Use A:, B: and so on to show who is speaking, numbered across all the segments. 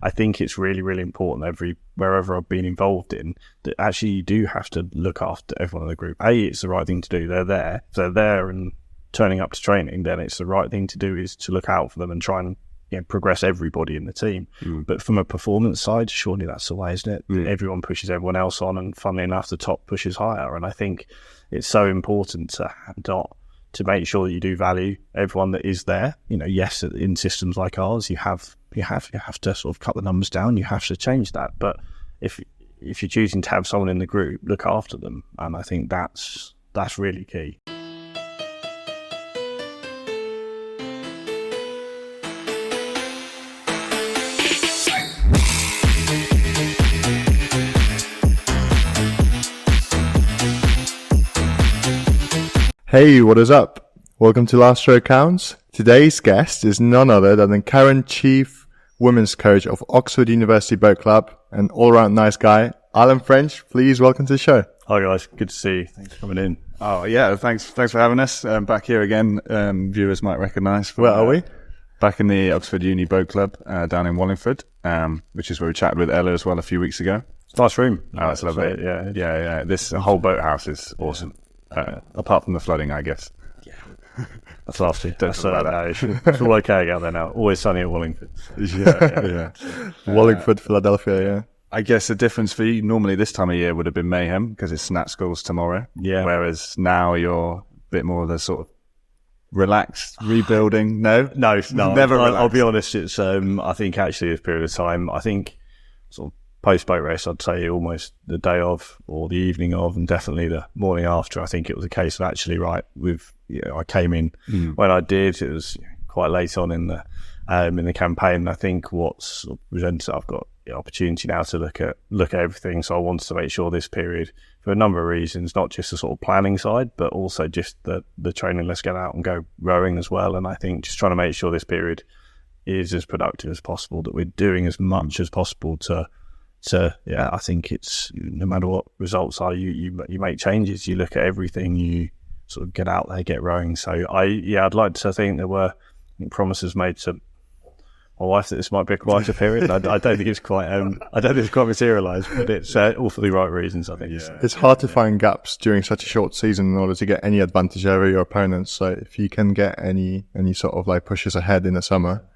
A: I think it's really, really important wherever I've been involved in that actually you do have to look after everyone in the group. It's the right thing to do. They're there. If they're there and turning up to training, then it's the right thing to do is to look out for them and try and progress everybody in the team. But from a performance side, surely that's the way, isn't it? Everyone pushes everyone else on, and funnily enough, the top pushes higher. And I think it's so important to make sure that you do value everyone that is there. Yes, in systems like ours, you have to sort of cut the numbers down. You have to change that. But if you're choosing to have someone in the group, look after them, and I think that's really key.
B: Hey, what is up? Welcome to Last Row Counts. Today's guest is none other than the current chief women's coach of Oxford University Boat Club, an all-round nice guy, Allan French. Please welcome to the show.
A: Hi guys, good to see you. Thanks for coming in.
C: Oh yeah, thanks for having us. Back here again. Viewers might recognise.
B: Where are we?
C: Back in the Oxford Uni Boat Club down in Wallingford, which is where we chatted with Ella as well a few weeks ago.
A: It's a nice room.
C: Oh, it's lovely. Yeah. This whole boathouse is awesome. Apart from the flooding, I guess.
A: Yeah, that's last year. It's all okay out there now. Always sunny at Wallingford.
C: Yeah.
B: Wallingford, Philadelphia. Yeah.
C: I guess the difference for you normally this time of year would have been mayhem because it's snap schools tomorrow.
A: Yeah.
C: Whereas now you're a bit more of the sort of relaxed rebuilding. No,
A: never. I'll be honest. It's I think actually this period of time, I think sort of post-boat race, I'd say almost the day of or the evening of, and definitely the morning after. I think it was a case of actually, right, I came in when I did. It was quite late on in the campaign. I think what's sort of presented, I've got the opportunity now to look at everything. So I wanted to make sure this period, for a number of reasons, not just the sort of planning side, but also just the training. Let's get out and go rowing as well. And I think just trying to make sure this period is as productive as possible, that we're doing as much as possible to I think it's, no matter what results are, you make changes, you look at everything, you sort of get out there, get rowing. So I'd like to think there were promises made to my wife that this might be a quieter period. I don't think it's quite materialised, but it's all for the right reasons, I think.
B: Yeah. It's hard to find gaps during such a short season in order to get any advantage over your opponents. So if you can get any sort of like pushes ahead in the summer,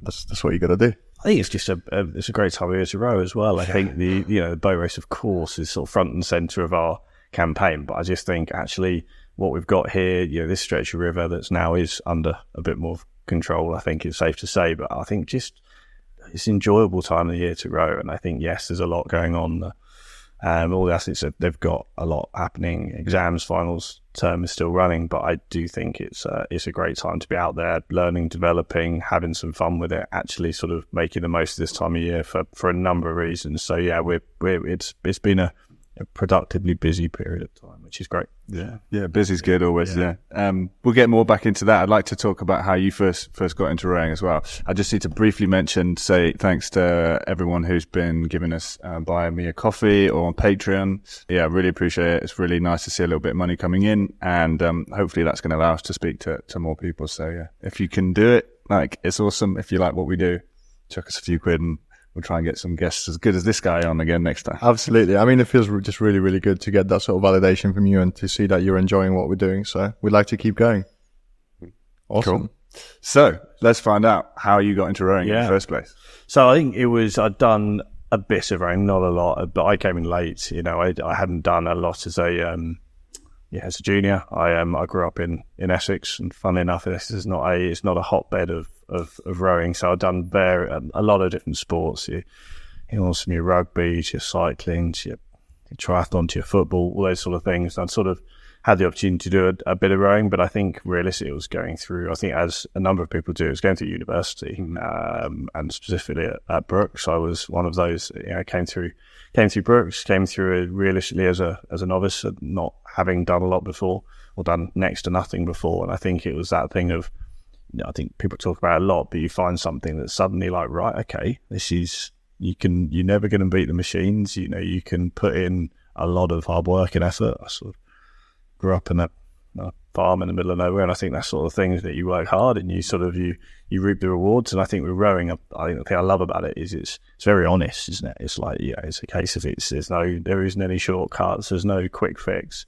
B: that's what you got to do.
A: I think it's just it's a great time of year to row as well. I think the boat race, of course, is sort of front and centre of our campaign, but I just think actually what we've got here, this stretch of river that's now is under a bit more control, I think it's safe to say. But I think just it's an enjoyable time of the year to row, and I think yes, there's a lot going on. All the athletes, they've got a lot happening. Exams, finals, term is still running, but I do think it's a great time to be out there, learning, developing, having some fun with it, actually sort of making the most of this time of year for a number of reasons. So yeah, it's been a productively busy period of time, which is great.
C: Yeah, busy's good always. Yeah. We'll get more back into that. I'd like to talk about how you first got into rowing as well. I just need to briefly say thanks to everyone who's been giving us buying me a coffee or on Patreon. Yeah, I really appreciate it. It's really nice to see a little bit of money coming in, and hopefully that's going to allow us to speak to more people. So yeah, if you can do it, it's awesome. If you like what we do, chuck us a few quid and we'll try and get some guests as good as this guy on again next time.
B: Absolutely. I mean, it feels just really, really good to get that sort of validation from you and to see that you're enjoying what we're doing. So we'd like to keep going. Awesome.
C: Cool. So let's find out how you got into rowing in the first place.
A: So I think I'd done a bit of rowing, not a lot, but I came in late. I hadn't done a lot as a junior. I grew up in Essex, and funnily enough, this is it's not a hotbed of rowing. So I've done a lot of different sports. From your rugby to your cycling to your triathlon to your football, all those sort of things. I'd sort of had the opportunity to do a bit of rowing, but I think realistically it was going through, I think as a number of people do, it was going through university, and specifically at Brookes. I was one of those, came through Brookes, came through realistically as a novice, not having done a lot before or done next to nothing before. And I think it was that thing of, I think people talk about it a lot, but you find something that's suddenly like, right, okay, this is, you're never going to beat the machines. You can put in a lot of hard work and effort. I sort of grew up in a farm in the middle of nowhere. And I think that's sort of things that you work hard and you sort of, you reap the rewards. And I think with rowing, I think the thing I love about it is it's very honest, isn't it? It's like, it's a case of there isn't any shortcuts. There's no quick fix.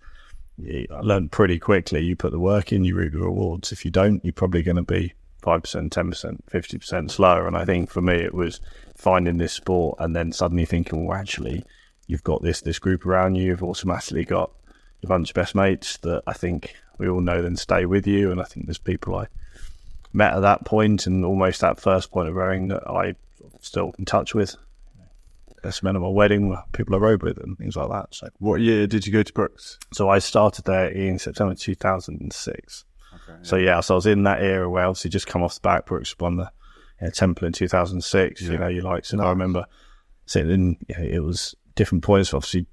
A: I learned pretty quickly, you put the work in, you reap the rewards. If you don't, you're probably going to be 5%, 10%, 50% slower. And I think for me, it was finding this sport and then suddenly thinking, well, actually, you've got this group around you. You've automatically got a bunch of best mates that I think we all know then stay with you. And I think there's people I met at that point and almost that first point of rowing that I still in touch with. Best men at my wedding, people I rowed with and things like that. So,
C: what year did you go to Brookes?
A: So I started there in September 2006.
C: Okay,
A: So I was in that era where obviously just come off the back. Brookes won the Temple in 2006.
C: Yeah.
A: You likes, and I remember sitting in. It was different points. Obviously,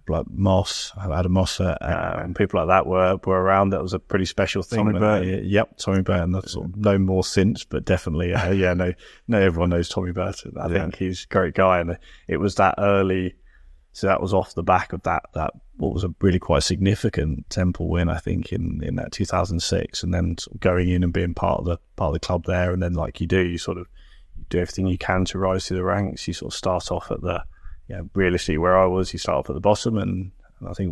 A: like Moss, Adam Mossert, and people like that were around. That was a pretty special thing.
C: Tommy Burton.
A: Yep, Tommy Burton. I've sort of known more since, but definitely, no, everyone knows Tommy Burton. I think he's a great guy, and it was that early. So that was off the back of that what was a really quite significant Temple win, I think, in that 2006, and then sort of going in and being part of the club there, and then like you do everything you can to rise through the ranks. You sort of start off at the realistically where I was, you start off at the bottom, and I think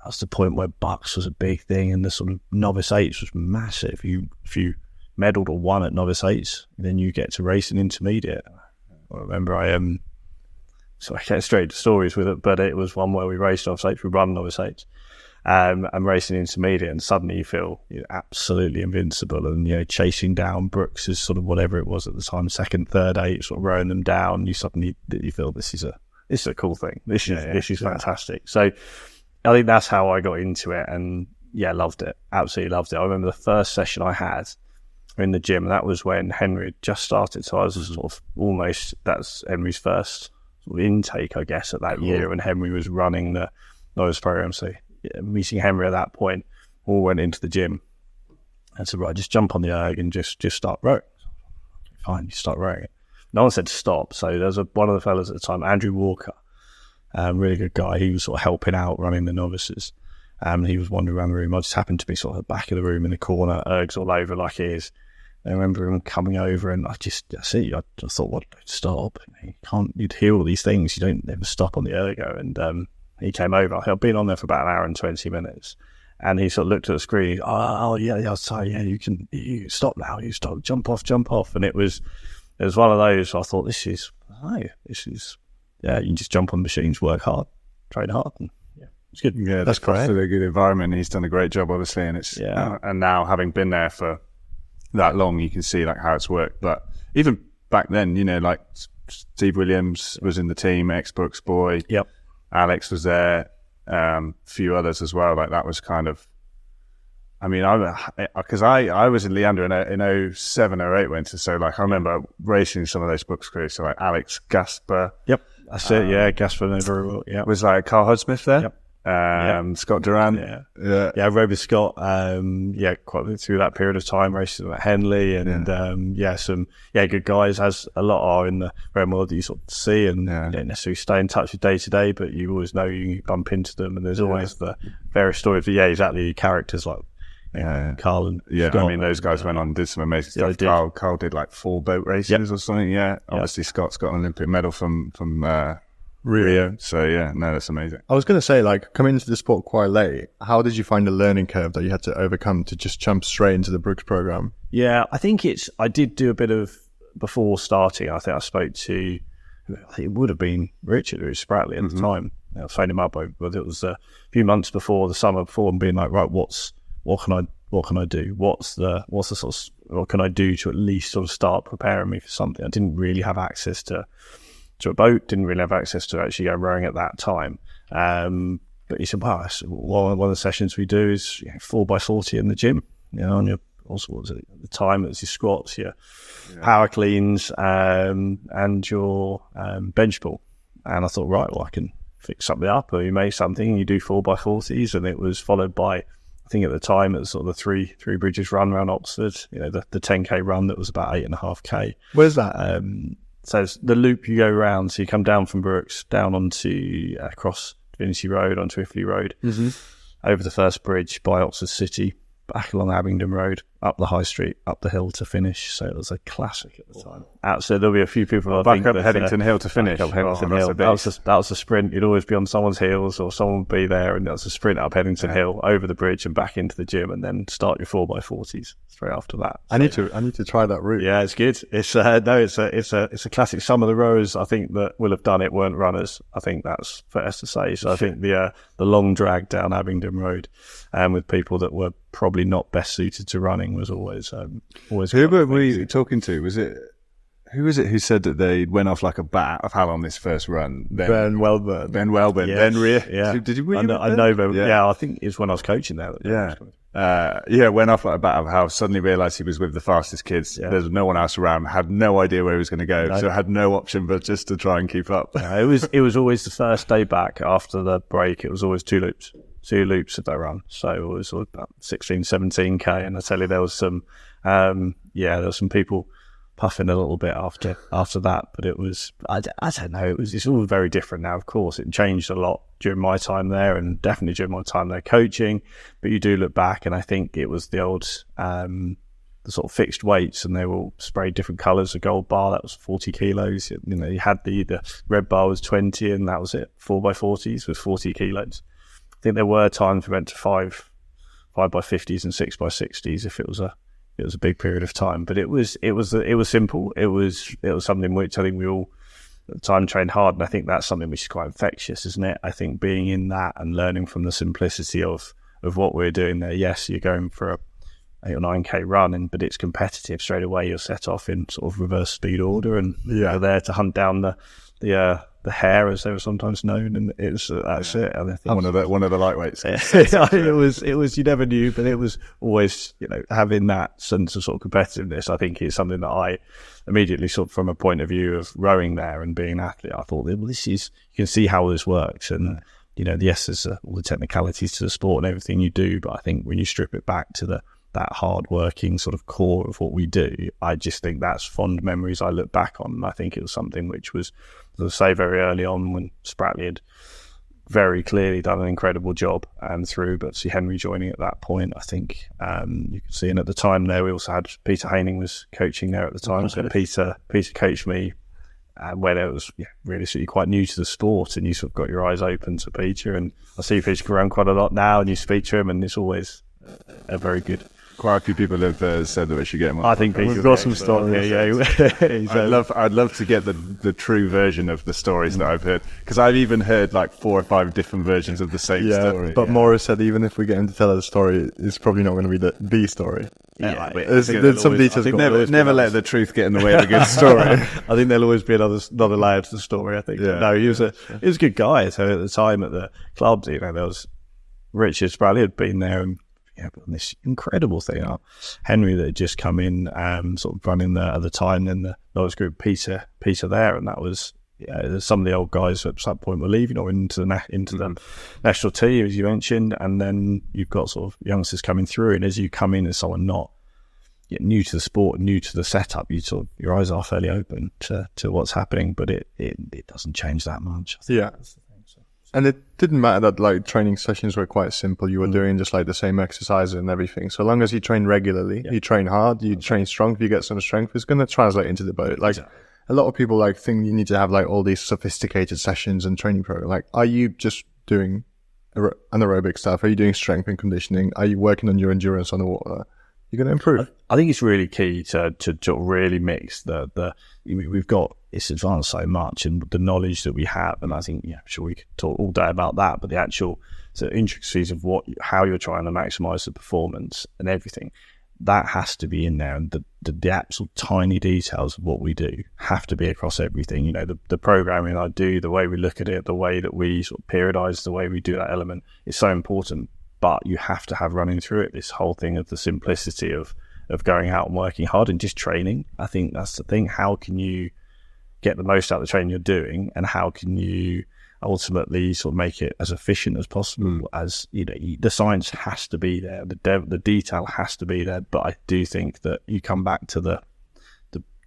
A: that's the point where Bucks was a big thing, and the sort of novice eights was massive. If you medalled or won at novice eights, then you get to race an intermediate. I remember so I get straight to stories with it, but it was one where we raced novice eights, we run novice eights, and racing intermediate, and suddenly you feel absolutely invincible, and chasing down Brookes is sort of whatever it was at the time, second, third eight, sort of rowing them down. You feel this is a cool thing. This is fantastic. So I think that's how I got into it, and loved it, absolutely loved it. I remember the first session I had in the gym, and that was when Henry had just started. So I was sort of that's Henry's first sort of intake, I guess, at that year, and Henry was running the novice program. So meeting Henry at that point, all went into the gym and said, right, just jump on the erg and just start rowing. Fine, you start rowing it. No one said stop. So there's one of the fellas at the time, Andrew Walker, really good guy. He was sort of helping out running the novices. He was wandering around the room. I just happened to be sort of at the back of the room in the corner, ergs all over like he is. I remember him coming over, and I thought, well, don't stop. You'd hear all these things. You don't ever stop on the ergo. And he came over. I'd been on there for about an hour and 20 minutes. And he sort of looked at the screen. Sorry, you can stop now. You stop, jump off. And it was one of those. So I thought, this is, you can just jump on machines, work hard, train hard. And it's good.
C: Yeah, that's great. It's a good environment. He's done a great job, obviously. And and now having been there for that long, you can see like how it's worked. But even back then, like Steve Williams was in the team, ex-Brookes boy.
A: Yep.
C: Alex was there, a few others as well. Like that was kind of, because I was in Leander in 07 or 08 winter, so like I remember racing some of those Brookes crews. So like Alex Gasper.
A: That's it. Yeah, Gasper knew very well. Yeah,
C: was like Carl Hudsmith there.
A: Yep.
C: Scott Durant.
A: I rode with Scott. Quite through that period of time, racing at Henley, and some good guys. As a lot are in the rowing world that you sort of see, and you don't necessarily stay in touch with day to day, but you always know you bump into them, and there's always the various stories. But exactly, characters like Carl and Scott.
C: Those guys went on and did some amazing stuff. Carl did like 4 boat races or something. Obviously Scott's got an Olympic medal from Rio. So that's amazing.
B: I was going to say, like, coming into the sport quite late, how did you find the learning curve that you had to overcome to just jump straight into the Brookes program?
A: Yeah, I think I did do a bit of, before starting, I think I spoke to, it would have been Richard, who was Spratley at the time. I phoned him up, but it was a few months before, the summer before, and being like, right, what can I do? What's the sort of, what can I do to at least sort of start preparing me for something? I didn't really have access to a boat, didn't really have access to actually go rowing at that time. But he said, well, one of the sessions we do is 4x40 in the gym, on your, also what was it at the time, it was your squats, your power cleans, and your bench pull. And I thought, right, well, I can fix something up, or you make something, and you do 4x40s, and it was followed by, I think at the time it was sort of the three bridges run around Oxford, the 10k run that was about 8.5k.
B: Where's that?
A: So it's the loop you go around. So you come down from Brookes, down onto across Divinity Road, onto Iffley Road. over the first bridge by Oxford City, back along Abingdon Road, up the high street, up the hill to finish. So it was a classic at the time. So there'll be a few people
C: back up Headington Hill to finish.
A: Back up Headington Hill. That was a sprint. You'd always be on someone's heels, or someone would be there, and that was a sprint up Headington Hill, over the bridge and back into the gym, and then start your 4x40s straight after that.
B: I need to try that route.
A: Yeah, it's good. It's a classic. Some of the rowers I think that will have done it weren't runners. I think that's fair to say. So I think the long drag down Abingdon Road, with people that were probably not best suited to running, was always.
C: Who were we talking to? Who was it who said that they went off like a bat of how on this first run?
B: Ben Welburn.
A: Yes.
C: Then Rhea.
A: Yeah.
C: Did you?
A: I know Ben. Yeah, I think it's when I was coaching there.
C: Went off like a bat of how suddenly realised he was with the fastest kids. Yeah. There's no one else around. Had no idea where he was going to go, so had no option but just to try and keep up.
A: It was always the first day back after the break. It was always two loops of that run. So it was about 16, 17k, and I tell you, there was some people puffing a little bit after that, but it was, I don't know, it's all very different now. Of course, it changed a lot during my time there, and definitely during my time there coaching, but you do look back, and I think it was the old, the sort of fixed weights, and they were all sprayed different colours. A gold bar, that was 40 kilos. You had the red bar was 20, and that was it. 4x40s was 40 kilos. I think there were times we went to 5x50s and 6x60s if it was a big period of time, but it was simple. It was something which I think we all at the time trained hard, and I think that's something which is quite infectious, isn't it? I think being in that and learning from the simplicity of what we're doing there. Yes, you're going for a 8 or 9k run, but it's competitive straight away. You're set off in sort of reverse speed order, and you're there to hunt down the hare, as they were sometimes known, and that's it. And I think
C: one of the lightweights.
A: it was you never knew, but it was always having that sense of sort of competitiveness. I think is something that I immediately sort of from a point of view of rowing there and being an athlete, I thought, well, this is, you can see how this works, and yes, there's all the technicalities to the sport and everything you do, but I think when you strip it back to that hard-working sort of core of what we do, I just think that's fond memories I look back on. And I think it was something which was, as I say, very early on when Spratley had very clearly done an incredible job through, but see Henry joining at that point, I think you can see. And at the time there, we also had Peter Haining was coaching there at the time. So Peter coached me when it was realistically quite new to the sport, and you sort of got your eyes open to Peter. And I see Peter around quite a lot now, and you speak to him, and it's always a very good.
C: Quite a few people have said that we should get him on.
A: I think
B: we've got some stories.
C: I'd love to get the true version of the stories that I've heard, because I've even heard like 4 or 5 different versions of the same story.
B: But Morris said even if we get him to tell us a story, it's probably not going to be the story. There's some details.
C: Never let the truth get in the way of a good story.
A: I think there'll always be another layer to the story. I think. Yeah. No, he was a good guy. So at the time at the club, there was Richard Spratley had been there, and on this incredible thing. Henry that had just come in, sort of running at the time, then the lowest group, Peter there, and that was some of the old guys at that point were leaving or into the national team, as you mentioned, and then you've got sort of youngsters coming through, and as you come in as someone not yet new to the sport, new to the setup, you sort of, your eyes are fairly open to what's happening, but it doesn't change that much.
B: Yeah. And it didn't matter that like training sessions were quite simple. You were doing just like the same exercises and everything. So long as you train regularly, you train hard, you train strong, if you get some strength, it's going to translate into the boat. Like a lot of people like think you need to have like all these sophisticated sessions and training programs. Like, are you just doing anaerobic stuff? Are you doing strength and conditioning? Are you working on your endurance on the water? You're going to improve.
A: I think it's really key to really mix we've got, it's advanced so much, and the knowledge that we have, and I think, I'm sure we could talk all day about that, but the actual intricacies of how you're trying to maximize the performance and everything, that has to be in there, and the actual tiny details of what we do have to be across everything. The programming I do, the way we look at it, the way that we sort of periodize, the way we do that element is so important, but you have to have running through it this whole thing of the simplicity of going out and working hard and just training. I think that's the thing. How can you get the most out of the training you're doing, and how can you ultimately sort of make it as efficient as possible? As the science has to be there, the detail has to be there, but I do think that you come back to the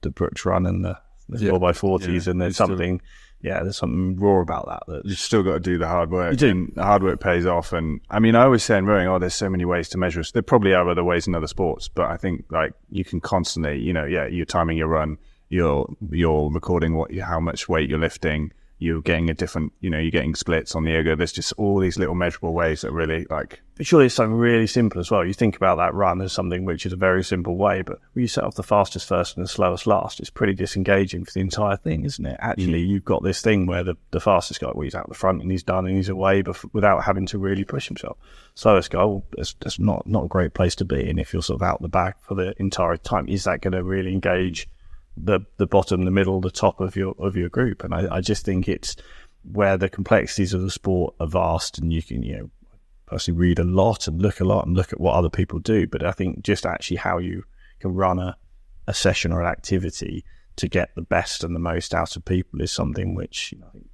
A: Brookes run and the 4x40s, and there's something there's something raw about that.
C: You've still got to do the hard work.
A: You do.
C: And the hard work pays off. And I mean, I always say in rowing, there's so many ways to measure us. There probably are other ways in other sports, but I think like you can constantly, you're timing your run, you're recording how much weight you're lifting, you're getting a different, you're getting splits on the ergo. There's just all these little measurable ways that really like.
A: But surely it's something really simple as well. You think about that run as something which is a very simple way, but when you set off the fastest first and the slowest last, it's pretty disengaging for the entire thing, isn't it? Actually, you've got this thing where the fastest guy, he's out the front and he's done and he's away without having to really push himself. Slowest guy, that's not a great place to be. And if you're sort of out the back for the entire time, is that going to really engage the bottom, the middle, the top of your group? And I just think it's where the complexities of the sport are vast, and you can, personally read a lot and look at what other people do. But I think just actually how you can run a session or an activity to get the best and the most out of people is something which, I think,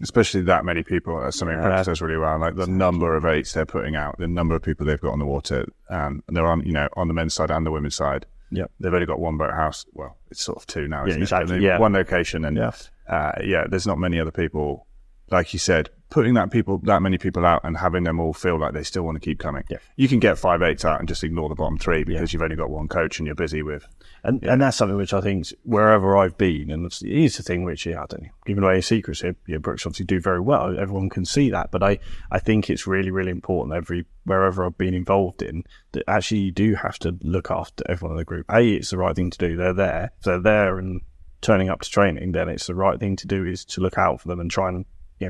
C: especially that many people, that's something Brookes does really well. Like the number of eights they're putting out, the number of people they've got on the water, and they're on, on the men's side and the women's side.
A: Yeah,
C: they've only got one boathouse. Well, it's sort of two now, isn't
A: exactly,
C: it? One location, and there's not many other people. Like you said, putting that many people out and having them all feel like they still want to keep coming. Yeah. You can get 5 8s out and just ignore the bottom 3 because you've only got one coach and you're busy with.
A: And that's something which I think wherever I've been, and it is the thing which, I don't know, giving away secrets here, Brookes obviously do very well. Everyone can see that. But I think it's really, really important wherever I've been involved in that actually you do have to look after everyone in the group. It's the right thing to do. They're there. If they're there and turning up to training, then it's the right thing to do is to look out for them and try and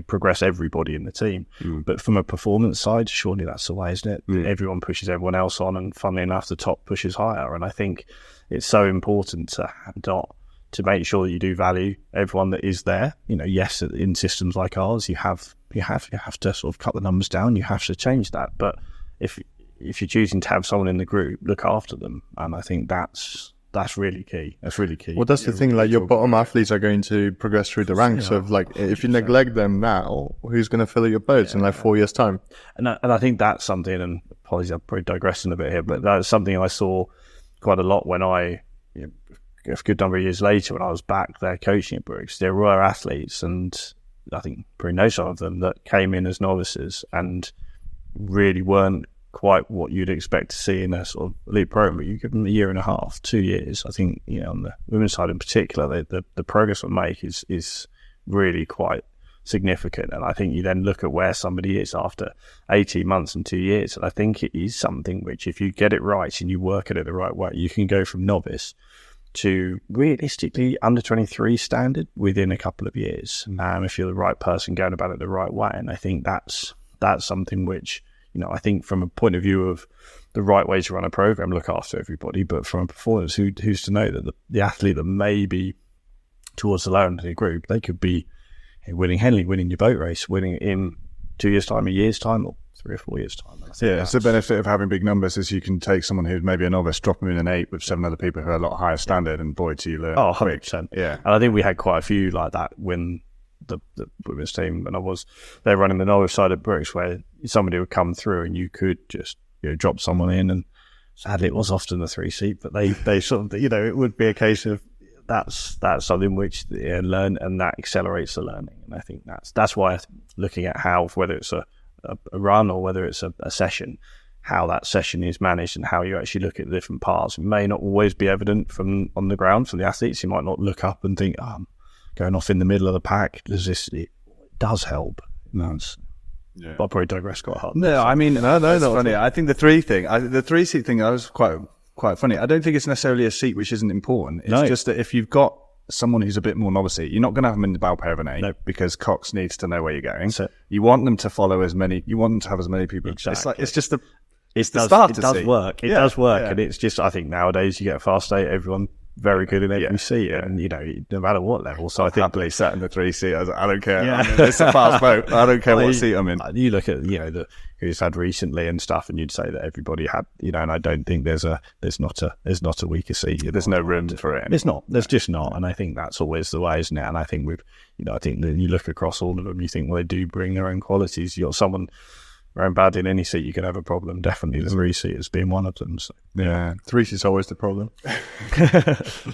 A: progress everybody in the team. But from a performance side, surely that's the way, isn't it? Everyone pushes everyone else on, and funnily enough, the top pushes higher. And I think it's so important to make sure that you do value everyone that is there. Yes, in systems like ours, you have to sort of cut the numbers down. You have to change that. But if you're choosing to have someone in the group, look after them. And I think that's really key. That's really key.
B: Well, that's the thing. Like, your bottom athletes are going to progress through the ranks. Of like, if you neglect them now, who's going to fill your boats in like 4 years' time?
A: And I think that's something. And apologies, I'm probably digressing a bit here, but that's something I saw quite a lot when a good number of years later, when I was back there coaching at Brookes. There were athletes, and I think probably know some of them, that came in as novices and really weren't quite what you'd expect to see in a sort of elite program. But you give them a year and a half, 2 years. I think, on the women's side in particular, the progress we make is really quite significant. And I think you then look at where somebody is after 18 months and 2 years. And I think it is something which, if you get it right and you work at it the right way, you can go from novice to realistically under 23 standard within a couple of years. If you're the right person going about it the right way. And I think that's something which, I think from a point of view of the right way to run a program, look after everybody, but from a performance, who's to know that the athlete that may be towards the lower end of the group, they could be winning Henley, winning your boat race, winning it in 2 years' time, a year's time, or 3 or 4 years' time.
C: It's the benefit of having big numbers is you can take someone who's maybe a novice, drop them in an 8 with 7 other people who are a lot higher standard, and boy, do you learn.
A: 100%. Yeah. And I think we had quite a few like that when the women's team, when they were running the novice side at Brookes, where somebody would come through and you could just drop someone in, and sadly it was often the 3-seat, but they sort of it would be a case of that's something which learn, and that accelerates the learning. And I think that's why looking at how, whether it's a run or whether it's a session, how that session is managed and how you actually look at the different parts, it may not always be evident from on the ground from the athletes. You might not look up and think, I'm going off in the middle of the pack. It does help. But I probably digress quite hard.
C: No, I mean, no, that's funny. I think the 3-seat thing, I was quite funny. I don't think it's necessarily a seat which isn't important. It's just that if you've got someone who's a bit more novice, you're not going to have them in the bow pair of an 8 because Cox needs to know where you're going. So you want them to follow you want them to have as many people.
A: Exactly.
C: It's just the
A: start. It does work. It does work. And it's just, I think nowadays you get a fast 8, everyone very good in every seat, and no matter what level. So I think
C: happily sat in the 3-seat. I don't care. I mean, it's a fast boat. I don't care what seat I'm in.
A: You look at who's had recently and stuff, and you'd say that everybody had and I don't think there's not a weaker seat.
C: There's no room for it.
A: There's just not, and I think that's always the way, isn't it? And I think I think that you look across all of them, you think, well, they do bring their own qualities. You got someone rowing badly in any seat, you can have a problem. Definitely the 3-seaters being one of them. So.
B: Yeah, 3-seaters always the problem.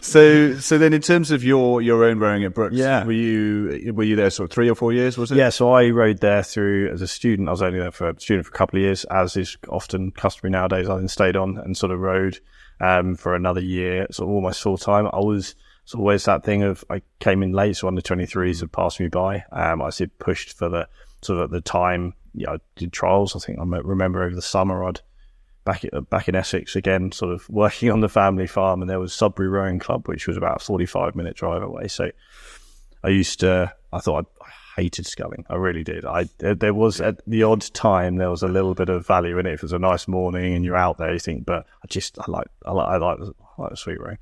C: So then in terms of your own rowing at Brookes,
A: Yeah.
C: were you there sort of 3 or 4 years, was it?
A: Yeah, so I rowed there through as a student. I was only there for a couple of years, as is often customary nowadays. I then stayed on and sort of rowed for another year, sort of almost full time. It's always that thing of I came in late, so under 23s had passed me by. I did pushed for the sort of at the time. I did trials. I think I remember over the summer I'd back in Essex again, sort of working on the family farm, and there was Sudbury Rowing Club, which was about a 45-minute drive away. So I thought I hated sculling. I really did. There was at the odd time there was a little bit of value in it if it was a nice morning and you're out there. You think, but I like the sweet rowing.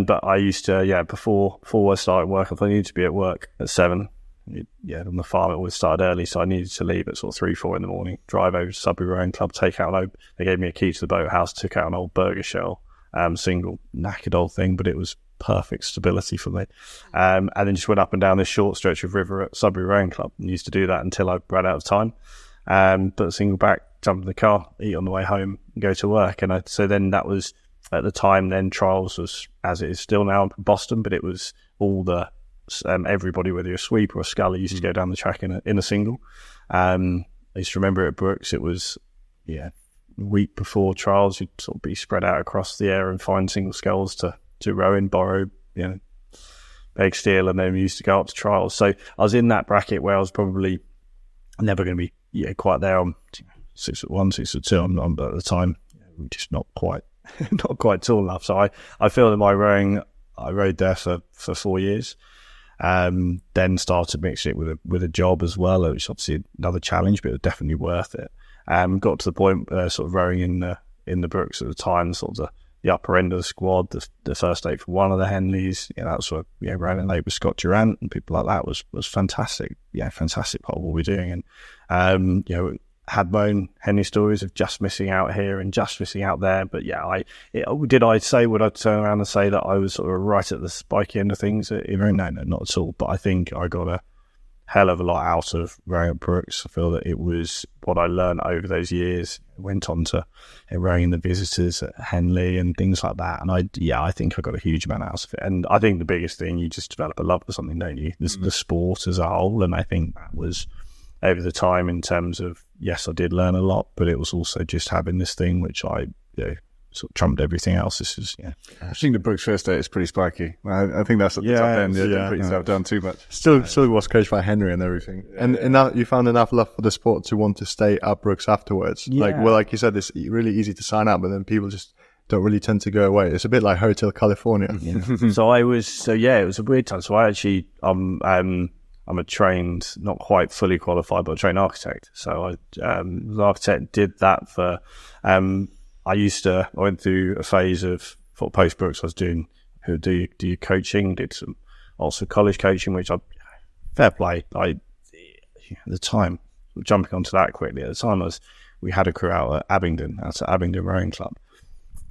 A: But I used to, before I started work, I needed to be at work at 7. On the farm it always started early, so I needed to leave at sort of 3-4 in the morning, drive over to Sudbury Rowing Club, take out they gave me a key to the boathouse, took out an old burger shell, single, knackered old thing, but it was perfect stability for me. And then just went up and down this short stretch of river at Sudbury Rowing Club, and used to do that until I ran out of time. Put a single back, jump in the car, eat on the way home, and go to work. And so then that was, at the time then, trials was, as it is still now, in Boston, but it was all the everybody, whether you're a sweeper or a sculler, used to go down the track in a single. I used to remember at Brookes, it was a week before trials, you'd sort of be spread out across the air and find single sculls to row in, borrow, beg, steal, and then we used to go up to trials. So I was in that bracket where I was probably never going to be quite there. I'm 6'1", 6'2". I'm at the time just not quite tall enough. So I feel that my rowing, I rowed there for 4 years. Then started mixing it with a job as well, which is obviously another challenge, but it was definitely worth it. Got to the point sort of rowing in the Brookes at the time, sort of the upper end of the squad, the first 8 for one of the Henleys. That's what running late with Scott Durant and people like that was fantastic. Fantastic part of what we're doing, and had my own Henley stories of just missing out here and just missing out there. But would I turn around and say that I was sort of right at the spiky end of things? No, not at all. But I think I got a hell of a lot out of rowing at Brookes. I feel that it was what I learned over those years. Went on to rowing the visitors at Henley and things like that. And I think I got a huge amount out of it. And I think the biggest thing, you just develop a love for something, don't you? The sport as a whole. And I think that was over the time in terms of, yes, I did learn a lot, but it was also just having this thing which I sort of trumped everything else. This is,
C: I think the Brookes first day is pretty spiky. I think that's at the top end. Don't put yourself down too much.
B: Still was coached by Henry and everything. And enough, you found enough love for the sport to want to stay at Brookes afterwards.
A: Yeah.
B: Like you said, it's really easy to sign up, but then people just don't really tend to go away. It's a bit like Hotel California.
A: So it was a weird time. So I actually, I'm a trained, not quite fully qualified, but a trained architect. So I was an architect, did that for, I went through a phase of, for post Brookes, I was doing, do you coaching, did some also college coaching, which fair play. At the time, jumping onto that quickly, at the time we had a crew out at Abingdon Rowing Club.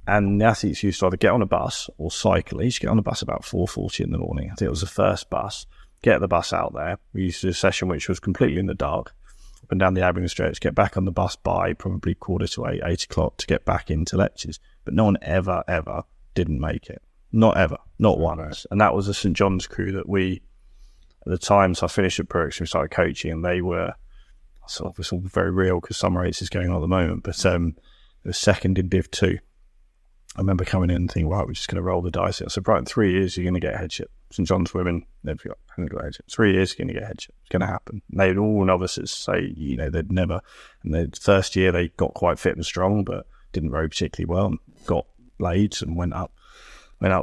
A: And the athletes used to either get on a bus or cycle. They used to get on a bus about 4:40 in the morning. I think it was the first bus. Get the bus out there. We used to do a session which was completely in the dark, up and down the Abingdon stretch, get back on the bus by probably 7:45, 8 o'clock to get back into lectures. But no one ever didn't make it. Not ever. Not once. And that was a St John's crew that we, at the time, so I finished at Brookes and we started coaching, and they were, sort of, it's all very real because summer race is going on at the moment, but it was second in Div 2. I remember coming in and thinking, right, we're just going to roll the dice. I said, right, in 3 years, you're going to get headship. St John's women, they've got headship. 3 years, you're going to get headship. It's going to happen. And they'd all novices say, they'd never. And the first year, they got quite fit and strong, but didn't row particularly well. And got blades and went out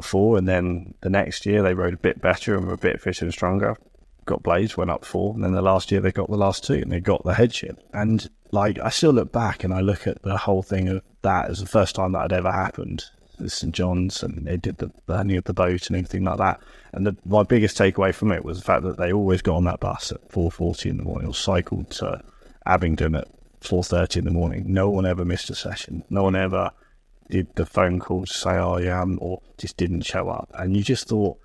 A: 4. And then the next year, they rowed a bit better and were a bit fitter and stronger. Got blades, went up 4. And then the last year, they got the last 2 and they got the headship. And I still look back and I look at the whole thing of that as the first time that had ever happened at St John's, and they did the burning of the boat and everything like that. And my biggest takeaway from it was the fact that they always got on that bus at 4:40 in the morning or cycled to Abingdon at 4:30 in the morning. No one ever missed a session. No one ever did the phone call to say, oh yeah, or just didn't show up. And you just thought,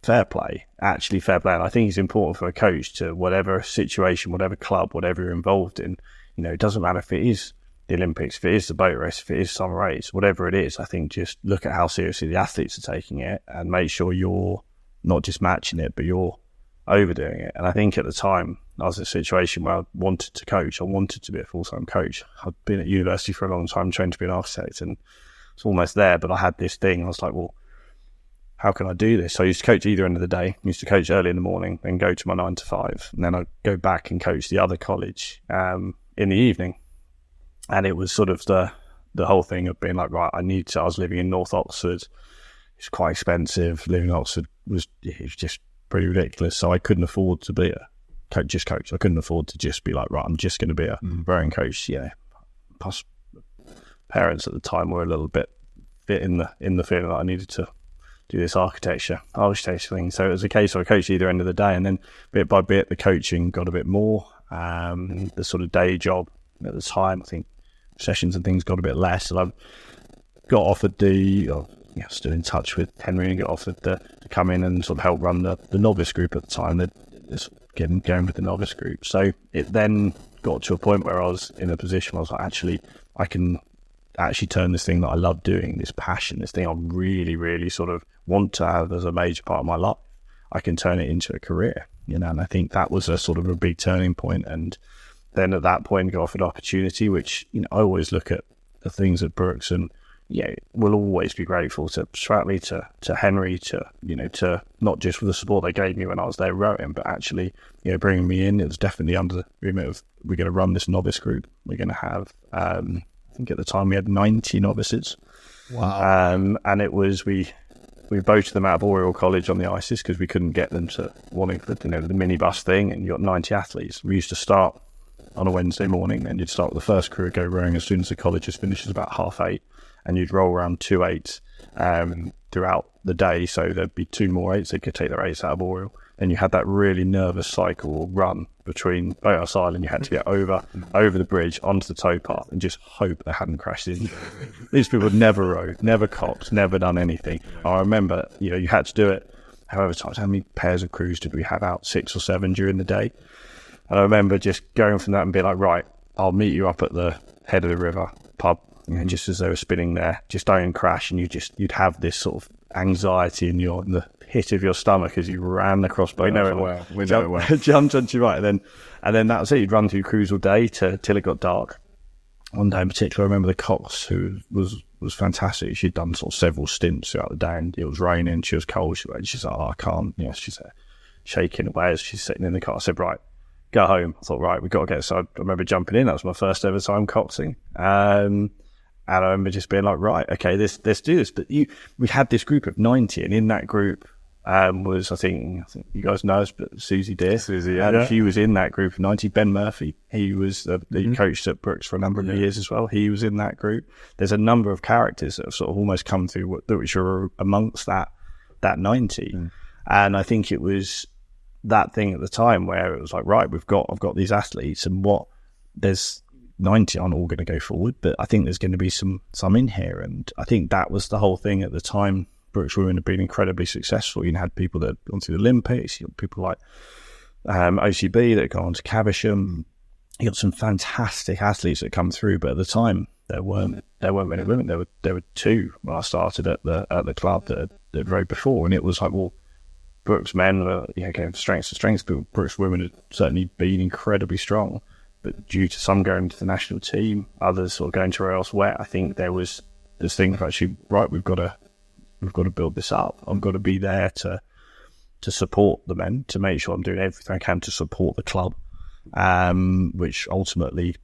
A: fair play. And I think it's important for a coach to, whatever situation, whatever club, whatever you're involved in, it doesn't matter if it is the Olympics, if it is the boat race, if it is some race, whatever it is, I think just look at how seriously the athletes are taking it and make sure you're not just matching it, but you're overdoing it. And I think at the time I was in a situation where I wanted to coach. I wanted to be a full-time coach. I'd been at university for a long time, trained to be an architect, and it's almost there, but I had this thing. I was like, well, how can I do this? So I used to coach either end of the day. I used to coach early in the morning, then go to my 9 to 5, and then I'd go back and coach the other college in the evening. And it was sort of the whole thing of being like, right, I was living in North Oxford. It's quite expensive. Living in Oxford was just pretty ridiculous. So I couldn't afford to be just coach. I couldn't afford to just be like, right, I'm just going to be a rowing coach. Plus parents at the time were a little bit in the feeling that I needed to do this architecture thing. So it was a case where I coached either end of the day, and then bit by bit the coaching got a bit more. The sort of day job at the time, I think sessions and things got a bit less, and I got offered still in touch with Henry, and got offered to come in and sort of help run the novice group at the time. Getting going with the novice group. So it then got to a point where I was in a position where I was like, actually, I can actually turn this thing that I love doing, this passion, this thing I really, really sort of want to have as a major part of my life, I can turn it into a career, and I think that was a sort of a big turning point. And then at that point got offered opportunity, which, I always look at the things at Brookes and, we'll always be grateful to Stratley, to Henry, to not just for the support they gave me when I was there rowing, but actually, bringing me in. It was definitely under the remit of, we're going to run this novice group. We're going to have, I think at the time we had 90 novices.
B: Wow.
A: And it was, we boated them out of Oriel College on the ISIS because we couldn't get them to wanting the minibus thing, and you got 90 athletes. We used to start on a Wednesday morning, and you'd start with the first crew, go rowing as soon as the college just finishes about 8:30. And you'd roll around 2 8s throughout the day. So there'd be 2 more 8s. They could take their 8s out of Oriel. And you had that really nervous cycle or run between Boathouse Island. You had to get over the bridge onto the towpath and just hope they hadn't crashed in. These people had never rowed, never copped, never done anything. I remember, you had to do it however times. How many pairs of crews did we have out? 6 or 7 during the day. And I remember just going from that and being like, right, I'll meet you up at the head of the river pub. Just as they were spinning there, just don't crash, and you'd have this sort of anxiety in the pit of your stomach as you ran across both.
C: We know it well.
A: Jumped onto your right, and then that was it. You'd run through crews all day till it got dark. One day in particular, I remember the Cox, who was fantastic. She'd done sort of several stints throughout the day, and it was raining. She was cold. She's like, I can't. She's shaking away as she's sitting in the car. I said, right, go home. I thought, right, we've got to get. So I remember jumping in. That was my first ever time coxing. And I remember just being like, right, okay, let's do this. But we had this group of 90, and in that group was, I think you guys know us, but Susie Deer.
C: Susie, yeah.
A: She was in that group of 90. Ben Murphy, he was he coached at Brookes for a number of years as well. He was in that group. There's a number of characters that have sort of almost come through which are amongst that 90. And I think it was that thing at the time where it was like, right, I've got these athletes, and there's 90 aren't all going to go forward, but I think there's going to be some in here. And I think that was the whole thing at the time. Brookes Women had been incredibly successful. You had people that had gone to the Olympics. You had people like OCB that had gone to Caversham. You got some fantastic athletes that come through, but at the time there weren't many women. There were 2 when I started at the club that rowed before, and it was like, well, Brookes men were going from strength to strength, but Brookes Women had certainly been incredibly strong. But due to some going to the national team, others sort of going to elsewhere, I think there was this thing of actually, right, we've got to build this up. I've got to be there to support the men, to make sure I'm doing everything I can to support the club, which ultimately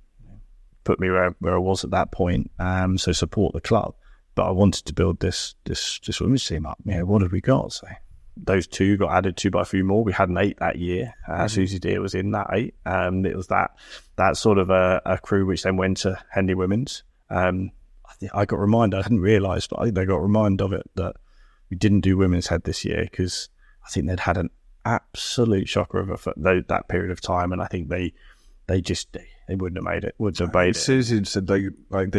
A: put me where I was at that point. So support the club, but I wanted to build this women's team up. What have we got? So those 2 got added to by a few more. We had an 8 that year. Susie Deer was in that 8. It was that sort of a crew which then went to Henley Women's. I got reminded, I hadn't realised, but I think they got reminded of it, that we didn't do Women's Head this year because I think they'd had an absolute shocker of that period of time, and I think they wouldn't have made it. Wouldn't have made it.
C: Susie said they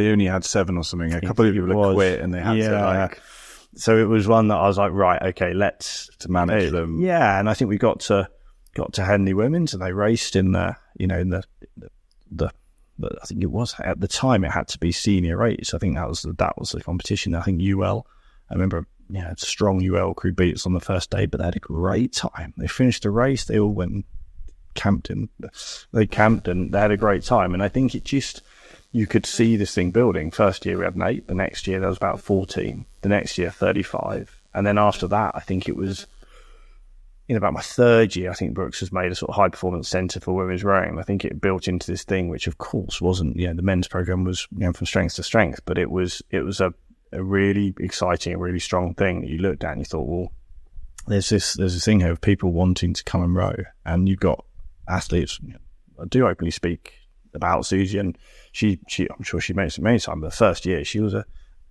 C: only had 7 or something. A couple of people had quit, and they had to
A: So it was one that I was like, right, okay, let's
C: to manage them.
A: Yeah, and I think we got to Henley Women's, and they raced in the but I think it was at the time it had to be senior race. I think that was the competition. I think UL, I remember, strong UL crew beat us on the first day, but they had a great time. They finished the race. They all went camped and they had a great time. And I think it just, you could see this thing building. First year we had 8. The next year there was about 14. The next year 35. And then after that, I think it was in about my third year, I think Brookes has made a sort of high performance centre for women's rowing. I think it built into this thing, which of course wasn't, the men's program was from strength to strength, but it was a really exciting, a really strong thing that you looked at and you thought, well, there's this thing here of people wanting to come and row, and you've got athletes. I do openly speak about Susie, and she I'm sure she mentioned it many times, but the first year she was a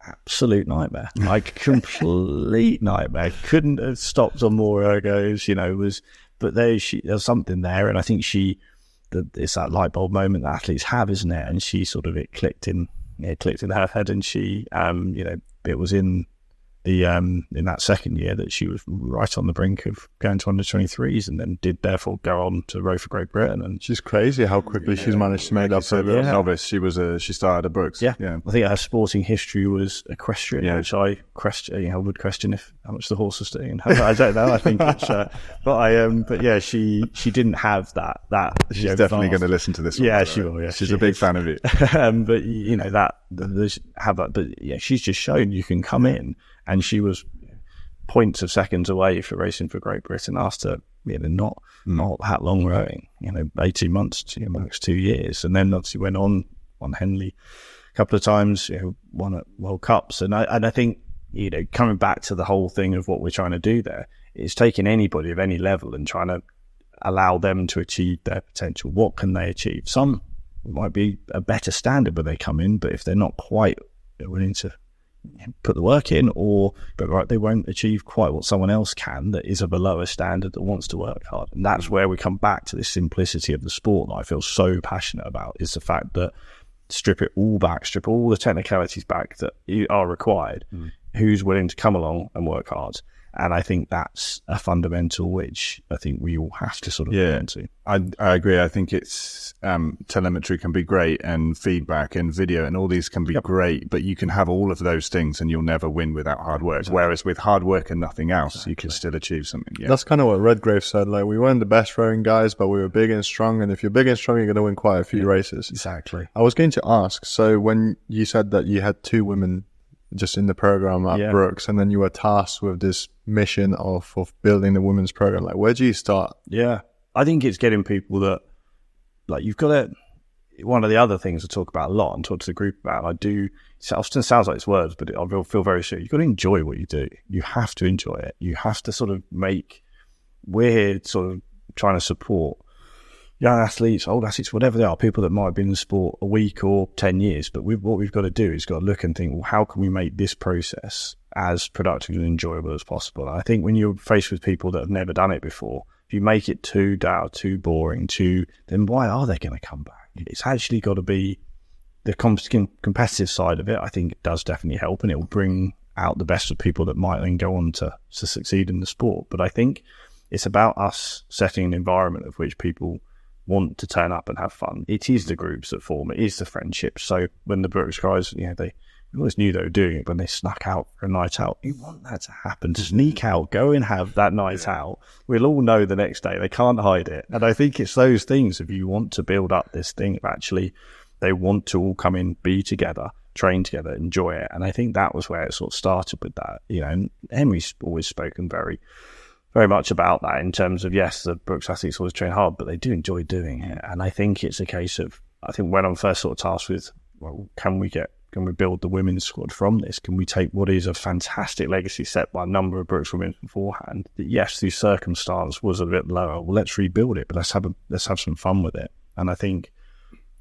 A: absolute nightmare, like complete nightmare. Couldn't have stopped on more ergos, but there's something there, and I think it's that light bulb moment that athletes have, isn't it? And she sort of, it clicked in her head, and she, it was in that second year that she was right on the brink of going to under 23s, and then did therefore go on to row for Great Britain. And
B: she's crazy how quickly she's managed to make up for
C: the novice. She started at Brookes.
A: Yeah. I think her sporting history was equestrian, which I would question how much the horse was doing. I don't know. I think it's, but yeah, she didn't have that.
C: She's definitely going to listen to this one.
A: Yeah, she will. Yeah,
C: she's a big fan of it.
A: But yeah, she's just shown you can come in. And she was points of seconds away for racing for Great Britain after not that long rowing, 18 months to max 2 years, and then obviously went on Henley a couple of times, won at World Cups, and I think coming back to the whole thing of what we're trying to do there, it's taking anybody of any level and trying to allow them to achieve their potential. What can they achieve? Some might be a better standard when they come in, but if they're not quite willing to put the work in, but they won't achieve quite what someone else can that is of a lower standard that wants to work hard. And that's where we come back to this simplicity of the sport that I feel so passionate about, is the fact that strip it all back, strip all the technicalities back that are required. Who's willing to come along and work hard? And I think that's a fundamental which I think we all have to sort of get into.
C: I agree. I think it's telemetry can be great, and feedback and video and all these can be great, but you can have all of those things and you'll never win without hard work. Exactly. Whereas with hard work and nothing else, you can still achieve something. Yeah.
B: That's kind of what Redgrave said. Like, we weren't the best rowing guys, but we were big and strong. And if you're big and strong, you're going to win quite a few races.
A: Exactly.
B: I was going to ask, so when you said that you had 2 women just in the program at Brookes, and then you were tasked with this mission of building the women's program, like, where do you start?
A: Yeah, I think it's getting people that, like, you've got to, one of the other things I talk about a lot and talk to the group about, it often sounds like it's words, but I feel very serious. You've got to enjoy what you do. You have to enjoy it. You have to sort of we're here sort of trying to support young athletes, old athletes, whatever they are, people that might have been in the sport a week or 10 years. But what we've got to do is got to look and think, well, how can we make this process as productive and enjoyable as possible? And I think when you're faced with people that have never done it before, if you make it too dull, too boring, then why are they going to come back? It's actually got to be the competitive side of it. I think it does definitely help, and it will bring out the best of people that might then go on to succeed in the sport. But I think it's about us setting an environment of which people want to turn up and have fun. It is the groups that form, it is the friendships. So when the Brookes guys, we always knew they were doing it when they snuck out for a night out. You want that to happen. Sneak out, go and have that night out. We'll all know the next day. They can't hide it. And I think it's those things, if you want to build up this thing, actually they want to all come in, be together, train together, enjoy it. And I think that was where it sort of started with that. And Henry's always spoken very much about that in terms of, yes, the Brookes athletes always train hard, but they do enjoy doing it. And I think it's a case of, I think when I'm first sort of tasked with, well, can we build the women's squad from this? Can we take what is a fantastic legacy set by a number of Brookes women beforehand, that yes, the circumstance was a bit lower, well, let's rebuild it, but let's have some fun with it. And I think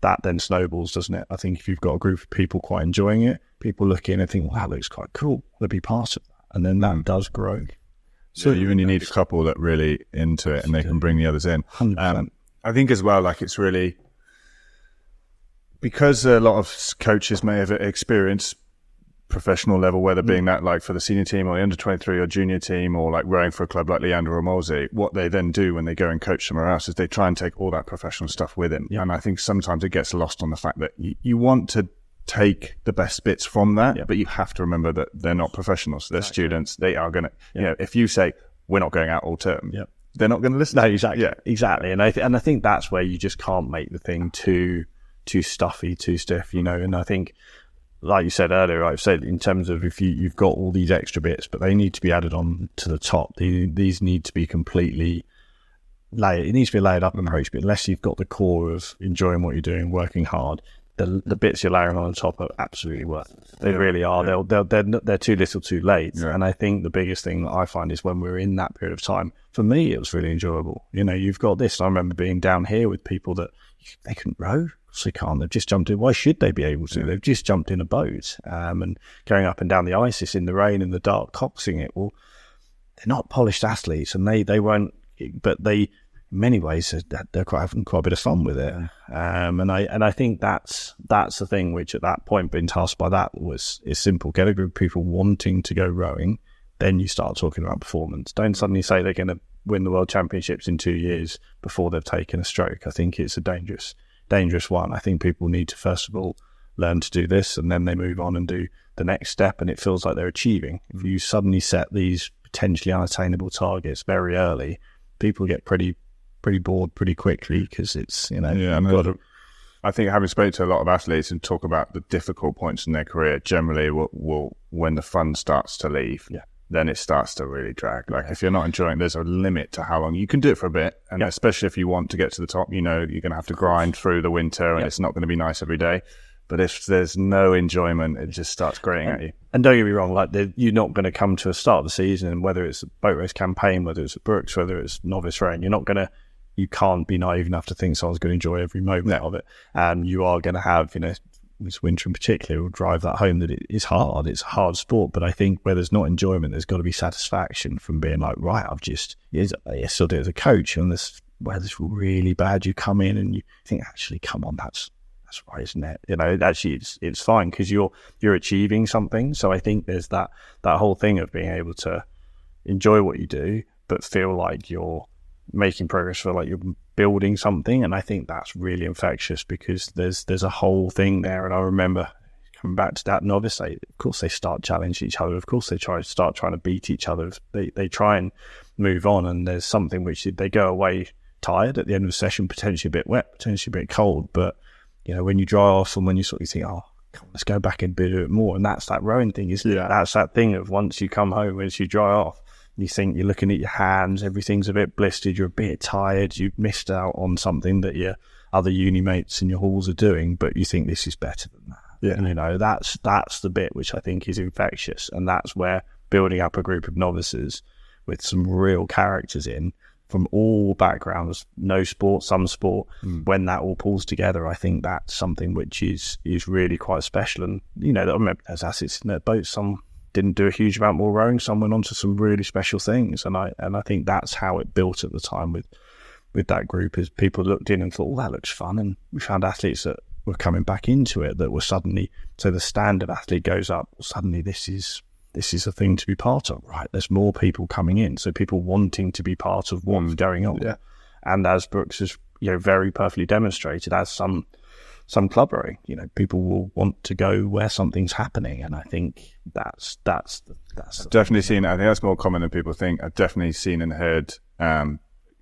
A: that then snowballs, doesn't it? I think if you've got a group of people quite enjoying it, people look in and think, well, that looks quite cool, they'll be part of that. And then that does grow.
C: So you only need a couple that really into it, and they can bring the others in.
A: 100%.
C: I think as well, like, it's really, because a lot of coaches may have experienced professional level, whether being that like for the senior team or the under 23 or junior team, or like rowing for a club like Leander or Molesey, what they then do when they go and coach somewhere else is they try and take all that professional stuff with him. And I think sometimes it gets lost on the fact that you want to take the best bits from that, but you have to remember that they're not professionals. They're students. They are going to, you know, if you say we're not going out all term, they're not going to listen.
A: No, exactly. Exactly. And I think that's where you just can't make the thing too stuffy, too stiff, you know. And I think, like you said earlier, I've said in terms of if you've got all these extra bits, but they need to be added on to the top. These need to be completely layered. It needs to be a layered up approach, but unless you've got the core of enjoying what you're doing, working hard, the bits you're layering on top are absolutely worth it. They really are. They're too little too late. And I think the biggest thing that I find is when we're in that period of time, for me, it was really enjoyable. You know, you've got this. I remember being down here with people that they couldn't row. So they can't. They've just jumped in. Why should they be able to? They've just jumped in a boat and going up and down the Isis in the rain, in the dark, coxing it. Well, they're not polished athletes, and they won't. But they, in many ways, they're having quite a bit of fun with it. And I think that's the thing. Which at that point, being tasked by that is simple. Get a group of people wanting to go rowing. Then you start talking about performance. Don't suddenly say they're going to win the World Championships in 2 years before they've taken a stroke. I think it's a dangerous one. I think people need to first of all learn to do this, and then they move on and do the next step, and it feels like they're achieving. If you suddenly set these potentially unattainable targets very early, people get pretty bored pretty quickly, because it's, you know,
C: I think having spoken to a lot of athletes and talk about the difficult points in their career, generally will when the fun starts to leave, then it starts to really drag. Like if you're not enjoying, there's a limit to how long you can do it for a bit. And especially if you want to get to the top, you know, you're going to have to grind through the winter, and it's not going to be nice every day. But if there's no enjoyment, it just starts grating at you.
A: And don't get me wrong, like you're not going to come to a start of the season, and whether it's a boat race campaign, whether it's at Brookes, whether it's novice rowing, you can't be naive enough to think someone's going to enjoy every moment of it. And you are going to have, you know, this winter in particular will drive that home, that it is hard. It's a hard sport. But I think where there's not enjoyment, there's got to be satisfaction from being like, right, I still do it as a coach, and this weather's really bad. You come in and you think, actually, come on, that's right, isn't it? You know, actually it's fine, because you're achieving something. So I think there's that whole thing of being able to enjoy what you do, but feel like you're making progress, feel like you're building something. And I think that's really infectious, because there's a whole thing there. And I remember coming back to that novice, of course they start challenging each other. Of course they start trying to beat each other. They try and move on, and there's something which they go away tired at the end of the session, potentially a bit wet, potentially a bit cold. But, you know, when you dry off and when you sort of think, oh, come on, let's go back and do it more. And that's that rowing thing, isn't it? That's that thing of once you come home, once you dry off, you think you're looking at your hands, everything's a bit blistered, you're a bit tired, you've missed out on something that your other uni mates in your halls are doing, but you think this is better than that. Yeah. And, you know, that's the bit which I think is infectious. And that's where building up a group of novices with some real characters in from all backgrounds, no sport, some sport, when that all pulls together, I think that's something which is really quite special. And, you know, I remember as athletes in their boats, some didn't do a huge amount more rowing, some went on to some really special things. And I think that's how it built at the time with that group, is people looked in and thought, oh, that looks fun. And we found athletes that were coming back into it that were suddenly, so the standard athlete goes up, suddenly this is a thing to be part of, right? There's more people coming in, so people wanting to be part of what's going on. Yeah. And as Brookes has, you know, very perfectly demonstrated, as some club rowing, you know, people will want to go where something's happening, and I think that's
C: definitely seen. I think that's more common than people think. I've definitely seen and heard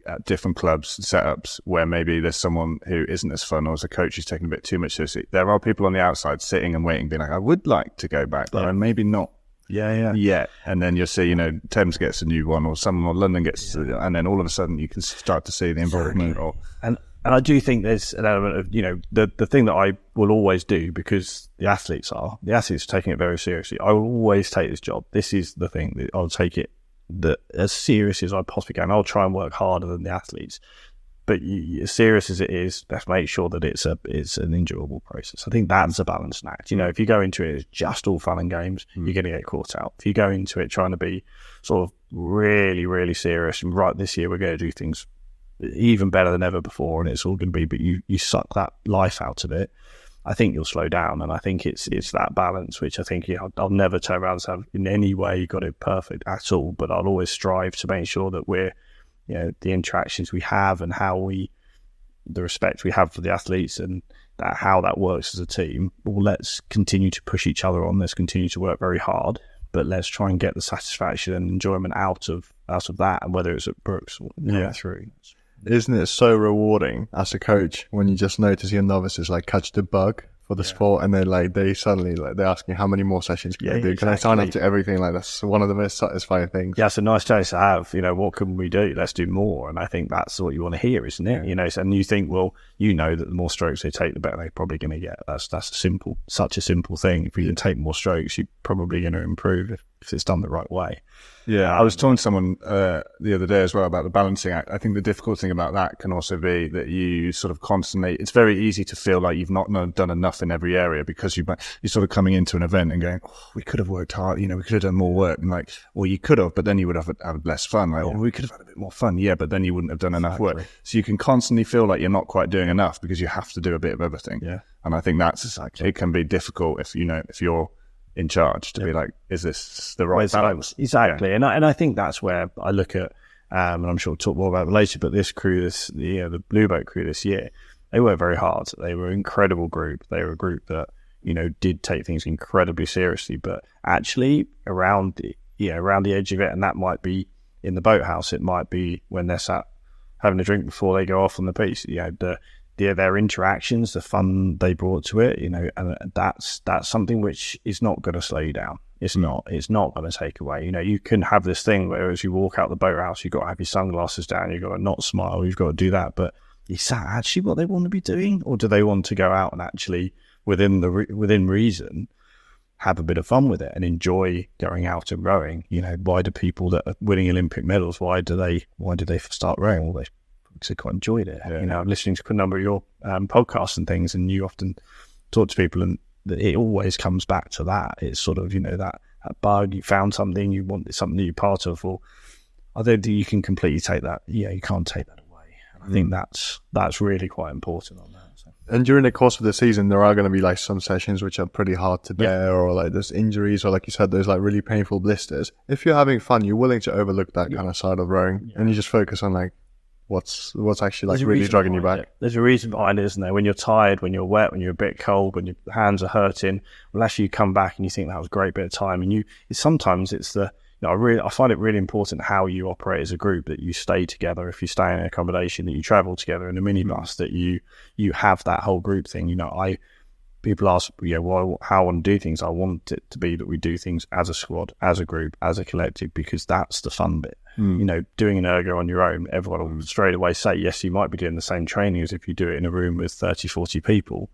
C: at different clubs setups where maybe there's someone who isn't as fun, or as a coach who's taking a bit too much seriously. There are people on the outside sitting and waiting, being like, I would like to go back, but maybe not. Yeah. And then you'll see, you know, Thames gets a new one, or someone, or London gets, and then all of a sudden you can start to see the involvement.
A: And I do think there's an element of, you know, the thing that I will always do, because the athletes are taking it very seriously. I will always take this job. This is the thing that I'll take it as serious as I possibly can. I'll try and work harder than the athletes. But as serious as it is, let's make sure that it's an enjoyable process. I think that's a balancing act. You know, if you go into it as just all fun and games, you're going to get caught out. If you go into it trying to be sort of really, really serious, and right, this year we're going to do things even better than ever before, and it's all going to be, but you suck that life out of it, I think you'll slow down. And I think it's that balance, which I think I'll never turn around and say in any way got it perfect at all, but I'll always strive to make sure that we're, the interactions we have and the respect we have for the athletes and how that works as a team. Well, let's continue to push each other on. Let's continue to work very hard, but let's try and get the satisfaction and enjoyment out of that, and whether it's at Brookes or through.
B: Isn't it so rewarding as a coach when you just notice your novices like catch the bug for the sport, and they suddenly they're asking how many more sessions can I do? Exactly. Can I sign up to everything? Like, that's one of the most satisfying things.
A: Yeah, it's a nice chance to have. What can we do? Let's do more. And I think that's what you want to hear, isn't it? And you think, well, that the more strokes they take, the better they're probably going to get. That's such a simple thing. If you can take more strokes, you're probably going to improve if it's done the right way.
C: Yeah, I was talking to someone the other day as well about the balancing act. I think the difficult thing about that can also be that you sort of constantly, it's very easy to feel like you've not done enough in every area, because you're sort of coming into an event and going, we could have worked hard, we could have done more work. And like, well, you could have, but then you would have had less fun. Like, we could have had a bit more fun. Yeah, but then you wouldn't have done enough work. So you can constantly feel like you're not quite doing enough because you have to do a bit of everything. Yeah. And I think it can be difficult if you're in charge to be like, is this the right balance?
A: Exactly. Yeah. And I think that's where I look at, and I'm sure we'll talk more about it later, but this crew, the Blue Boat crew this year, they worked very hard. They were an incredible group. They were a group that, did take things incredibly seriously, but actually around the edge of it, and that might be in the boathouse, it might be when they're sat having a drink before they go off on the piece, their interactions, the fun they brought to it, and that's something which is not going to slow you down. It's not going to take away. You can have this thing where as you walk out the boathouse, you've got to have your sunglasses down, you've got to not smile, you've got to do that. But is that actually what they want to be doing? Or do they want to go out and actually, within reason, have a bit of fun with it and enjoy going out and rowing? Why do people that are winning Olympic medals, why do they start rowing? Well, they quite enjoyed it. Yeah. I'm listening to a number of your podcasts and things, and you often talk to people, and it always comes back to that. It's sort of that bug, you found something, you want something that you're part of. Or I don't think you can completely take that. Yeah, you can't take that away. And I think that's really quite important on that. So.
B: And during the course of the season, there are going to be like some sessions which are pretty hard to bear, or like there's injuries, or like you said, there's like really painful blisters. If you're having fun, you're willing to overlook that kind of side of rowing, and you just focus on like what's actually like really dragging you back.
A: There's a reason behind it, isn't there? When you're tired, when you're wet, when you're a bit cold, when your hands are hurting, well, actually you come back and you think that was a great bit of time. And sometimes it's I find it really important how you operate as a group, that you stay together. If you stay in accommodation, that you travel together in a minibus, that you have that whole group thing. People ask, how I want to do things. I want it to be that we do things as a squad, as a group, as a collective, because that's the fun bit. Doing an ergo on your own, everyone will straight away say, yes, you might be doing the same training as if you do it in a room with 30, 40 people.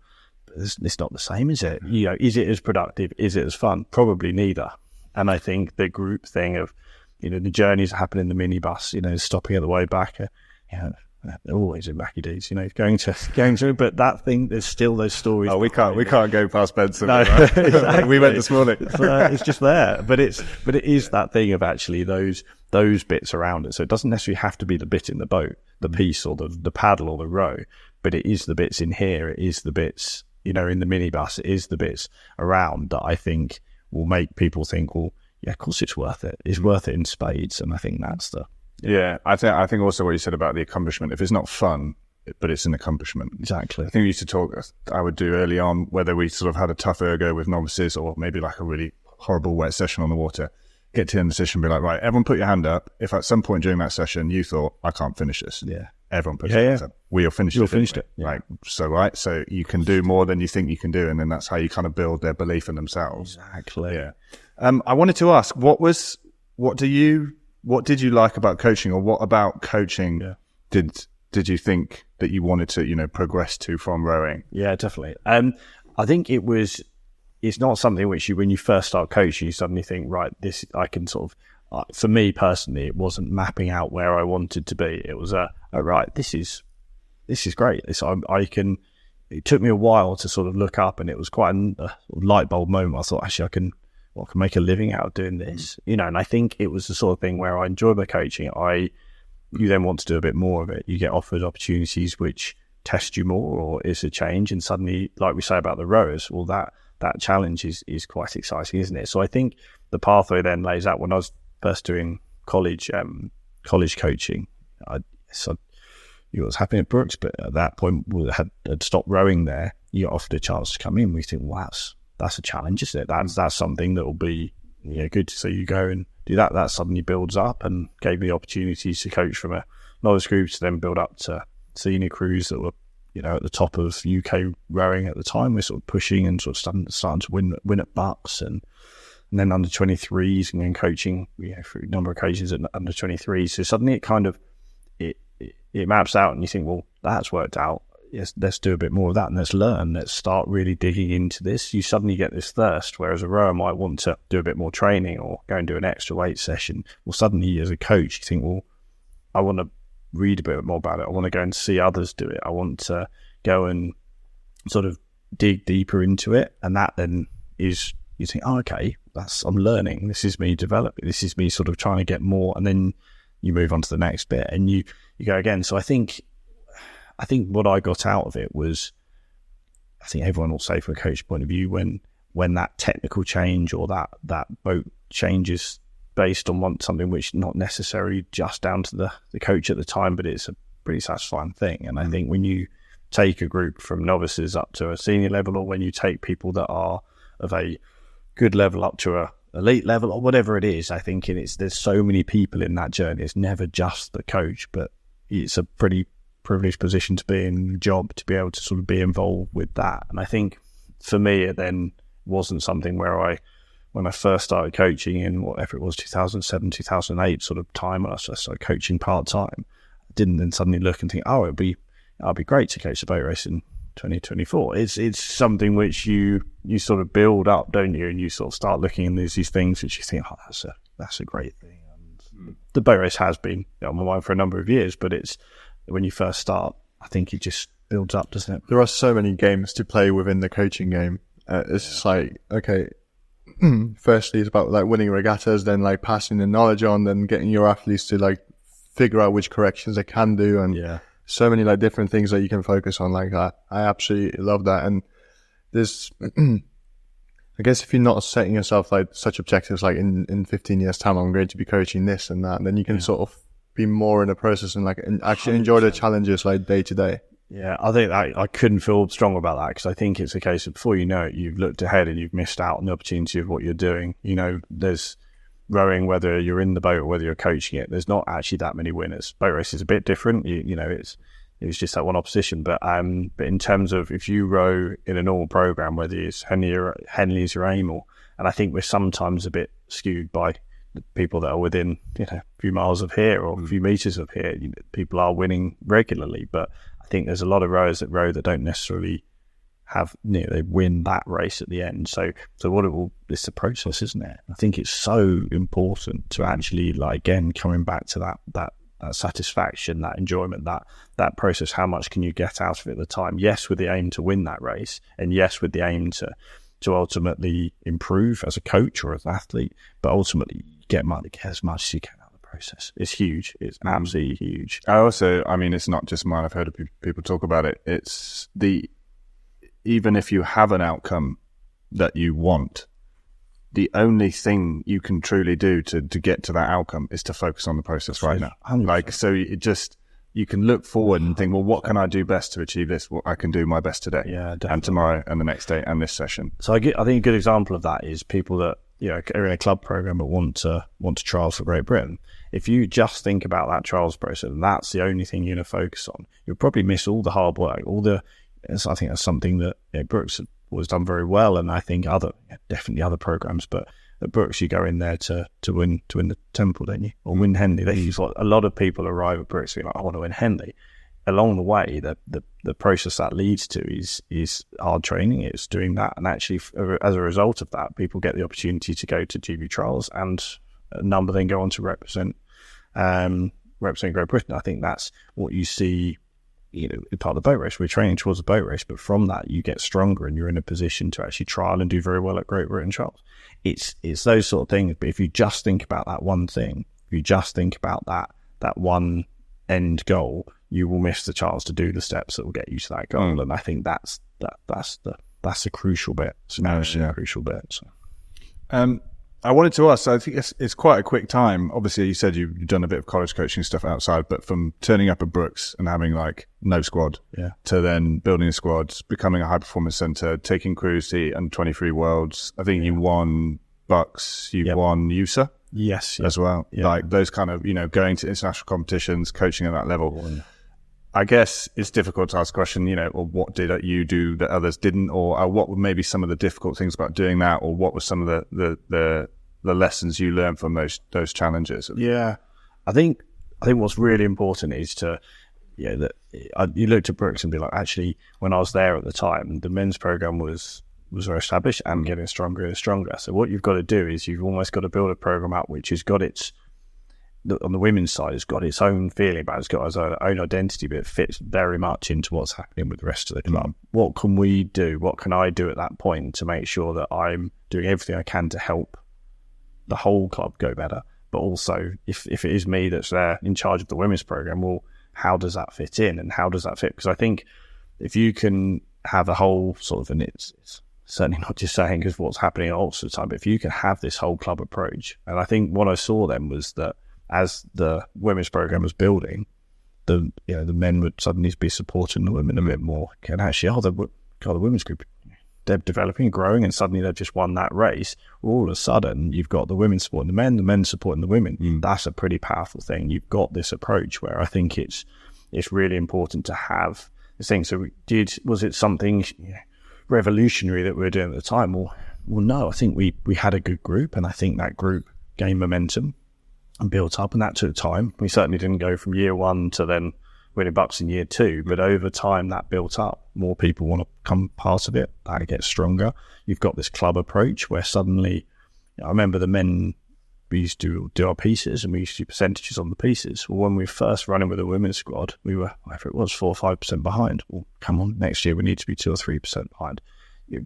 A: But it's not the same, is it? Is it as productive? Is it as fun? Probably neither. And I think the group thing of, the journeys that happen in the minibus, stopping at the way back, they're always in Mackie D's, going to, but that thing, there's still those stories.
C: Oh, we can't go past Benson.
A: No, exactly.
C: We went this morning.
A: It's just there, but it is that thing of actually those bits around it. So it doesn't necessarily have to be the bit in the boat, the piece or the paddle or the row, but it is the bits in here. It is the bits, in the minibus. It is the bits around that I think will make people think, well, yeah, of course it's worth it. It's worth it in spades. And I think that's
C: Yeah, I think also what you said about the accomplishment, if it's not fun, but it's an accomplishment.
A: Exactly.
C: I think we used to talk, I would do early on, whether we sort of had a tough ergo with novices or maybe like a really horrible wet session on the water, get to the end of the session and be like, right, everyone put your hand up. If at some point during that session you thought, I can't finish this.
A: Yeah.
C: Everyone put their hands up. We'll finish it.
A: Finished it. Yeah.
C: Like, so you can do more than you think you can do. And then that's how you kind of build their belief in themselves.
A: Exactly.
C: Yeah. I wanted to ask, what did you like about coaching, or what about coaching did you think that you wanted to, progress to from rowing?
A: Yeah, definitely. I think it's not something which when you first start coaching, you suddenly think, right, this, I can sort of, for me personally, it wasn't mapping out where I wanted to be. It was right, this is great. It took me a while to sort of look up, and it was quite a light bulb moment. I thought, actually, I can make a living out of doing this, and I think it was the sort of thing where I enjoy my coaching. You then want to do a bit more of it. You get offered opportunities which test you more, or is a change? And suddenly, like we say about the rowers, well, that challenge is quite exciting, isn't it? So I think the pathway then lays out. When I was first doing college coaching, I was happening at Brookes, but at that point we had stopped rowing there. You got offered a chance to come in. We think, well, that's a challenge, isn't it? That's something that will be good. So you go and do that. That suddenly builds up, and gave me the opportunities to coach from a novice group to then build up to senior crews that were at the top of UK rowing at the time. We're sort of pushing and sort of starting to win at Bucks, and then under 23s, and then coaching for a number of occasions at under 23s. So suddenly it kind of it maps out, and you think, well, that's worked out. Yes, let's do a bit more of that, and let's learn. Let's start really digging into this. You suddenly get this thirst, whereas a rower might want to do a bit more training or go and do an extra weight session. Well, suddenly as a coach, you think, well, I want to read a bit more about it. I want to go and see others do it. I want to go and sort of dig deeper into it, and that then is, you think, oh, okay, I'm learning. This is me developing. This is me sort of trying to get more, and then you move on to the next bit, and you go again. So I think what I got out of it was, I think everyone will say from a coach point of view, when that technical change or that boat changes based on something which not necessarily just down to the coach at the time, but it's a pretty satisfying thing. And I think when you take a group from novices up to a senior level, or when you take people that are of a good level up to a elite level, or whatever it is, I think there's so many people in that journey. It's never just the coach, but it's a pretty privileged position to be in, job to be able to sort of be involved with that. And I think for me, it then wasn't something where when I first started coaching in whatever it was, 2007, 2008 sort of time, when I started coaching part-time, I didn't then suddenly look and think, oh, it'd be great to coach the boat race in 2024. It's something which you sort of build up, don't you? And you sort of start looking, and there's these things which you think, oh, that's a great thing. And the boat race has been on my mind for a number of years, but it's, when you first start, I think it just builds up, doesn't it?
B: There are so many games to play within the coaching game. It's just like, okay, firstly it's about like winning regattas, then like passing the knowledge on, then getting your athletes to like figure out which corrections they can do, and so many like different things that you can focus on like that. I absolutely love that. And there's I guess if you're not setting yourself like such objectives, like in 15 years time I'm going to be coaching this and that, then you can sort of be more in the process and actually enjoy the challenges like day to day.
A: Yeah, I think I couldn't feel strong about that, because I think it's a case of before you know it, you've looked ahead and you've missed out on the opportunity of what you're doing. There's rowing, whether you're in the boat or whether you're coaching it, there's not actually that many winners. Boat race is a bit different. It was just that one opposition. But in terms of if you row in a normal program, whether it's Henley is your aim, and I think we're sometimes a bit skewed by the people that are within a few miles of here or a few meters of here. People are winning regularly, but I think there's a lot of rowers that row that don't necessarily have they win that race at the end. So it's a process, isn't it? I think it's so important to actually, like, again, coming back to that satisfaction, that enjoyment, that process. How much can you get out of it at the time? Yes, with the aim to win that race, and yes, with the aim to ultimately improve as a coach or as an athlete, but ultimately get as much as you can out of the process. It's huge. It's absolutely huge.
C: It's not just mine. I've heard people talk about it. It's even if you have an outcome that you want, the only thing you can truly do to get to that outcome is to focus on the process right now. 100%. You can look forward and think, well, what can I do best to achieve this? Well, I can do my best today, and tomorrow, and the next day, and this session.
A: So I think a good example of that is people that are in a club program but want to trials for Great Britain. If you just think about that trials process, and that's the only thing you're going to focus on, you'll probably miss all the hard work. I think that's something that Brookes was done very well, and I think definitely other programs, but at Brookes you go in there to win the Temple, don't you, or win Henley. A lot of people arrive at Brookes being like, I want to win Henley. Along the way, the process that leads to is hard training. It's doing that, and actually as a result of that, people get the opportunity to go to GB trials, and a number then go on to represent Great Britain. I think that's what you see. Part of the boat race, we're training towards the boat race, but from that you get stronger and you're in a position to actually trial and do very well at Great Britain trials. It's those sort of things. But if you just think about that one thing, if you just think about that one end goal, you will miss the chance to do the steps that will get you to that goal. And I think that's the crucial bit. It's an absolutely crucial bit. So.
C: I wanted to ask, I think it's quite a quick time. Obviously, you said you've done a bit of college coaching stuff outside, but from turning up at Brookes and having like no squad to then building a squad, becoming a high performance center, taking crews to the under-23 Worlds. I think you won Bucks, you won USA as well. Like those kind of, going to international competitions, coaching at that level. I guess it's difficult to ask a question, or what did you do that others didn't, or what were maybe some of the difficult things about doing that, or what were some of the lessons you learned from those challenges?
A: Yeah, I think what's really important is to, that you look to Brookes and be like, actually, when I was there at the time, the men's program was very established and getting stronger and stronger. So what you've got to do is you've almost got to build a program up which has got on the women's side, it's got its own feeling about it. It's got its own identity, but it fits very much into what's happening with the rest of the club. What can we do? What can I do at that point to make sure that I'm doing everything I can to help the whole club go better? But also, if it is me that's there in charge of the women's program, well, how does that fit in? And how does that fit? Because I think if you can have a whole sort of, and it's certainly not just saying because what's happening at Oxford time, but if you can have this whole club approach, and I think what I saw then was that as the women's program was building, the men would suddenly be supporting the women a bit more. And actually, the women's group, they're developing and growing, and suddenly they've just won that race. All of a sudden, you've got the women supporting the men supporting the women. That's a pretty powerful thing. You've got this approach where I think it's really important to have this thing. So was it something revolutionary that we were doing at the time? Well, no, I think we had a good group, and I think that group gained momentum and built up, and that took time. We certainly didn't go from year one to then winning Bucks in year two, but over time that built up. More people want to become part of it. That gets stronger. You've got this club approach where suddenly, I remember the men, we used to do our pieces and we used to do percentages on the pieces. Well, when we were first running with the women's squad, we were, whatever it was, 4 or 5% behind. Well, come on, next year we need to be 2 or 3% behind.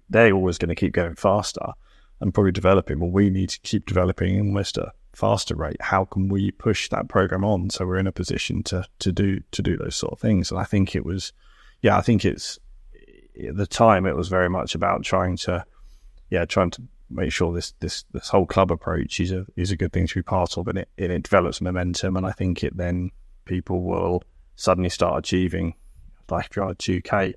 A: They're always going to keep going faster and probably developing. Well, we need to keep developing almost a faster rate. How can we push that program on so we're in a position to do those sort of things? And I think it was, at the time it was very much about trying to make sure this whole club approach is a good thing to be part of, and it develops momentum. And I think it then people will suddenly start achieving, like if you're on a 2K,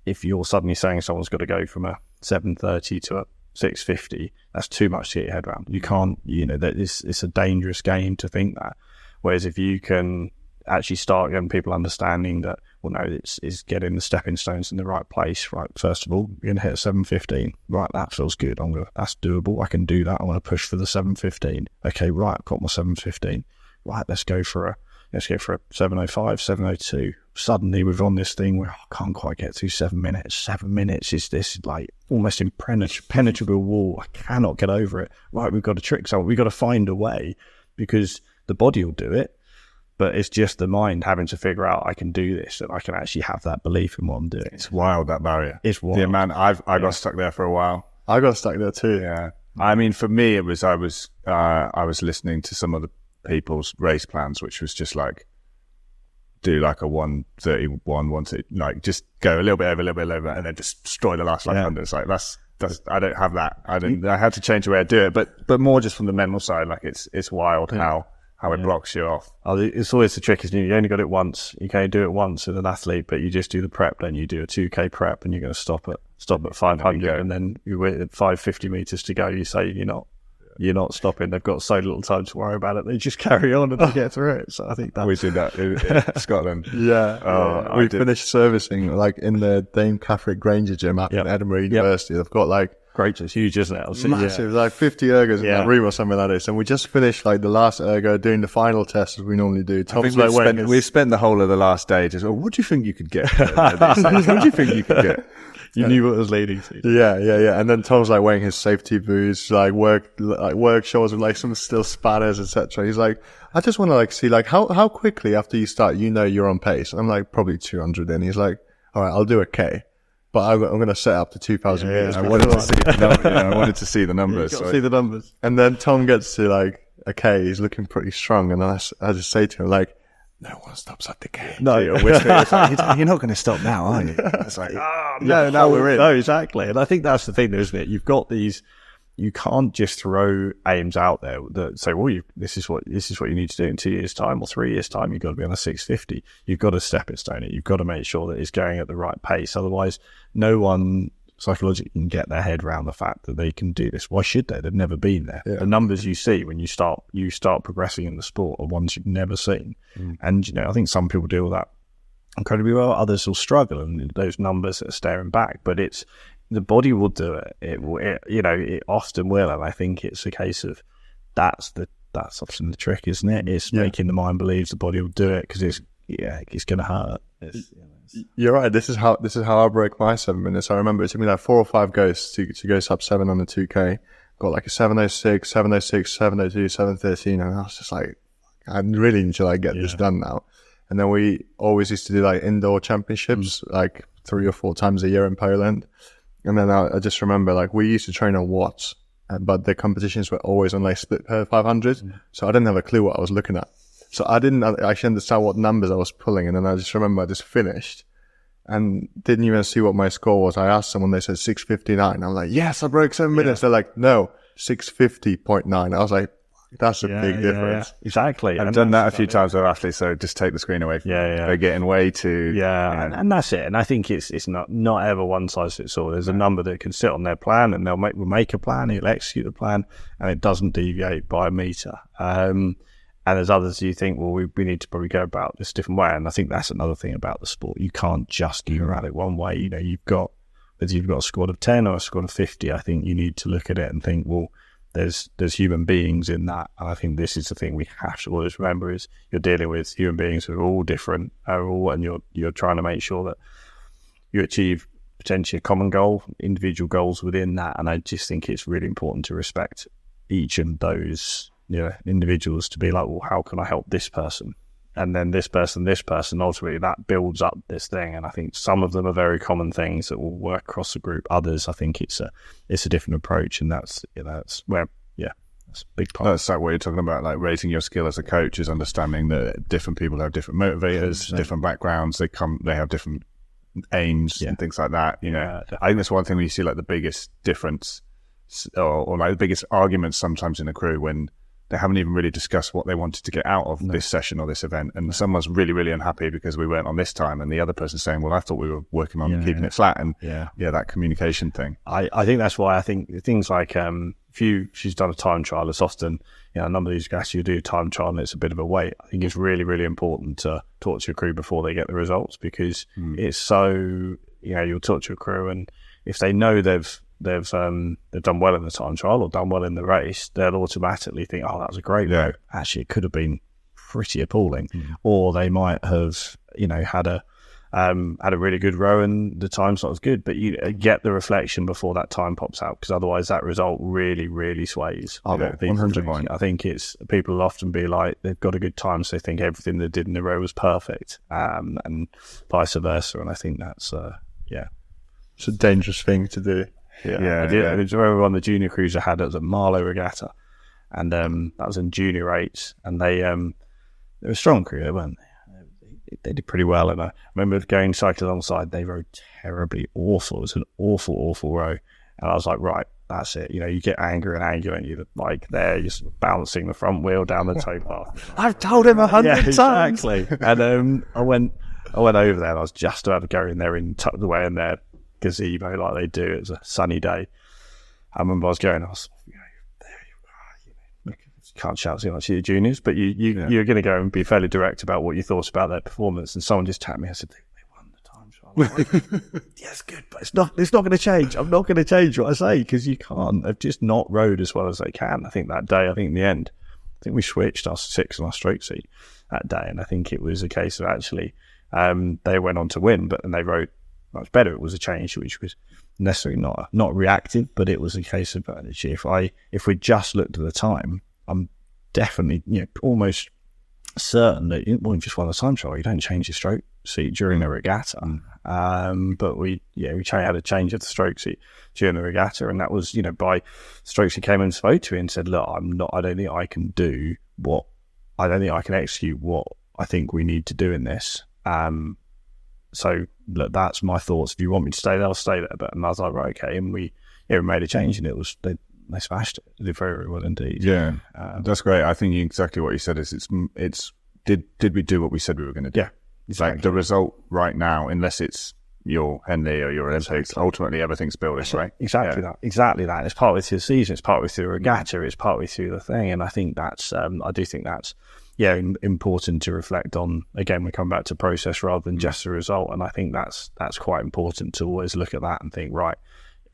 A: if you're suddenly saying someone's got to go from a 7:30 to a 6:50, that's too much to get your head around. You can't, it's a dangerous game to think that. Whereas if you can actually start getting people understanding that, well, no, it's getting the stepping stones in the right place, right? First of all, you're going to hit a 7:15. Right, that feels good. That's doable. I can do that. I want to push for the 7:15. Okay, right, I've got my 7:15. Right, let's go for a 7:05, 7:02. Suddenly we're on this thing where I can't quite get through 7 minutes. 7 minutes is this like almost impenetrable wall. I cannot get over it. Right, we've got to trick someone. We've got to find a way, because the body will do it, but it's just the mind having to figure out I can do this, and I can actually have that belief in what I'm doing.
C: It's wild, that barrier.
A: It's wild.
C: Yeah, man, I got stuck there for a while.
B: I got stuck there too.
C: Yeah. I mean, for me, it was, I was listening to some of the people's race plans, which was just like, do like a 1:31, 1:30, like just go a little bit over, and then just destroy the last 100. It's like, that's, I don't have that. I had to change the way I do it, but more just from the mental side, like it's wild how it blocks you off.
A: It's always the trick, isn't it? You only got it once. You can only do it once with an athlete, but you just do the prep, then you do a 2K prep, and you're going to stop at 500, and then you wait at 550 meters to go. You say you're not stopping. They've got so little time to worry about it. They just carry on and they get through it. So I think that
C: we did that in Scotland.
B: Yeah. We finished servicing like in the Dame Catherine Granger gym up at Edinburgh University. They've got like
A: great, it's huge, isn't it?
B: Massive, like 50 ergos in that room or something like this. And we just finished like the last ergo doing the final test as we normally do.
C: We've spent the whole of the last day just, what do you think you could get? What do you think you could get?
A: You knew what it was leading to.
B: Yeah. And then Tom's like wearing his safety boots, like work shorts with like some still spatters, etc. He's like, I just want to like see like how quickly after you start, you're on pace. I'm like, probably 200 in. He's like, all right, I'll do a K, but I'm going to set up to 2,000 meters.
C: I wanted to see the numbers.
A: You got to see the numbers.
B: And then Tom gets to like a K. He's looking pretty strong. And I just say to him like, no one stops at the gate.
A: No,
C: It's like, you're not going to stop now, are you? It's like, now we're in.
A: No, exactly. And I think that's the thing, though, isn't it? You've got these. You can't just throw aims out there that say, well, this is what you need to do in 2 years' time or 3 years' time. You've got to be on a 650. You've got to stepping stone it. You've got to make sure that it's going at the right pace. Otherwise, no one psychologically can get their head around the fact that they can do this. Why should they? They've never been there. Yeah. The numbers you see when you start progressing in the sport are ones you've never seen. And, I think some people deal with that incredibly well. Others will struggle, and those numbers are staring back. But the body will do it. It often will, and I think it's a case of that's often the trick, isn't it? It's making the mind believe the body will do it because it's going to hurt.
B: You're right. This is how I broke my 7 minutes. I remember it took me like 4 or 5 goes to go sub 7 on the 2K. Got like a 7:06, 7:06, 7:02, 7:13, and I was just like, I really need to get this done now. And then we always used to do like indoor championships, like 3 or 4 times a year in Poland. And then I just remember we used to train on watts, but the competitions were always on like split per 500. So I didn't have a clue what I was looking at. So I didn't actually understand what numbers I was pulling. And then I just remember I just finished and didn't even see what my score was. I asked someone, they said 6:59. I'm like, yes, I broke 7 minutes. They're like, no, 6:50.9. I was like, that's a big difference.
A: Yeah. Exactly.
C: I've done that a few times with athletes, so just take the screen away from them. They're getting way too...
A: And that's it. And I think it's not ever one size fits all. There's a number that can sit on their plan, and we'll make a plan, he'll execute the plan, and it doesn't deviate by a metre. And there's others you think, well, we need to probably go about this a different way. And I think that's another thing about the sport. You can't just go around it one way. Whether you've got a squad of 10 or a squad of 50, I think you need to look at it and think, well, there's human beings in that. And I think this is the thing we have to always remember is you're dealing with human beings who are all different, and you're trying to make sure that you achieve potentially a common goal, individual goals within that. And I just think it's really important to respect each of those individuals to be like, well, how can I help this person? And then this person, ultimately that builds up this thing. And I think some of them are very common things that will work across the group. Others, I think it's a different approach, and that's where, that's a big part.
C: That's like what you're talking about, like raising your skill as a coach is understanding that different people have different motivators, different backgrounds. They have different aims and things like that. I think that's one thing when you see like the biggest difference or like the biggest arguments sometimes in a crew when they haven't even really discussed what they wanted to get out of this session or this event. And someone's really, really unhappy because we weren't on this time. And the other person's saying, well, I thought we were working on keeping it flat. And that communication thing.
A: I think that's why I think things like, she's done a time trial, it's often, a number of these guys, you do a time trial and it's a bit of a wait. I think it's really, really important to talk to your crew before they get the results, because it's so, you'll talk to your crew, and if they know they've done well in the time trial or done well in the race, they'll automatically think, oh, that was a great row. Actually, it could have been pretty appalling. Or they might have, had a really good row and the time's not as good, but you get the reflection before that time pops out, because otherwise that result really, really sways.
C: 100%.
A: I think people will often be like, they've got a good time, so they think everything they did in the row was perfect, and vice versa. And I think that's,
B: it's a dangerous thing to do.
A: I remember one of the junior crews I had, it was a Marlow regatta, and that was in junior 8s, and they were a strong crew, they weren't they did pretty well. And I remember going cycling alongside, they rode terribly awful. It was an awful row, and I was like, right, that's it. You get angry, and you're like there, you're sort of balancing the front wheel down the towpath.
B: I've told him 100 times.
A: Exactly. And I went over there, and I was just about to go in there and tucked away in their gazebo like they do. It was a sunny day. I remember I was going, you can't shout too much at your juniors, but you're going to go and be fairly direct about what you thought about their performance. And someone just tapped me. I said, they won the time trial. Yes, good, but it's not going to change. I'm not going to change what I say, because you can't. They've just not rode as well as they can. I think that day, in the end, we switched our 6 and our stroke seat that day, and I think it was a case of actually they went on to win, but then they rode much better. It was a change which was necessarily not reactive, but it was a case of if we just looked at the time, I'm definitely almost certain that you just won a time trial. You don't change your stroke seat during the regatta, but we had a change of the stroke seat during the regatta, and that was by stroke seat came and spoke to me and said, look, I don't think I can execute what I think we need to do in this. So look, that's my thoughts. If you want me to stay there, I'll stay there. But and I was like, right, okay, and we made a change, and it was they smashed it. They did very, very well indeed.
C: Yeah, that's great. I think exactly what you said is it's did we do what we said we were going to do?
A: Yeah, exactly.
C: Like the result right now, unless it's your Henley or your Olympics, ultimately everything's building, right?
A: Exactly that. It's partly through the season, it's partly through the regatta, it's partly through the thing, and I think that's I do think that's important to reflect on. Again, we come back to process rather than just the result, and I think that's quite important to always look at that and think, right,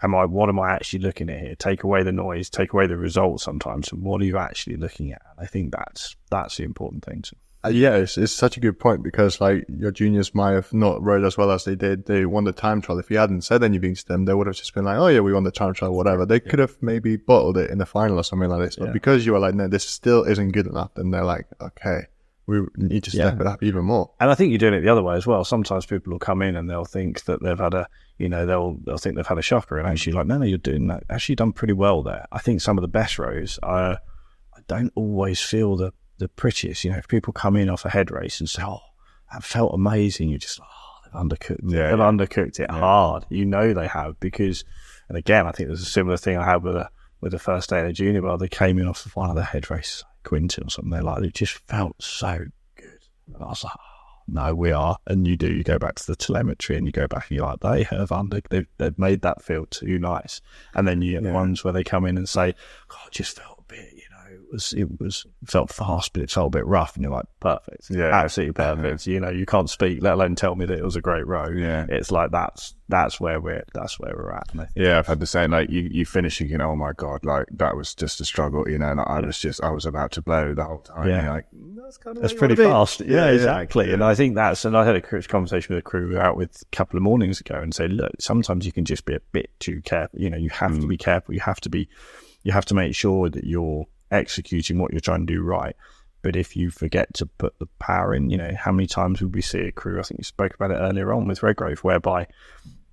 A: what am I actually looking at here? Take away the noise, take away the results sometimes, and what are you actually looking at? And I think that's the important thing.
B: Yeah, it's such a good point, because like your juniors might have not rowed as well as they did. They won the time trial. If you hadn't said anything to them, they would have just been like, oh yeah, we won the time trial, whatever. They could have maybe bottled it in the final or something like this. But because you were like, no, this still isn't good enough, then they're like, okay, we need to step it up even more.
A: And I think you're doing it the other way as well. Sometimes people will come in and they'll think that they've had they'll think they've had a shocker, and actually like, no, you're doing that. Actually done pretty well there. I think some of the best rows, I don't always feel the prettiest. If people come in off a head race and say, oh, that felt amazing, you're just like, oh, they've undercooked it. They've undercooked it hard. They have, because, and again, I think there's a similar thing I had with the first day of the junior bar. They came in off of one of the head races, Quinton or something. They're like, it just felt so good. And I was like, oh, no, we are. And you go back to the telemetry and you go back and you're like, they have they've made that feel too nice. And then you get the ones where they come in and say, oh, it just felt a bit, it felt fast, but it felt a bit rough, and you're like, perfect, absolutely perfect. You can't speak, let alone tell me that it was a great row. It's like that's where we're at.
C: I've had the same. Like you finishing, oh my god, like that was just a struggle, and I was about to blow the whole time. Like
A: that's pretty fast. Exactly. And I think and I had a conversation with a crew out with a couple of mornings ago, and say, look, sometimes you can just be a bit too careful. You have to be careful. You have to make sure that you're executing what you're trying to do right. But if you forget to put the power in, how many times would we see a crew, I think you spoke about it earlier on with Redgrave, whereby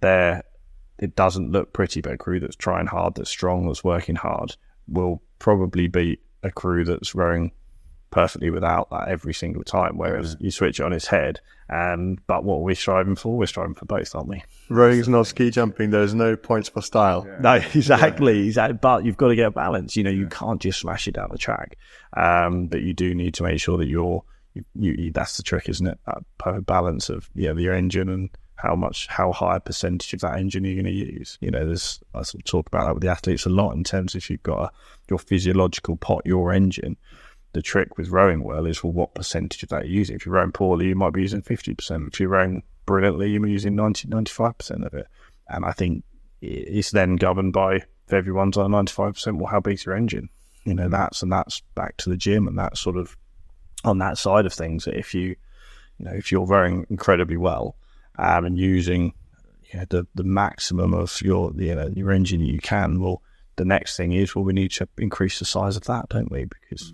A: it doesn't look pretty, but a crew that's trying hard, that's strong, that's working hard, will probably beat a crew that's rowing perfectly without that every single time, whereas you switch it on its head. But what are we striving for? We're striving for both, aren't we?
B: Rowing is not ski jumping. There's no points for style.
A: No, exactly. But you've got to get a balance. You can't just smash it down the track. But you do need to make sure that you that's the trick, isn't it? That perfect balance of your engine and how high a percentage of that engine you're going to use. I sort of talk about that with the athletes a lot, in terms of if you've got your physiological pot, your engine. The trick with rowing well is, well, what percentage of that you're using. If you're rowing poorly, you might be using 50%. If you're rowing brilliantly, you might be using 95% of it. And I think it's then governed by, if everyone's on 95%, well, how big's your engine? That's back to the gym, and that's sort of on that side of things. That if if you're rowing incredibly well and using the maximum of your engine you can, well, the next thing is, well, we need to increase the size of that, don't we? Because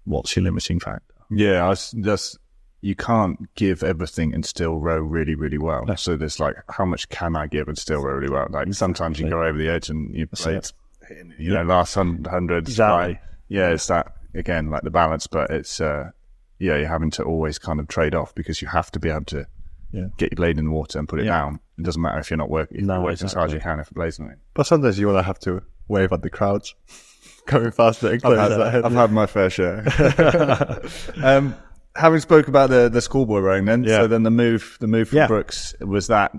A: what's your limiting factor?
C: You can't give everything and still row really, really well. No. So there's like, how much can I give and still row really well? Like sometimes you go over the edge and you play last 100.
A: Exactly.
C: It's that, again, like the balance, but it's, you're having to always kind of trade off, because you have to be able to get your blade in the water and put it down. It doesn't matter if you're not working. You work as hard as you can if the blade's not in.
B: But sometimes you want to have to wave at the crowds. Coming faster and closer.
C: I've had my fair share. Having spoke about the schoolboy rowing then, so then the move from Brookes, was that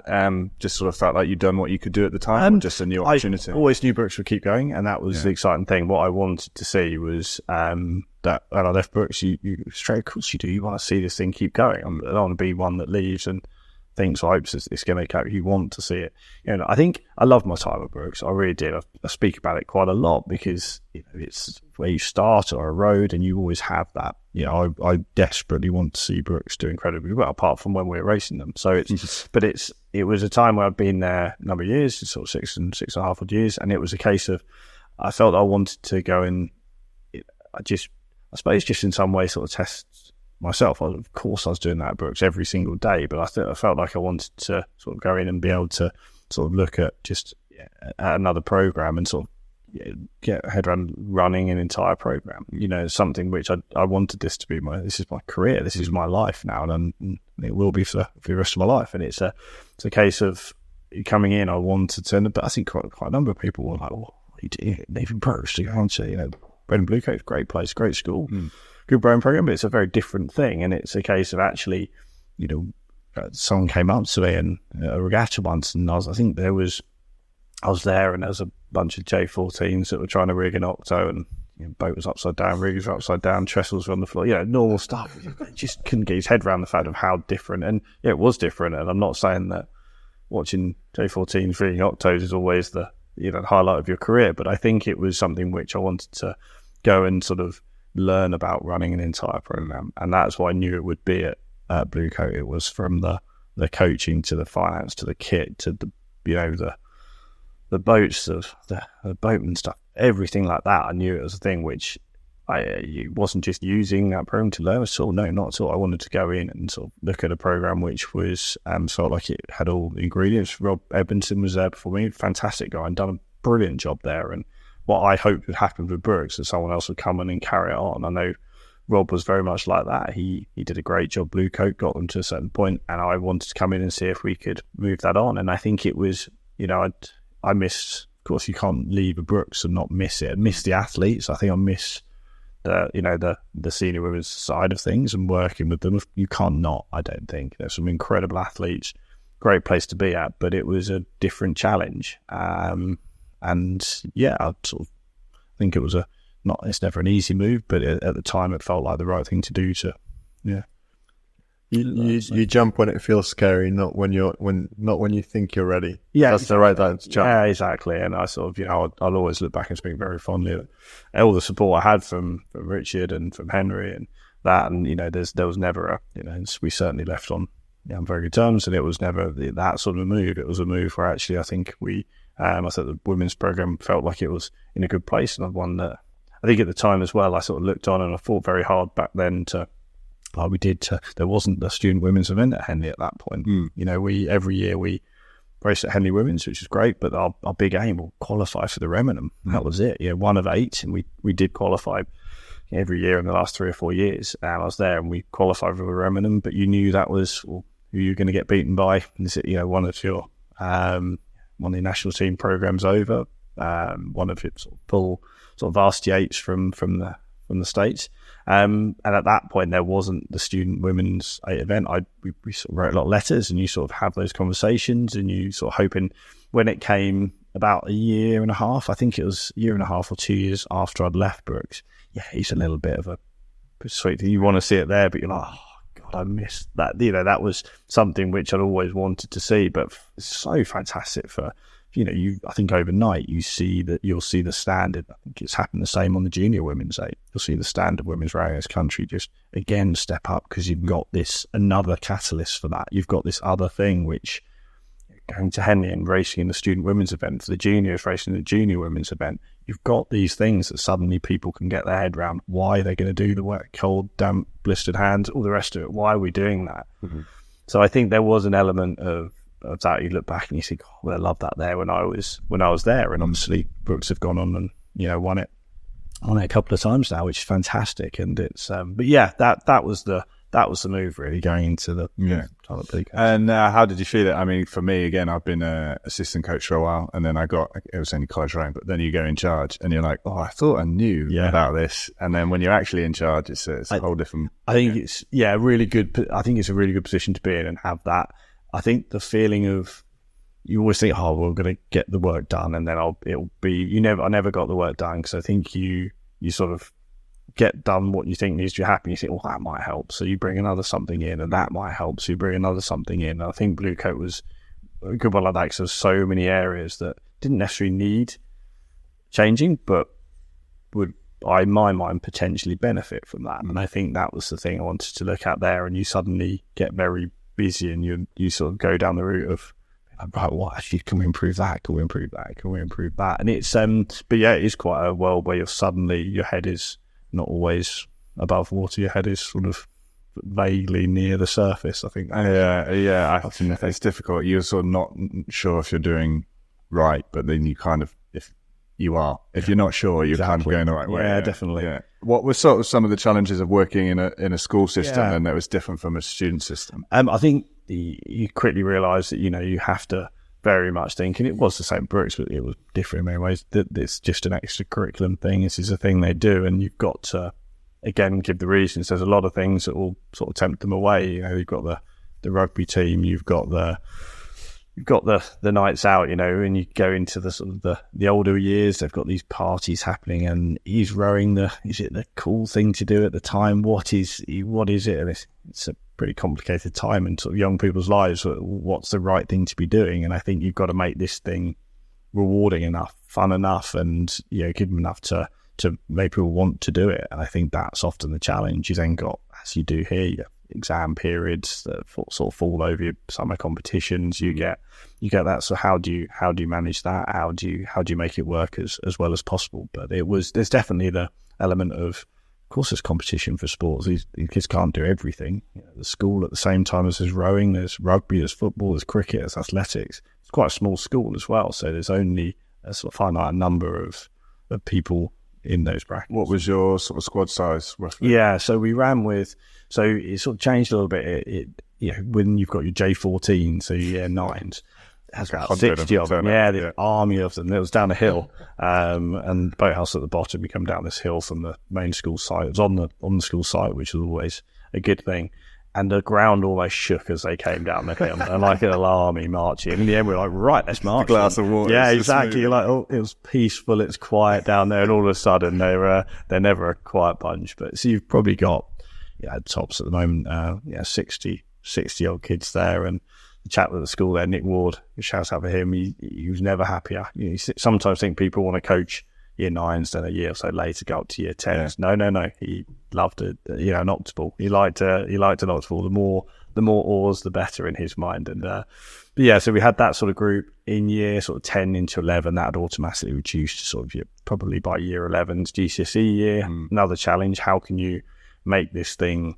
C: just sort of felt like you'd done what you could do at the time, or just a new opportunity?
A: I always knew Brookes would keep going, and that was the exciting thing. What I wanted to see was that when I left Brookes, you straight, of course you do, you want to see this thing keep going. I don't want to be one that leaves and thinks, I hope it's going to go. You want to see it. I think I loved my time at Brookes. I really did. I speak about it quite a lot, because it's where you start on a road, and you always have that. I desperately want to see Brookes do incredibly well, apart from when we're racing them. So it was a time where I'd been there a number of years, sort of 6 and a half odd years, and it was a case of, I felt I wanted to go and I suppose just in some way sort of test myself. Of course I was doing that at Brookes every single day, but I felt like I wanted to sort of go in and be able to sort of look at just at another program and sort of get a head around running an entire program. You know, something which I wanted this to be this is my career, this is my life now, and it will be for the rest of my life. And it's a case of coming in. I wanted to, but I think quite a number of people were like, "Oh, you do Nathan Brookes to go on to, you know, Bread and Blue Coat, great place, great school, good brand program," but it's a very different thing. And it's a case of actually, you know, someone came up to me in a regatta once, and I was there, and there was a bunch of J14s that were trying to rig an octo, and you know, boat was upside down, riggers were upside down, trestles were on the floor, you know, normal stuff. He just couldn't get his head around the fact of how different, and yeah, it was different. And I'm not saying that watching J14s rigging octos is always the, you know, the highlight of your career, but I think it was something which I wanted to go and sort of learn about running an entire program, and that's why I knew it would be at Blue Coat. It was from the coaching to the finance to the kit to the, you know, the boats, the boatman stuff, everything like that. I knew it was a thing which it wasn't just using that program to learn at all. No, not at all. I wanted to go in and sort of look at a program which was felt like it had all the ingredients. Rob Edmondson was there before me, fantastic guy, and done a brilliant job there. And what I hoped would happen with Brookes, that someone else would come in and carry it on. I know Rob was very much like that. He did a great job. Blue Coat got them to a certain point, and I wanted to come in and see if we could move that on. And I think it was, you know, I missed, of course, you can't leave a Brookes and not miss it. I miss the athletes. I think I miss the senior women's side of things and working with them. You can't not, I don't think. There's some incredible athletes, great place to be at, but it was a different challenge. And yeah, I sort of think it was it's never an easy move, but at the time it felt like the right thing to do
B: You jump when it feels scary, not when you think you're ready.
A: Yeah,
B: that's the right time to jump.
A: Yeah, exactly. And I sort of, you know, I'll always look back and speak very fondly of all the support I had from Richard and from Henry and that. And you know, there was never we certainly left on very good terms, and it was never that sort of a move. It was a move where actually I think I thought the women's program felt like it was in a good place, and one that I think at the time as well, I sort of looked on and I fought very hard back then there wasn't the student women's event at Henley at that point. You know, every year we race at Henley Women's, which is great, but our big aim will qualify for the Remenham. That was it. You know, 1 of 8, and we did qualify every year in the last 3 or 4 years. And I was there, and we qualified for the Remenham, but you knew that was who you're going to get beaten by. Is it, you know, one of your national team programs over, one of your sort of full sort of varsity 8s from the States. And at that point, there wasn't the student women's 8 event. We sort of wrote a lot of letters, and you sort of have those conversations, and you sort of hoping when it came about a year and a half, I think it was a year and a half or 2 years after I'd left Brookes. Yeah, he's a little bit of a sweet thing. You want to see it there, but you're like, oh God, I missed that. You know, that was something which I'd always wanted to see, but it's so fantastic for, you know, I think overnight you'll see the standard. I think it's happened the same on the junior women's 8. You'll see the standard women's rowing in this country just again step up, because you've got this another catalyst for that. You've got this other thing which, going to Henley and racing in the student women's event, for the juniors racing in the junior women's event, you've got these things that suddenly people can get their head around. Why they're going to do the work, cold, damp, blistered hands, all the rest of it. Why are we doing that? Mm-hmm. So I think there was an element of that. You look back and you think, oh, well, I love that there when I was there. And obviously Brookes have gone on and, you know, won it a couple of times now, which is fantastic. And it's but yeah, that was the move, really, going into the Publicity.
C: And how did you feel it? I mean, for me, again, I've been an assistant coach for a while, and then it was only college rowing, but then you go in charge and you're like, oh, I thought I knew about this. And then when you're actually in charge, it's a whole different.
A: I think it's really good. I think it's a really good position to be in and have that. I think the feeling of, you always think, oh, we're going to get the work done, and then I never got the work done, because I think you sort of get done what you think needs to happen. You think, well, that might help, so you bring another something in, and that might help, so you bring another something in. And I think Blue Coat was a good one like that, because there's so many areas that didn't necessarily need changing, but would, in my mind, potentially benefit from that. And I think that was the thing I wanted to look at there. And you suddenly get very busy, and you sort of go down the route of, right, what actually can we improve that? Can we improve that? Can we improve that? And it's but yeah, it is quite a world where your head is not always above water. Your head is sort of vaguely near the surface, I think.
C: I think it's difficult. You're sort of not sure if you're doing right, but then you kind of, if you are. If you're not sure, you're kind of going the right way.
A: Yeah, definitely.
C: Yeah. What were sort of some of the challenges of working in a school system and that was different from a student system?
A: I think you quickly realise that, you have to very much think, and it was the same at Brookes, but it was different in many ways, that it's just an extra curriculum thing. This is a thing they do, and you've got to, again, give the reasons. There's a lot of things that will sort of tempt them away. You've got the rugby team, you've got the nights out, and you go into the sort of the older years, they've got these parties happening, and he's rowing is it the cool thing to do at the time? What is it? And it's a pretty complicated time in sort of young people's lives. What's the right thing to be doing? And I think you've got to make this thing rewarding enough, fun enough, and give them enough to make people want to do it. And I think that's often the challenge. You then got, as you do here, your exam periods that sort of fall over your summer competitions. You get that. So how do you manage that? How do you make it work as well as possible? But there's definitely the element of course, there's competition for sports. These kids can't do everything. The school at the same time as there's rowing, there's rugby, there's football, there's cricket, there's athletics. It's quite a small school as well, so there's only a sort of finite number of people in those brackets.
C: What was your sort of squad size roughly?
A: Yeah, so we ran with, so it sort of changed a little bit. When you've got your J14, so your year nines, has about 60 of them. Yeah, the army of them. It was down a hill, and the boathouse at the bottom. You come down this hill from the main school site. It was on the school site, which was always a good thing. And the ground almost shook as they came down the hill, and like an army marching. In the end, we were like, right, let's march.
C: A glass of water.
A: Yeah, exactly. You're like, oh, it was peaceful, it's quiet down there, and all of a sudden they're never a quiet bunch. But so you've probably got tops at the moment, 60 odd kids there, and the chap at the school there, Nick Ward, shouts out for him. He was never happier. You sometimes think people want to coach year nines, then a year or so later go up to year 10s. Yeah. No. He loved it. An octable. He liked an octable. The more oars, the better in his mind. And so we had that sort of group in year sort of 10 into 11. That had automatically reduced to sort of probably by year 11's GCSE year. Another challenge: how can you make this thing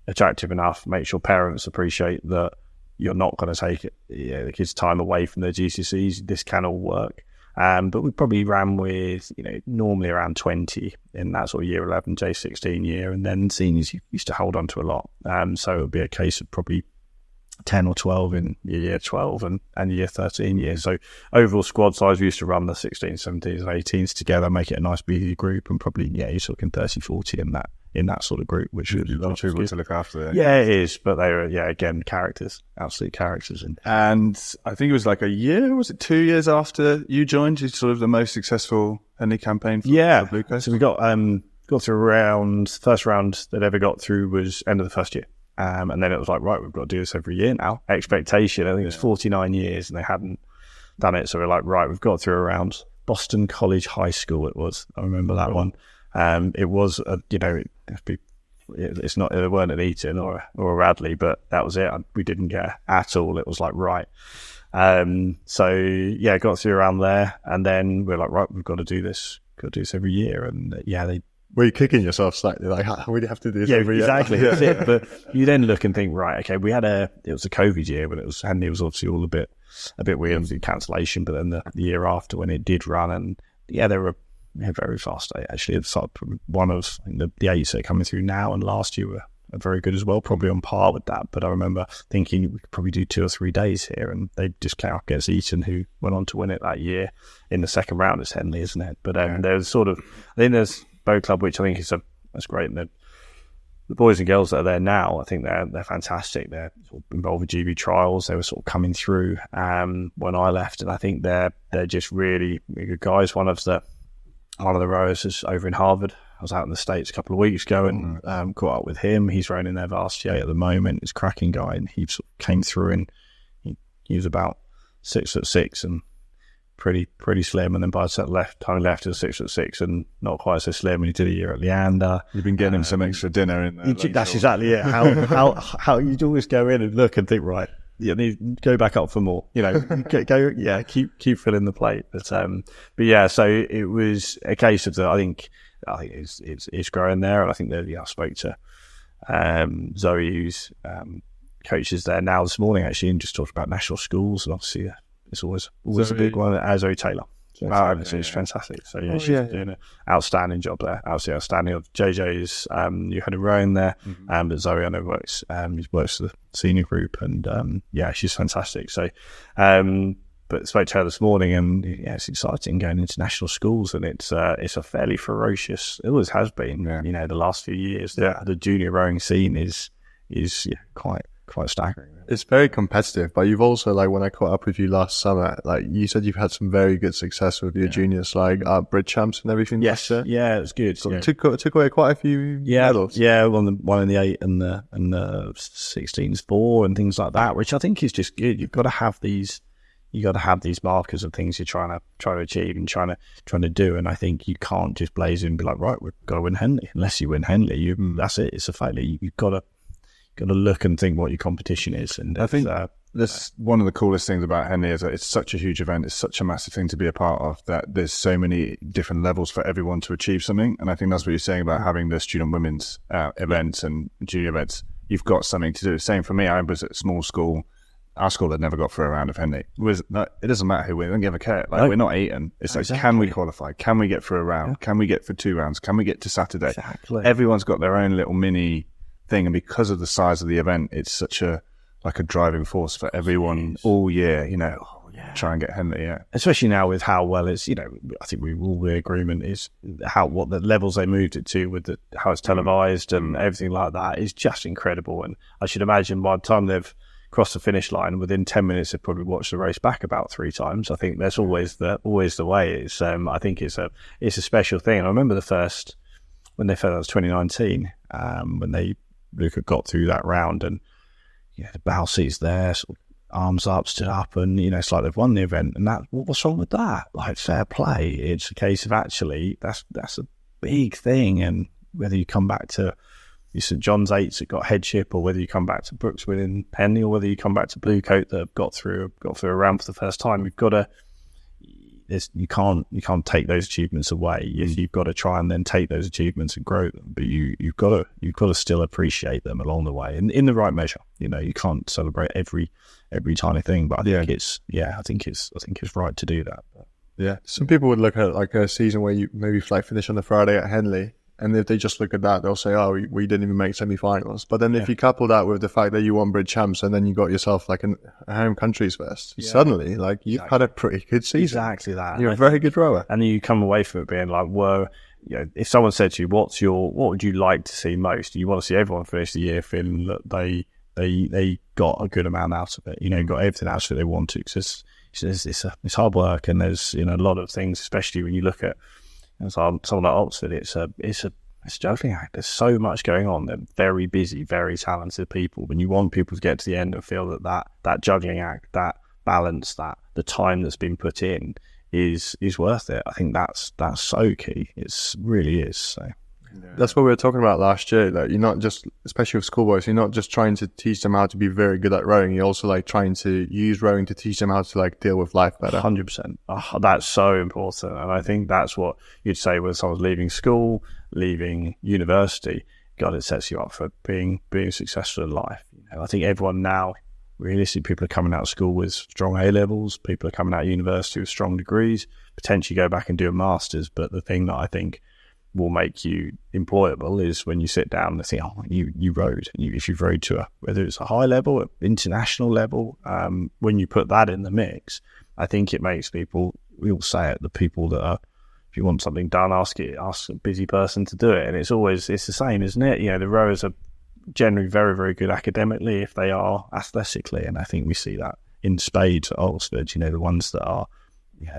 A: attractive enough? Make sure parents appreciate that you're not going to take the kids' time away from their GCSEs. This can all work. But we probably ran with, normally around 20 in that sort of year 11, J16 year. And then seniors used to hold on to a lot. So it would be a case of probably 10 or 12 in year 12 and year 13 year. So overall squad size, we used to run the 16s, 17s and 18s together, make it a nice busy group, and probably, you're talking 30, 40 in that sort of group, which was
C: good to look after.
A: Yeah, it is. But they were, again, characters, absolute characters.
C: And I think it was like a year, was it 2 years after you joined? You sort of the most successful Henley campaign for Blue Coast?
A: So we got through first round that ever got through was end of the first year. And then it was like, right, we've got to do this every year now. Expectation, I think it was 49 years and they hadn't done it. So we're like, right, we've got through around Boston College High School it was. I remember that one. It was, it's not, there weren't an Eton or a Radley, but that was it. We didn't get at all. It was like, right. Got through around there. And then we're like, right, we've got to do this every year. And they,
B: were you kicking yourself slightly? Like, how would you have to do this every year?
A: Exactly. That's it. But you then look and think, right, okay, it was a COVID year, but Henley was obviously all a bit weird, obviously cancellation, but then the year after when it did run, and they were very fast. Actually, it's one of the 8s that are coming through now, and last year were very good as well, probably on par with that. But I remember thinking we could probably do 2 or 3 days here, and they just came out against Eton, who went on to win it that year in the second round. It's Henley, isn't it? But there's there's Boat Club, which I think that's great. And the boys and girls that are there now, I think they're fantastic. They're sort of involved with GB trials. They were sort of coming through when I left, and I think they're just really, really good guys. One of the rowers is over in Harvard. I was out in the States a couple of weeks ago and caught up with him. He's rowing in their varsity at the moment. He's a cracking guy, and he sort of came through, and he was about 6'6" and pretty slim, and then by the time he left, he was 6'6" and not quite so slim. And he did a year at Leander.
C: You've been getting him some extra dinner in there.
A: That's exactly it. How you'd always go in and look and think, right, go back up for more. Keep filling the plate. But so it was a case of I think it's growing there, and I think that I spoke to Zoe, who's coaches there now this morning actually, and just talked about national schools, and obviously. It's always a big one. Zoe Taylor. It's fantastic. So she's doing an outstanding job there. Absolutely outstanding. JJ's you had a rowing there, but Zoe I know works for the senior group, and she's fantastic. So, but I spoke to her this morning, and it's exciting going into national schools, and it's a fairly ferocious. It always has been. The last few years. The junior rowing scene is quite staggering.
B: It's very competitive, but you've also, like, when I caught up with you last summer, like, you said you've had some very good success with your juniors, like Brit champs and everything.
A: Yes, it was good.
B: So took away quite a few medals.
A: Yeah, one in the 8 and the 16s 4 and things like that, which I think is just good. You've got to have these. You got to have these markers of things you're trying to achieve and trying to do, and I think you can't just blaze in and be like, right, we've got to win Henley. Unless you win Henley, that's it. It's a failure. You've got to look and think what your competition is. And
C: I think that's one of the coolest things about Henley is that it's such a huge event. It's such a massive thing to be a part of, that there's so many different levels for everyone to achieve something. And I think that's what you're saying about having the student women's events and junior events. You've got something to do. Same for me. I was at a small school. Our school had never got through a round of Henley. It doesn't matter who wins. I don't give a care. Like, we're not eating. It's like, can we qualify? Can we get through a round? Yeah. Can we get for 2 rounds? Can we get to Saturday?
A: Exactly.
C: Everyone's got their own little mini thing, and because of the size of the event, it's such a driving force for everyone all year. Try and get Henley.
A: Especially now with how well it's. I think we all the agreement is what the levels they moved it to with how it's televised and everything like that is just incredible. And I should imagine by the time they've crossed the finish line, within 10 minutes they've probably watched the race back about 3 times. I think that's always the way. It's I think it's a special thing. And I remember when they felt that was 2019 when Luca got through that round, and the bow seats there, sort of arms up, stood up, and it's like they've won the event. And what's wrong with that? Like, fair play. It's a case of actually that's a big thing. And whether you come back to your St John's 8s that got headship, or whether you come back to Brookes winning Henley, or whether you come back to Bluecoat that have got through a round for the first time, you've got to. You can't take those achievements away. You've got to try and then take those achievements and grow them, but you've got to still appreciate them along the way, in the right measure. You can't celebrate every tiny thing, but I think I think it's right to do that.
B: Yeah, some people would look at like a season where you maybe finish on the Friday at Henley, and if they just look at that, they'll say, "Oh, we didn't even make semi-finals." But then if you couple that with the fact that you won Brit champs, and then you got yourself like a home countries first, suddenly like you've had a pretty good season.
A: Exactly that.
B: You're a very good rower,
A: and you come away from it being like, "Whoa." If someone said to you, "What would you like to see most?" You want to see everyone finish the year feeling that they got a good amount out of it. Got everything out of it they want to. Because it's hard work, and there's a lot of things, especially when you look at. And so someone like Oxford, it's a juggling act. There's so much going on. They're very busy, very talented people. When you want people to get to the end and feel that juggling act, that balance, that the time that's been put in is worth it. I think that's so key. It really is. So.
B: That's what we were talking about last year. Like, you're not just, especially with schoolboys, you're not just trying to teach them how to be very good at rowing. You're also like trying to use rowing to teach them how to like deal with life better.
A: 100%. Oh, that's so important. And I think that's what you'd say when someone's leaving school, leaving university. God, it sets you up for being successful in life. I think everyone now, realistically, people are coming out of school with strong A levels. People are coming out of university with strong degrees. Potentially go back and do a master's. But the thing that I think will make you employable is when you sit down and think, oh, you rowed. And if you've rowed to whether it's a high level, international level, when you put that in the mix, I think it makes people, we all say it, the people that are, if you want something done, ask a busy person to do it. And it's the same, isn't it? The rowers are generally very, very good academically if they are athletically. And I think we see that in spades at Oxford, the ones that are they're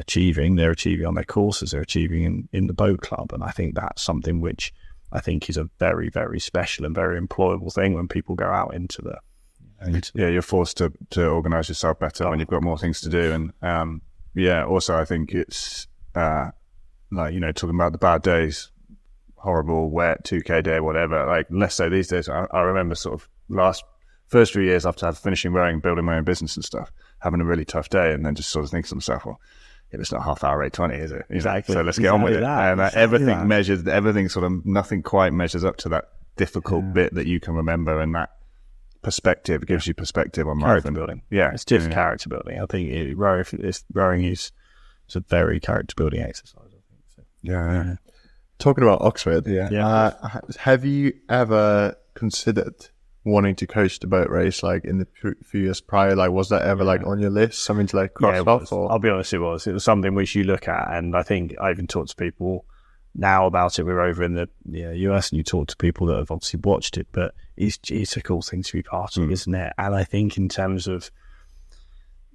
A: achieving on their courses, they're achieving in the boat club. And I think that's something which I think is a very, very special and very employable thing when people go out into the...
C: you're forced to organise yourself better when you've got more things to do. And also I think it's talking about the bad days, horrible, wet, 2K day, whatever, like less so these days. I remember sort of first 3 years after finishing rowing, building my own business and stuff, having a really tough day, and then just sort of thinking to myself, well, it's not half hour 8:20, is it?
A: Exactly.
C: So let's get on with it. And everything
A: measures,
C: everything sort of, nothing quite measures up to that difficult bit that you can remember, and that perspective gives you perspective on life.
A: Character building. Yeah, it's just character building. I think rowing is it's a very character building exercise, I think. So.
C: Yeah.
B: Talking about Oxford, have you ever considered wanting to coach the boat race, like in the few years prior? Like, was that ever like on your list, something to like cross off? Or?
A: I'll be honest, it was something which you look at, and I think I even talk to people now about it. We're over in the US, and you talk to people that have obviously watched it, but it's a cool thing to be part of, isn't it? And I think in terms of,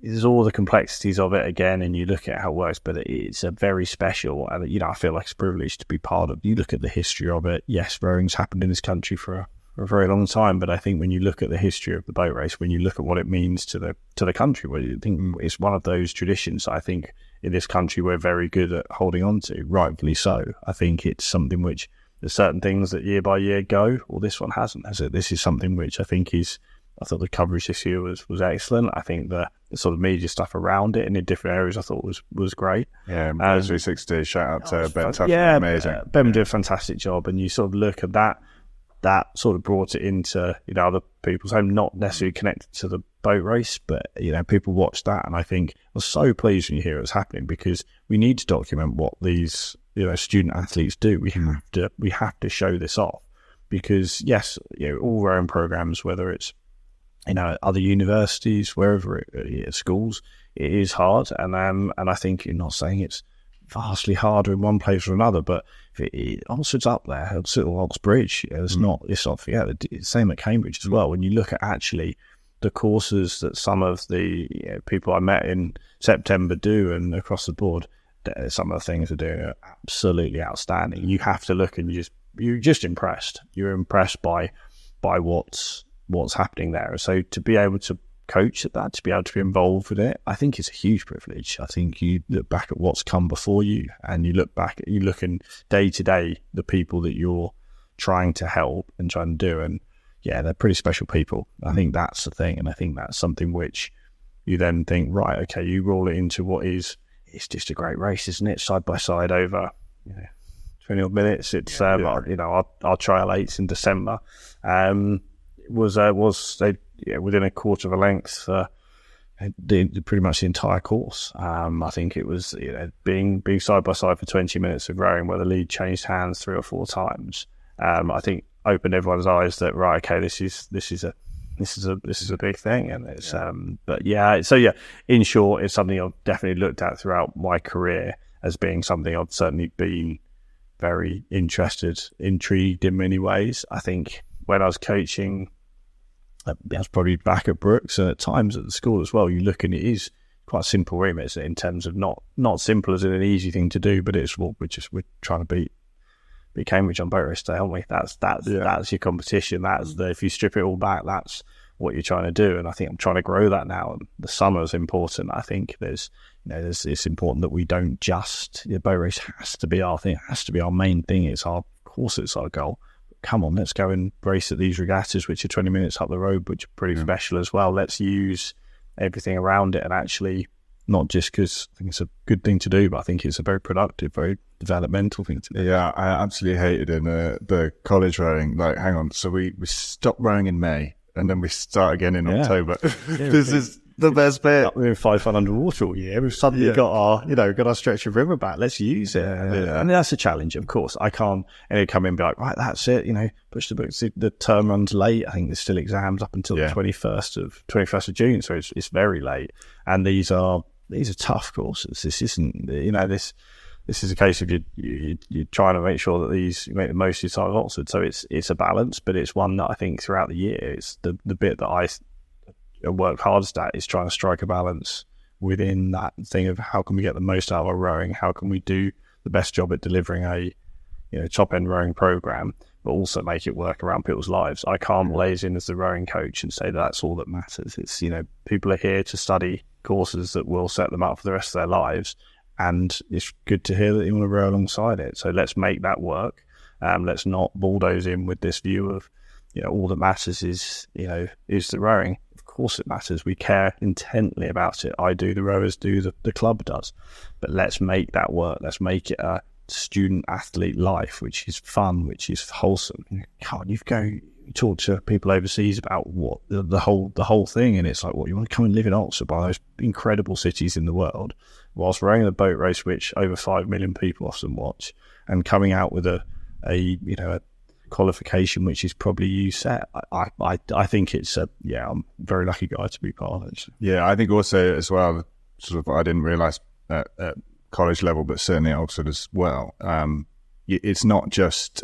A: there's all the complexities of it again, and you look at how it works, but it's a very special, and I feel like it's a privilege to be part of. You look at the history of it. Yes, rowing's happened in this country for a very long time, but I think when you look at the history of the boat race, when you look at what it means to the country, well, you think it's one of those traditions I think in this country we're very good at holding on to, rightfully so. I think it's something which there's certain things that year by year go, well, this one hasn't, has it? This is something which I thought the coverage this year was excellent. I think the sort of media stuff around it and in different areas I thought was great.
C: Yeah, 360, shout out to Ben Tuffy.
A: Yeah,
C: amazing.
A: Ben did a fantastic job, and you sort of look at that sort of brought it into, other people's home, not necessarily connected to the boat race, but, people watched that, and I think I was so pleased when you hear it was happening, because we need to document what these, student athletes do. We have to show this off, because yes, all rowing programs, whether it's other universities, wherever schools, it is hard, and I think you're not saying it's vastly harder in one place or another, but Oxford's up there, or Oxbridge. It's not. Same at Cambridge as well. When you look at actually the courses that some of the people I met in September do, and across the board, some of the things they're doing are absolutely outstanding. You have to look, and you're just impressed. You're impressed by what's happening there. So to be able to coach at that, to be able to be involved with it, I think it's a huge privilege. I think you look back at what's come before you, and you look in day to day the people that you're trying to help and trying to do, and they're pretty special people. I think that's the thing, and I think that's something which you then think, right, okay, you roll it into it's just a great race, isn't it? Side by side over 20 odd minutes. It's our trial eights in December was within a quarter of a length pretty much the entire course. I think it was being side by side for 20 minutes of rowing, where the lead changed hands 3 or 4 times. I think opened everyone's eyes that, right, okay, this is a big thing, and it's in short, it's something I've definitely looked at throughout my career as being something I've certainly been very intrigued in many ways. I think when I was coaching, I was probably back at Brookes, and at times at the school as well, you look and it is quite a simple remit, isn't it, in terms of not simple as in an easy thing to do, but it's what we're trying to beat Cambridge on boat race day, aren't we? That's your competition. That's if you strip it all back, that's what you're trying to do. And I think I'm trying to grow that now. And the summer is important. I think it's important that we don't just, the boat race has to be our thing. It has to be our main thing. It's our course. It's our goal. Come on, let's go and race at these regattas, which are 20 minutes up the road, which are pretty special as well. Let's use everything around it, and actually not just because I think it's a good thing to do, but I think it's a very productive, very developmental thing to do.
C: Yeah, I absolutely hated in the college rowing. Like, hang on, so we stop rowing in May, and then we start again in October. This is the best bit.
A: We're in 5 fun underwater all year. We've suddenly got our stretch of river back. Let's use it. And that's a challenge, of course. I can't come in and be like, right, that's it. Push the books. The term runs late. I think there's still exams up until the 21st of June. So it's very late. And these are tough courses. This isn't, this is a case of you're trying to make sure that you make the most of your time at Oxford. So it's a balance, but it's one that I think throughout the year, it's the bit that I work hardest at is trying to strike a balance within that thing of how can we get the most out of our rowing, how can we do the best job at delivering a top end rowing program, but also make it work around people's lives. I can't laze in as the rowing coach and say that's all that matters. It's people are here to study courses that will set them up for the rest of their lives, and it's good to hear that you want to row alongside it. So let's make that work. Let's not bulldoze in with this view of all that matters is the rowing. Of course it matters. We care intently about it. I do, the rowers do, the club does. But let's make that work. Let's make it a student athlete life, which is fun, which is wholesome. You you talk to people overseas about what the whole thing, and it's like, what, you want to come and live in Oxford, one of the most incredible cities in the world, whilst rowing a boat race which over 5 million people often watch, and coming out with a qualification which is probably you set. I think it's I'm a very lucky guy to be part of it.
C: Yeah, I think also as well, sort of, I didn't realise at college level, but certainly at Oxford as well, it's not just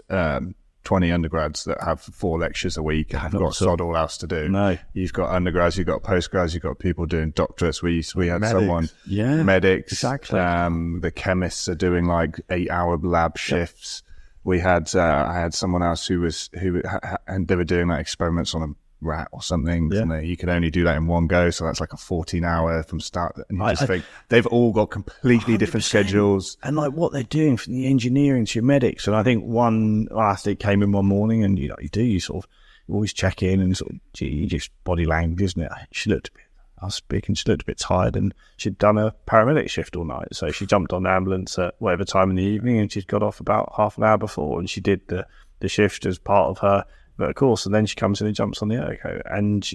C: 20 undergrads that have 4 lectures a week and have got sod all else to do.
A: No.
C: You've got undergrads, you've got postgrads, you've got people doing doctorates. We had
B: Medics.
C: someone,
A: Yeah,
C: medics,
A: exactly.
C: The chemists are doing like 8-hour lab shifts. We had, I had someone else and they were doing like experiments on a rat or something.
A: Yeah.
C: And you can only do that in one go. So that's like a 14-hour from start. And you just think they've all got completely different
A: 100%.
C: schedules.
A: And like what they're doing from the engineering to your medics. And I think one athlete came in one morning, and you sort of always check in and sort of, just body language, isn't it? She looked a bit, I was speaking, she looked a bit tired, and she'd done a paramedic shift all night. So she jumped on the ambulance at whatever time in the evening, and she'd got off about half an hour before, and she did the shift as part of her course. And then she comes in and jumps on the ergo. And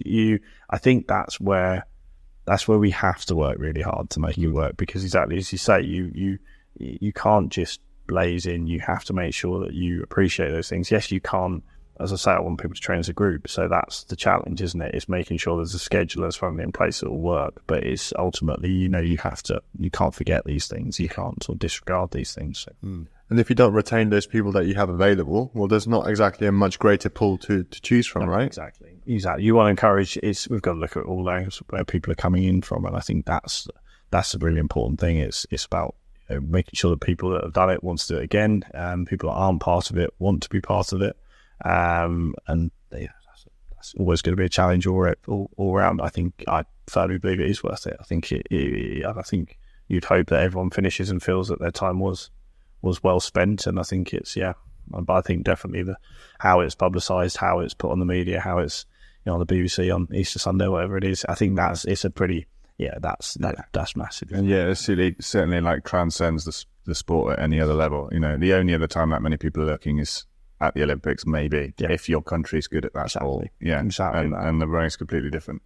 A: I think that's where we have to work really hard to make it work, because exactly as you say, you can't just blaze in. You have to make sure that you appreciate those things. Yes, you can't. As I say, I want people to train as a group, so that's the challenge, isn't it? It's making sure there's a schedule that's firmly in place that will work. But it's ultimately, you can't forget these things. You can't sort of disregard these things. So.
B: And if you don't retain those people that you have available, well, there's not exactly a much greater pool to choose from, right?
A: Exactly. You want to encourage. We've got to look at all angles where people are coming in from, and I think that's a really important thing. It's about making sure that people that have done it want to do it again. People that aren't part of it want to be part of it. And that's always going to be a challenge all around. I firmly believe it is worth it. I think I think you'd hope that everyone finishes and feels that their time was well spent. And I think but I think definitely how it's publicised, how it's put on the media, how it's on the BBC on Easter Sunday, whatever it is. I think that's massive.
C: And it certainly like transcends the sport at any other level. The only other time that many people are looking is at the Olympics, maybe, if your country's good at that sport. Yeah, exactly. And the rowing's completely different.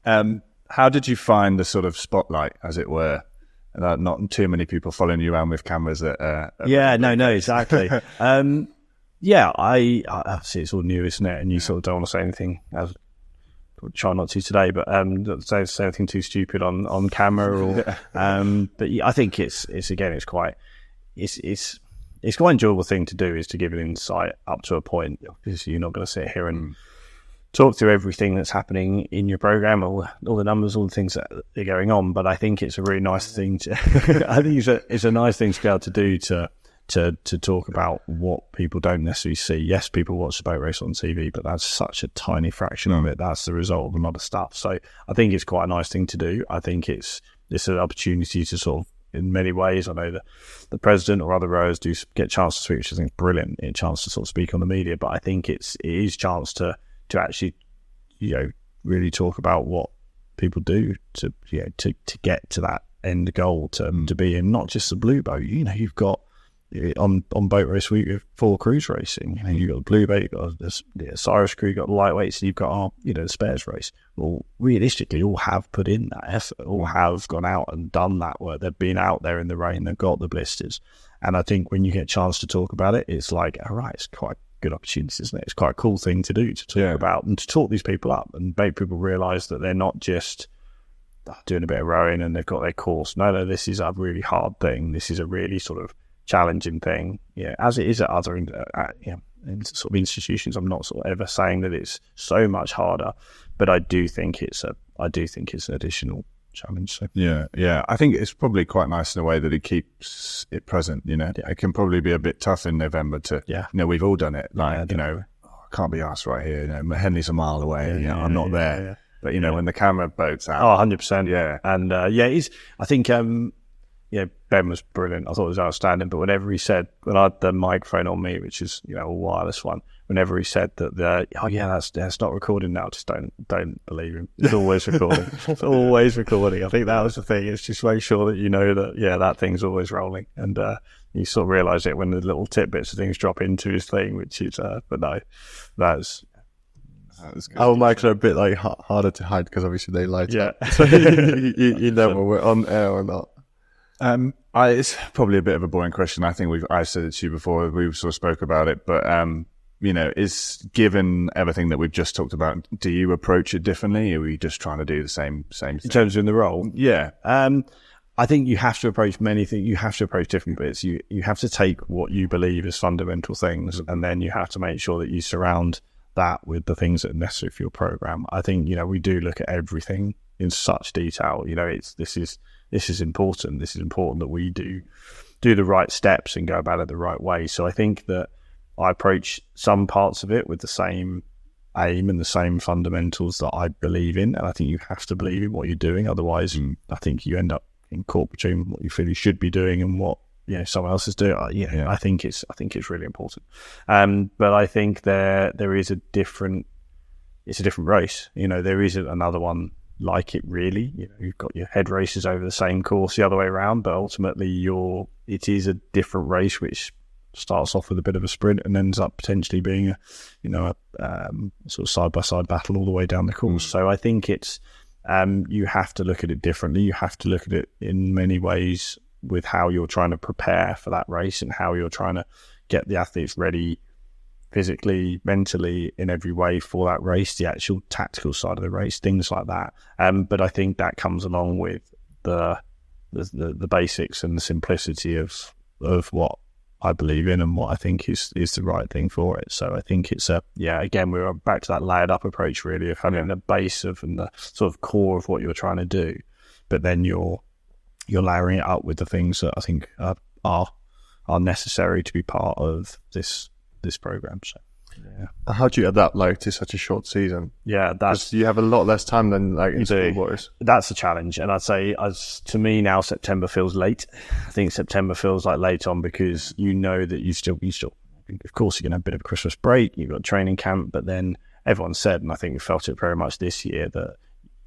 C: How did you find the sort of spotlight, as it were? Not too many people following you around with cameras
A: exactly. I obviously it's all new, isn't it? And you sort of don't want to say anything, as try not to today, but say anything too stupid on camera or but I think it's quite an enjoyable thing to do, is to give an insight up to a point, because you're not going to sit here and talk through everything that's happening in your program, all the numbers, all the things that are going on. But I think it's a really nice thing it's a nice thing to be able to do to talk about what people don't necessarily see. Yes, people watch the boat race on TV, but that's such a tiny fraction of it. That's the result of a lot of stuff. So I think it's quite a nice thing to do. I think it's an opportunity to sort of, in many ways, I know that the president or other rowers do get a chance to speak, which I think is brilliant, a chance to sort of speak on the media. But I think it is a chance to actually, really talk about what people do to get to that end goal, to be in not just the blue boat. You've got on boat race week, with 4 crews racing. You've got the blue boat, you've got the Cyrus crew, you've got the lightweights, and you've got the spares race. Well, realistically, all have put in that effort, all have gone out and done that work. They've been out there in the rain, they've got the blisters. And I think when you get a chance to talk about it, it's like, all right, it's quite a good opportunity, isn't it? It's quite a cool thing to do, to talk about and to talk these people up and make people realise that they're not just doing a bit of rowing and they've got their course. No, this is a really hard thing. This is a really sort of challenging thing, as it is at other in sort of institutions. I'm not sort of ever saying that it's so much harder, but I do think it's an additional challenge. So.
C: Yeah. I think it's probably quite nice in a way that it keeps it present. It can probably be a bit tough in November to. We've all done it. Like I can't be asked right here. Henley's a mile away. I'm not there. Yeah. But when the camera boat's out.
A: 100%. Yeah, and I think. Ben was brilliant. I thought it was outstanding. But whenever he said, when I had the microphone on me, which is a wireless one, whenever he said that that's not recording now, just don't believe him. It's always recording. It's always recording. I think that was the thing. It's just make sure that that that thing's always rolling. And you sort of realise it when the little tidbits of things drop into his thing, which is but no, that's
B: Our mics are a bit like harder to hide because obviously they light up.
A: Yeah.
B: So you know when we're on air or not.
C: It's probably a bit of a boring question. I think I said it to you before. We sort of spoke about it, but is given everything that we've just talked about, do you approach it differently? Or are we just trying to do the same thing?
A: In terms of in the role?
C: Yeah.
A: I think you have to approach many things. You have to approach different bits. You have to take what you believe is fundamental things, and then you have to make sure that you surround that with the things that are necessary for your program. I think, we do look at everything in such detail. This is important. This is important that we do the right steps and go about it the right way. So I think that I approach some parts of it with the same aim and the same fundamentals that I believe in. And I think you have to believe in what you're doing. Otherwise, I think you end up in caught between what you feel you should be doing and what someone else is doing. I think it's really important. But I think there is it's a different race. There isn't another one like it really. You've got your head races over the same course the other way around, but ultimately it is a different race which starts off with a bit of a sprint and ends up potentially being a sort of side by side battle all the way down the course. So I think it's you have to look at it differently. You have to look at it in many ways with how you're trying to prepare for that race and how you're trying to get the athletes ready physically, mentally, in every way for that race, the actual tactical side of the race, things like that. But I think that comes along with the basics and the simplicity of what I believe in and what I think is the right thing for it. So I think it's again, we're back to that layered up approach really of having the base of and the sort of core of what you're trying to do, but then you're layering it up with the things that I think are necessary to be part of this program. So
B: how do you adapt to such a short season? You have a lot less time than in schoolboys.
A: That's a challenge, and I'd say to me now September feels late. I think September feels like late on because that you still of course you're gonna have a bit of a Christmas break, you've got training camp, but then everyone said, and I think we felt it very much this year, that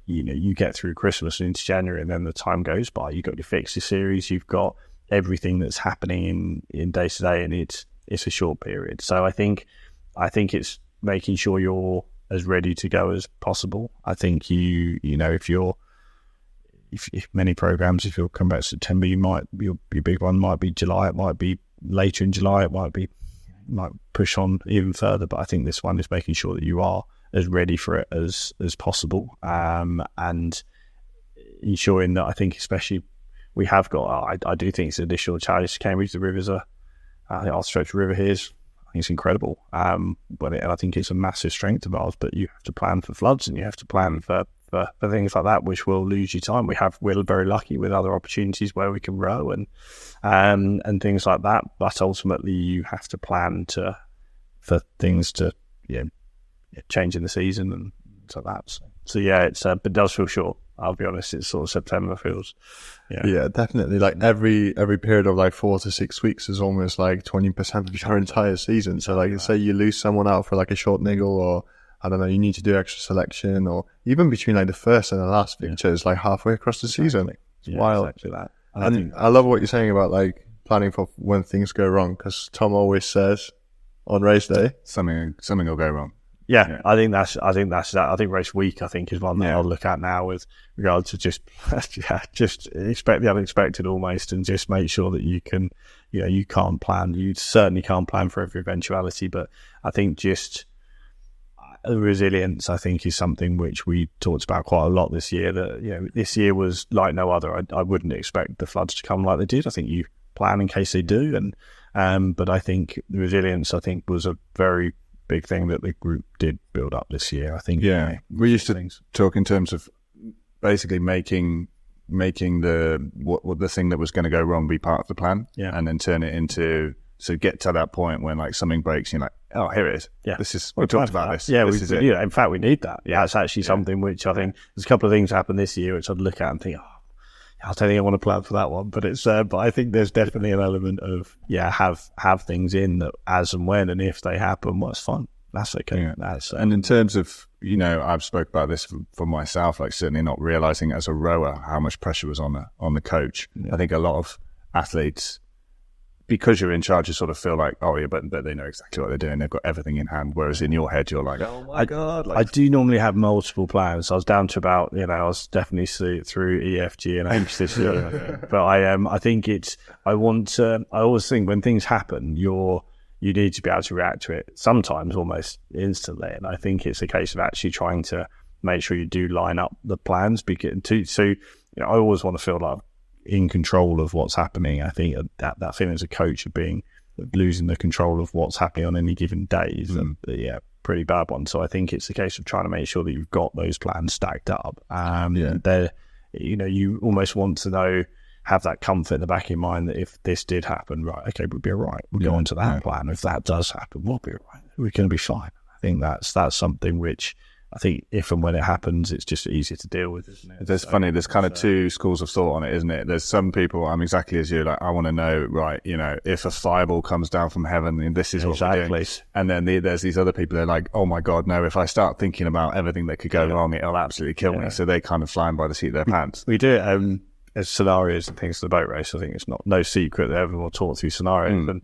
A: you get through Christmas and into January and then the time goes by. You've got your fixture series, you've got everything that's happening in day to day, and it's a short period. So I think it's making sure you're as ready to go as possible. I think if many programs, if you'll come back to September, your big one might be July, it might be later in July, it might push on even further. But I think this one is making sure that you are as ready for it as possible, and ensuring that I think especially we have got. I do think it's an additional challenge to Cambridge. The rivers are. I think our stretch of river here is. It's incredible, but I think it's a massive strength of ours. But you have to plan for floods and you have to plan for things like that, which will lose you time. We're very lucky with other opportunities where we can row and things like that. But ultimately, you have to plan for things to change in the season and things like that. So but it does feel short. I'll be honest, it's sort of September feels.
B: Yeah, definitely. Every period of 4 to 6 weeks is almost 20% of your entire season. So say you lose someone out for a short niggle, or I don't know, you need to do extra selection, or even between the first and the last fixture is halfway across the season. It's wild.
A: Exactly that.
B: And I love what you're saying about planning for when things go wrong, because Tom always says on race day
C: something will go wrong.
A: Yeah, I think that's that. I think race week, is one that I'll look at now with regard to just expect the unexpected almost, and just make sure that you can, you can't plan. You certainly can't plan for every eventuality, but I think just the resilience, I think, is something which we talked about quite a lot this year. That this year was like no other. I wouldn't expect the floods to come like they did. I think you plan in case they do, and but I think the resilience, was a very big thing that the group did build up this year. I think. Yeah,
C: we used to talk in terms of basically making the thing that was going to go wrong be part of the plan, and then turn it into get to that point when something breaks, you're like, oh, here it is. Yeah, this is we talked about this.
A: Yeah,
C: this is it.
A: In fact, we need that. Yeah, it's actually something which I think there's a couple of things happen this year which I'd look at and think, I don't think I want to plan for that one, but it's. But I think there's definitely an element of have things in that as and when and if they happen, it's fun. That's okay. Yeah.
C: And in terms of I've spoke about this for myself, certainly not realizing as a rower how much pressure was on the coach. Yeah. I think a lot of athletes because you're in charge, you sort of feel like, oh yeah, but they know exactly what they're doing. They've got everything in hand. Whereas in your head, you're like, oh my God.
A: I do normally have multiple plans. I was down to about, I was definitely through E, F, G, and H this year. But I think I always think when things happen, you need to be able to react to it sometimes almost instantly. And I think it's a case of actually trying to make sure you do line up the plans. So I always want to feel like in control of what's happening. I think that feeling as a coach of losing the control of what's happening on any given day is a pretty bad one. So I think it's a case of trying to make sure that you've got those plans stacked up. You almost want to have that comfort in the back of your mind that if this did happen, right, okay, we'll be all right. We'll go on to that plan. If that does happen, we'll be all right. We're going to be fine. I think that's something which I think if and when it happens, it's just easier to deal with, isn't it?
C: There's kind of two schools of thought on it, isn't it? There's some people, I'm exactly as you, like, I want to know, right, if a fireball comes down from heaven, and this is what we're doing. And then there's these other people that are like, oh my God, no, if I start thinking about everything that could go wrong, it'll absolutely kill me. So they kind of flying by the seat of their pants.
A: We do it as scenarios and things for the boat race. I think it's no secret that everyone will talk through scenarios.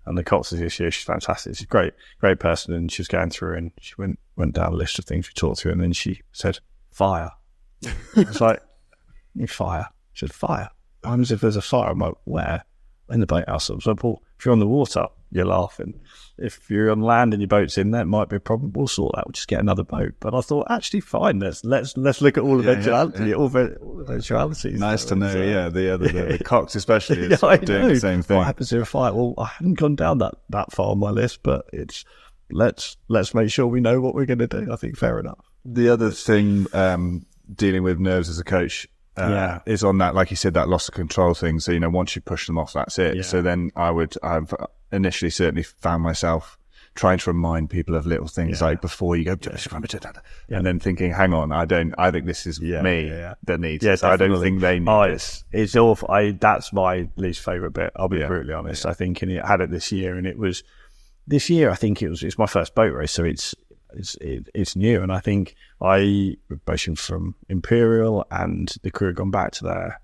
A: And the Coxes this year, she's fantastic. She's a great person. And she was going through and she went down a list of things we talked through. And then she said, fire. I was like, fire? She said, fire. What happens if there's a fire? I'm like, where? In the boathouse. So Paul, if you're on the water, you're laughing. If you're on land and your boat's in there, it might be a problem. We'll sort that. We'll just get another boat. But I thought, actually, fine. Let's look at all eventualities. All eventualities.
C: Nice to know. The Cox especially is doing the same thing.
A: What happens if a fire? Well, I hadn't gone down that far on my list, but it's let's make sure we know what we're going to do. I think fair enough.
C: The other thing, dealing with nerves as a coach. Is on that, like you said, that loss of control thing. So, once you push them off, that's it. Yeah. So then I've initially certainly found myself trying to remind people of little things like before you go, and then thinking, hang on, I think this is me that needs it. So I don't think they need it.
A: It's awful. That's my least favourite bit. I'll be brutally honest. I think, and it had it this year, and it was this year. I think it's my first boat race, so it's new, and I think I both from Imperial and the crew had gone back to their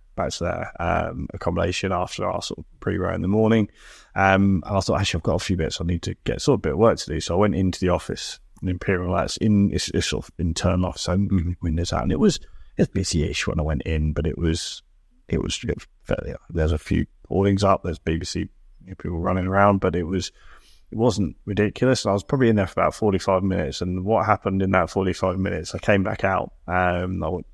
A: accommodation after our sort of pre-row in the morning, and I thought, actually, I've got a few bits I need to get, sort of a bit of work to do. So I went into the office in Imperial. That's it's sort of internal office, so windows out, and it was busy-ish when I went in, but it was fairly. There's a few awnings up. There's BBC people running around, but it wasn't ridiculous. I was probably in there for about 45 minutes. And what happened in that 45 minutes, I came back out. I went,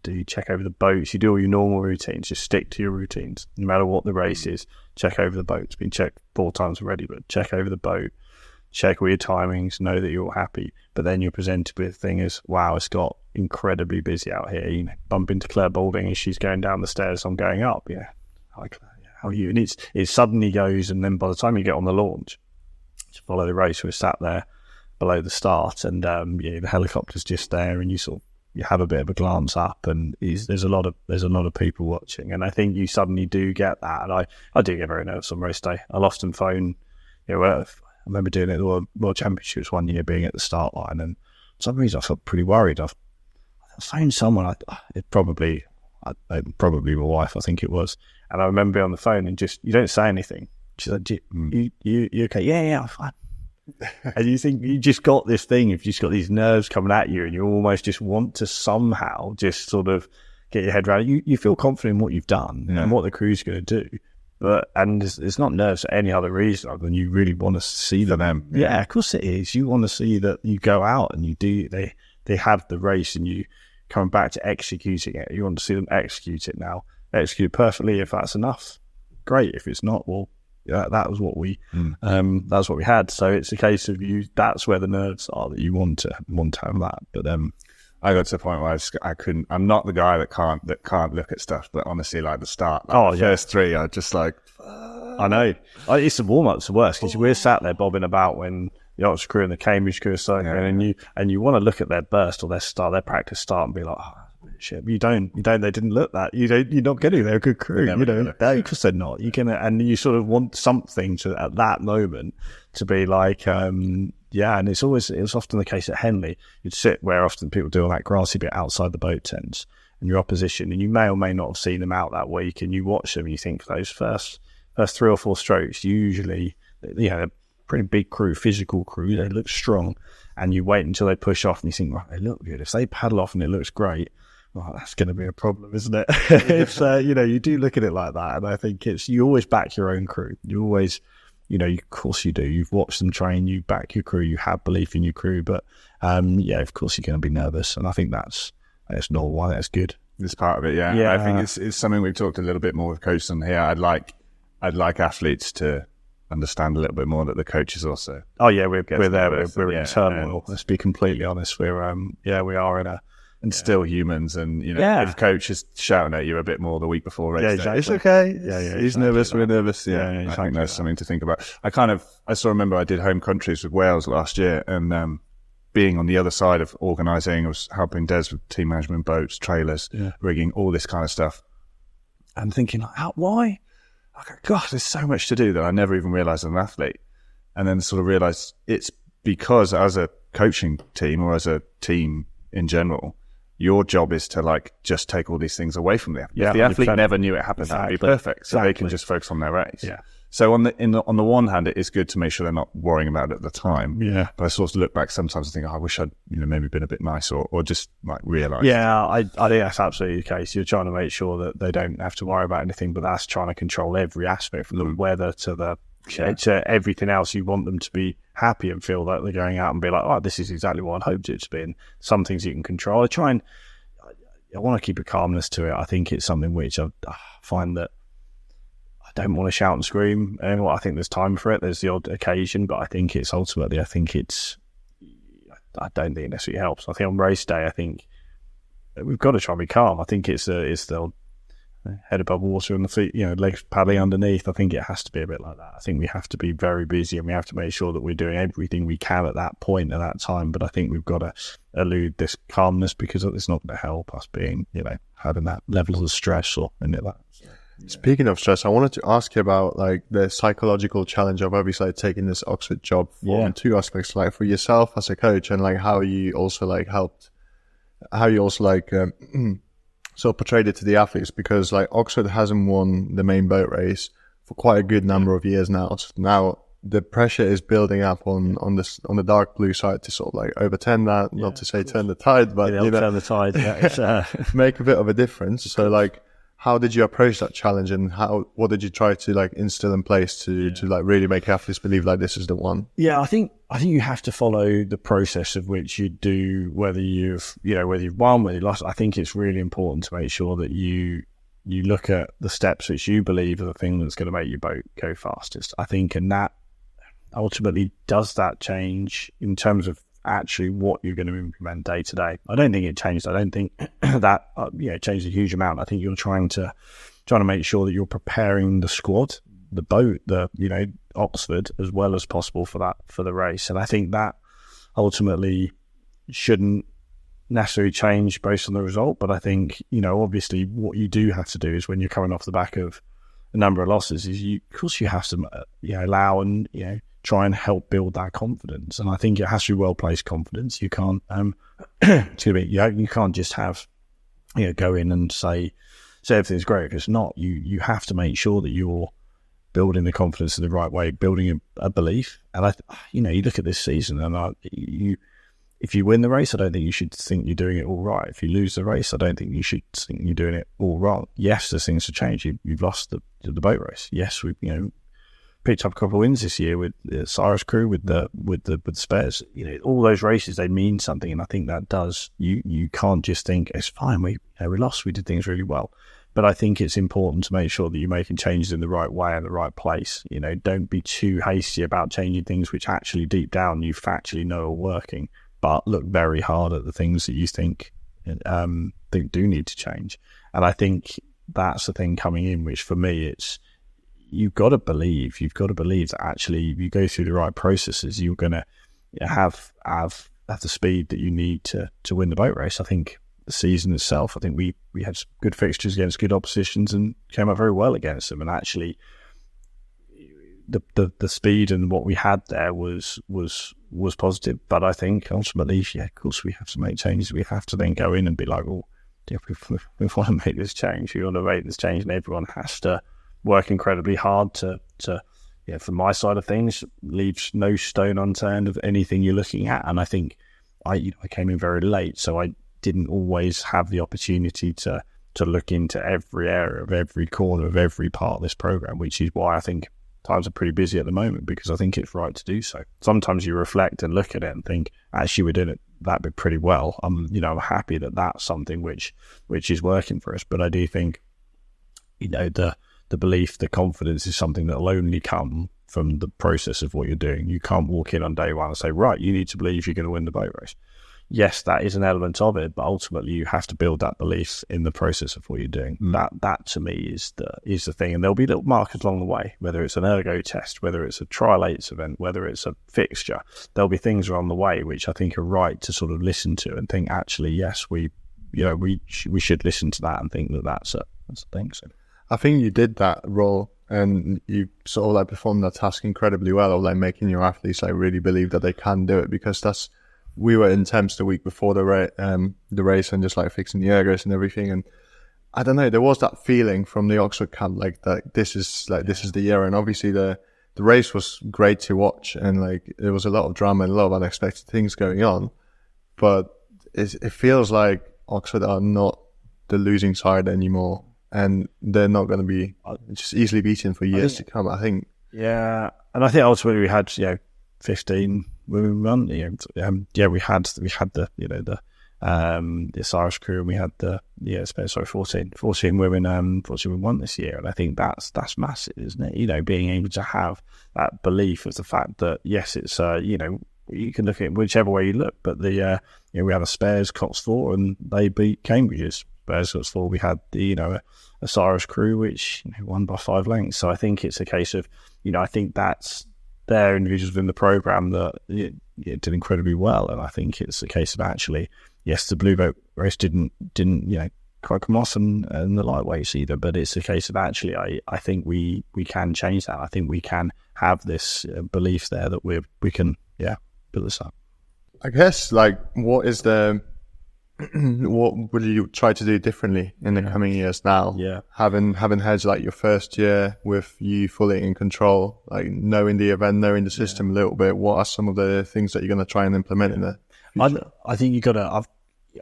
A: do you check over the boats? You do all your normal routines. Just stick to your routines. No matter what the race is, check over the boat. It's been checked 4 times already, but check over the boat. Check all your timings. Know that you're all happy. But then you're presented with the thing is, wow, it's got incredibly busy out here. Bump into Claire Balding as she's going down the stairs. I'm going up. Yeah. Hi, Claire. Yeah. How are you? And it suddenly goes, and then by the time you get on the launch, to follow the race, we're sat there below the start, and the helicopter's just there, and you have a bit of a glance up, and there's a lot of people watching, and I think you suddenly do get that, and I do get very nervous on race day. I'll often phone. I remember doing it at the World Championships one year, being at the start line, and for some reason I felt pretty worried. I phoned someone. Probably my wife, I think it was, and I remember being on the phone and just you don't say anything. She's like, you okay? Yeah, I'm fine. And you think you just got this thing, you've just got these nerves coming at you, and you almost just want to somehow just sort of get your head around it. You feel confident in what you've done and what the crew's going to do. And it's not nerves for any other reason other than you really want to see them. Yeah, of course it is. You want to see that you go out and they have the race and you coming back to executing it. You want to see them execute it now. Execute perfectly. If that's enough, great. If it's not, well, that was what we that's what we had. So it's a case of that's where the nerves are, that you want to have that. But
C: I got to the point where I couldn't. I'm not the guy that can't look at stuff. But honestly, like the start, the first 3, I just like.
A: I know. It's the warm up's the worst because we're sat there bobbing about when the Oxford crew and the Cambridge crew are starting, and you want to look at their burst or their practice start and be like, oh, shit. But you don't. They didn't look that. You're not getting. They're a good crew. Because they're not. You can, and you sort of want something to at that moment to be like, and it was often the case at Henley. You'd sit where often people do on that grassy bit outside the boat tents, and your opposition, and you may or may not have seen them out that week, and you watch them, and you think those first first 3 or 4 strokes, usually, a pretty big crew, physical crew, they look strong, and you wait until they push off and you think, right, they look good. If they paddle off and it looks great, well, that's going to be a problem, isn't it? It's, you do look at it like that. And I think you always back your own crew. You always, of course you do. You've watched them train, you back your crew, you have belief in your crew. But, of course you're going to be nervous. And I think that's normal. That's good.
C: It's part of it, yeah. I think it's something we've talked a little bit more with coaches on here. I'd like athletes to understand a little bit more that the coaches also.
A: Oh yeah, we're there. We're in turmoil. Let's be completely honest. We are in a.
C: And still humans, and if coach is shouting at you a bit more the week before race day,
B: it's okay.
C: He's nervous, we're nervous. I think there's something to think about. I still remember I did home countries with Wales last year, and being on the other side of organising, I was helping Des with team management, boats, trailers, rigging, all this kind of stuff, and thinking, why? God, there's so much to do that I never even realised as an athlete, and then sort of realised it's because as a coaching team or as a team in general, your job is to just take all these things away from them. If the athlete never knew it happened, that'd be perfect. So they can just focus on their race.
A: Yeah.
C: So on the one hand, it is good to make sure they're not worrying about it at the time.
A: Yeah.
C: But I sort of look back sometimes and think, I wish I'd maybe been a bit nicer or just realised.
A: Yeah, I think that's absolutely the case. You're trying to make sure that they don't have to worry about anything, but that's trying to control every aspect from the weather to to everything else. You want them to be happy and feel that they're going out and be like, oh, this is exactly what I hoped it to be. And some things you can control. I want to keep a calmness to it. I think it's something which I find that I don't want to shout and scream. And I think there's time for it. There's the odd occasion, but I think it's ultimately, I don't think it necessarily helps. I think on race day, I think we've got to try and be calm. I think it's the head above water and the feet, legs paddling underneath. I think it has to be a bit like that. I think we have to be very busy and we have to make sure that we're doing everything we can at that point, at that time. But I think we've got to elude this calmness because it's not going to help us being, having that level of stress or any of that.
B: Speaking of stress, I wanted to ask you about the psychological challenge of obviously taking this Oxford job from 2 aspects, for yourself as a coach and how you also sort of portrayed it to the athletes, because Oxford hasn't won the main boat race for quite a good number of years now. So now the pressure is building up on the dark blue side to sort of overturn that, not to say turn the tide, but
A: turn the tide,
B: make a bit of a difference. So how did you approach that challenge, and what did you try to instill in place to really make athletes believe this is the one?
A: Yeah, I think you have to follow the process of which you do, whether you've won, whether you lost. I think it's really important to make sure that you look at the steps which you believe are the thing that's going to make your boat go fastest. I think, and that ultimately does that change in terms of actually what you're going to implement day to day. I don't think it changed. I don't think that changed a huge amount. I think you're trying to make sure that you're preparing the squad, the boat, Oxford as well as possible for the race. And I think that ultimately shouldn't necessarily change based on the result. But I think obviously what you do have to do is when you're coming off the back of a number of losses, is of course you have to allow and try and help build that confidence. And I think it has to be well-placed confidence. You can't, you can't just have, go in and say everything's great. If it's not, you have to make sure that you're building the confidence in the right way, building a belief. And you look at this season and if you win the race, I don't think you should think you're doing it all right. If you lose the race, I don't think you should think you're doing it all wrong. Yes, there's things to change. You've lost the boat race. Yes, we've, picked up a couple of wins this year with the Cyrus crew, with the spares. All those races, they mean something, and I think that does. You can't just think it's fine. We lost. We did things really well, but I think it's important to make sure that you're making changes in the right way and the right place. Don't be too hasty about changing things which actually deep down you factually know are working, but look very hard at the things that you think do need to change. And I think that's the thing coming in, which for me it's. You've got to believe that actually if you go through the right processes, you're going to have the speed that you need to win the boat race. I think the season itself, I think we had some good fixtures against good oppositions and came up very well against them. And actually the speed and what we had there was positive. But I think ultimately, of course we have to make changes. We have to then go in and be like, well, we want to make this change. We want to make this change, and everyone has to work incredibly hard to from my side of things, leaves no stone unturned of anything you're looking at. And I think I came in very late, so I didn't always have the opportunity to look into every area of every corner of every part of this program, which is why I think times are pretty busy at the moment, because I think it's right to do so. Sometimes you reflect and look at it and think, actually, we're doing it that bit pretty well. I'm happy that that's something which is working for us. But I do think, the belief, the confidence is something that will only come from the process of what you're doing. You can't walk in on day one and say, right, you need to believe you're going to win the boat race. Yes, that is an element of it, but ultimately you have to build that belief in the process of what you're doing. That to me is the thing. And there'll be little markers along the way, whether it's an ergo test, whether it's a trial 8s event, whether it's a fixture. There'll be things along the way which I think are right to sort of listen to and think, actually, yes, we should listen to that and think that's a thing. So
B: I think you did that role and you sort of like performed that task incredibly well, of like making your athletes like really believe that they can do it, because we were in Thames the week before the race and just like fixing the ergos and everything. And I don't know, there was that feeling from the Oxford camp, like that this is the year. And obviously the race was great to watch, and like there was a lot of drama and a lot of unexpected things going on. But it feels like Oxford are not the losing side anymore, and they're not going to be just easily beaten for years to come, I think.
A: Yeah, and I think ultimately we had 15 women run. We had the Irish crew, and we had 14 women. 14 won this year, and I think that's massive, isn't it? Being able to have that belief of the fact that yes, it's you can look at it whichever way you look, but we had a Spares Cotsfour, and they beat Cambridge's Spares Cotsfour. We had a Irish crew which won by 5 lengths. So I think it's a case of I think that's there are individuals within the program that did incredibly well, and I think it's a case of actually, yes, the Blue Boat race didn't quite come off and the lightweights either, but it's a case of actually I think we can change that. I think we can have this belief there that we can build this up.
B: I guess what will you try to do differently in the coming years now? Yeah, having had your first year with you fully in control, knowing the event, knowing the system a little bit. What are some of the things that you're going to try and implement in there?
A: I think you got to.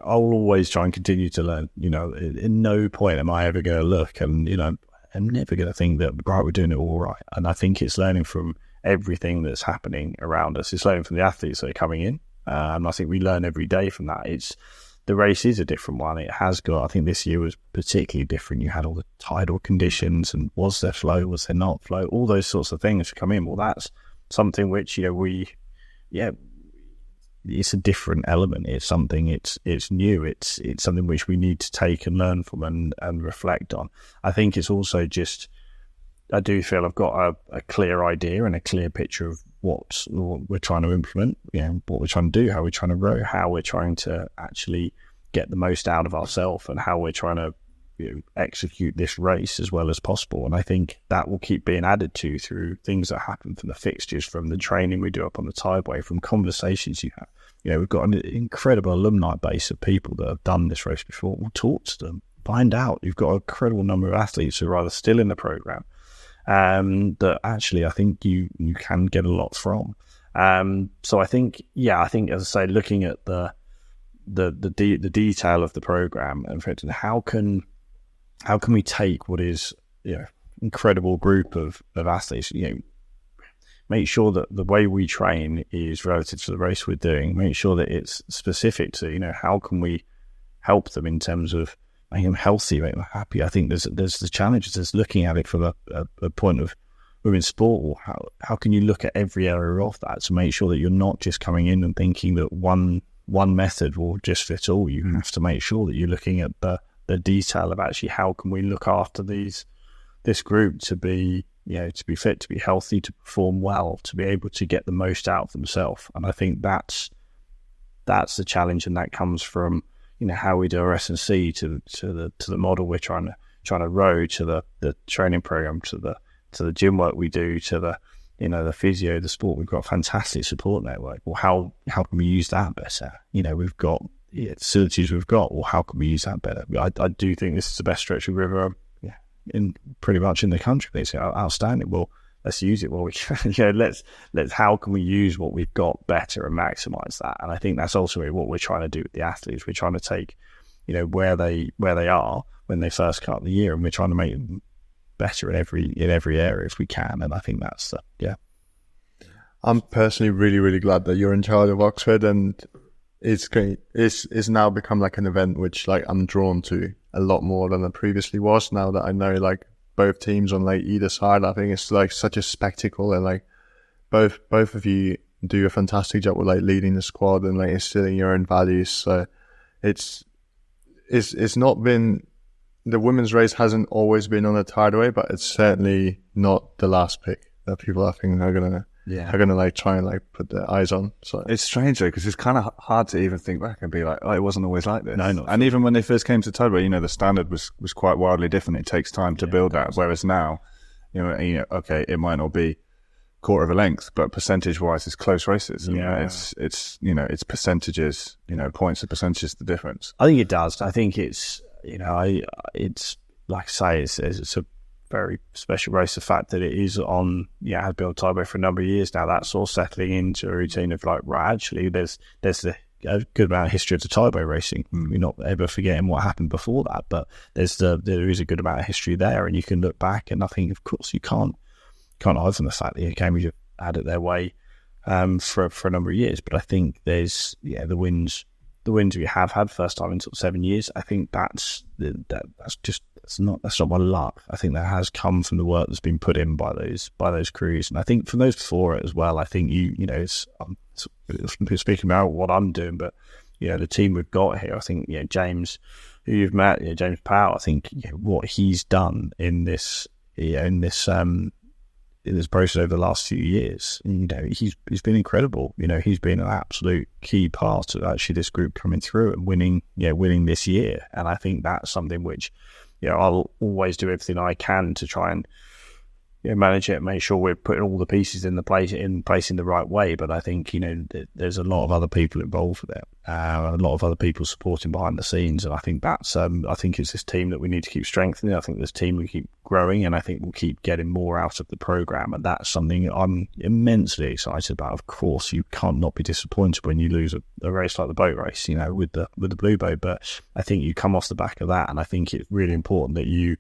A: I'll always try and continue to learn. In no point am I ever going to look and I'm never going to think that right, we're doing it all right. And I think it's learning from everything that's happening around us. It's learning from the athletes that are coming in, and I think we learn every day from that. The race is a different one. It has got, I think this year was particularly different. You had all the tidal conditions, and was there flow, was there not flow, all those sorts of things come in. Well, that's something which, it's a different element. It's something, it's new. It's something which we need to take and learn from and reflect on. I think it's also just, I do feel I've got a clear idea and a clear picture of what we're trying to implement, what we're trying to do, how we're trying to row, how we're trying to actually get the most out of ourselves, and how we're trying to execute this race as well as possible. And I think that will keep being added to through things that happen from the fixtures, from the training we do up on the tideway, from conversations you have. We've got an incredible alumni base of people that have done this race before. We'll talk to them, find out. You've got an incredible number of athletes who are either still in the program that actually I think you can get a lot from. So I think, as I say, looking at the detail of the program and how can we take what is incredible group of athletes, make sure that the way we train is relative to the race we're doing, make sure that it's specific to how can we help them in terms of making them healthy, make them happy. I think there's the challenges. There's looking at it from a point of women's sport, or how can you look at every area of that to make sure that you're not just coming in and thinking that one method will just fit all. You have to make sure that you're looking at the detail of actually how can we look after this group to be to be fit, to be healthy, to perform well, to be able to get the most out of themselves. And I think that's the challenge, and that comes from how we do our S&C to the model we're trying to row, to the training program, to the gym work we do, to the physio, the sport. We've got a fantastic support network. Well, how can we use that better? We've got facilities we've got. Well, how can we use that better? I do think this is the best stretch of river in pretty much in the country. They say, outstanding. Well, let's use it while we can. Let's how can we use what we've got better and maximize that? And I think that's ultimately what we're trying to do with the athletes. We're trying to take, where they are when they first come up the year, and we're trying to make them better in every area if we can. And I think that's
B: I'm personally really, really glad that you're in charge of Oxford, and it's now become like an event which like I'm drawn to a lot more than I previously was. Now that I know like both teams on like either side, I think it's like such a spectacle, and like both of you do a fantastic job with like leading the squad and like instilling your own values. So it's not been, the women's race hasn't always been on a tideway, but it's certainly not the last pick that people I think are gonna like try and like put their eyes on. So
C: it's strange though, because it's kind of hard to even think back and be like, oh, it wasn't always like this.
A: No, not
C: and even when they first came to tideway, the standard was quite wildly different. It takes time to build that. Whereas now, okay, it might not be quarter of a length, but percentage wise, it's close races. And it's percentages, points and percentages, the difference.
A: I think it does. I think it's, it's like I say, it's a very special race. The fact that it is on, has been on tideway for a number of years now, that's all settling into a routine of like, right, actually, there's a good amount of history of the tideway racing. We're not ever forgetting what happened before that, but there is a good amount of history there, and you can look back, and I think, of course, you can't hide from the fact that Cambridge have had it their way for a number of years. But I think there's the wins we have had first time in sort of 7 years. I think that's not by luck. I think that has come from the work that's been put in by those crews, and I think from those before it as well. I think I'm speaking about what I'm doing, but the team we've got here. I think James, who you've met, James Powell. I think what he's done in this process over the last few years, he's been incredible. He's been an absolute key part of actually this group coming through and winning this year. And I think that's something which, I'll always do everything I can to try and manage it, make sure we're putting all the pieces in place in the right way. But I think there's a lot of other people involved with it, a lot of other people supporting behind the scenes, and I think that's I think it's this team that we need to keep strengthening. I think this team we keep growing, and I think we'll keep getting more out of the program, and that's something I'm immensely excited about. Of course, you can't not be disappointed when you lose a race like the boat race, with the blue boat, but I think you come off the back of that, and I think it's really important that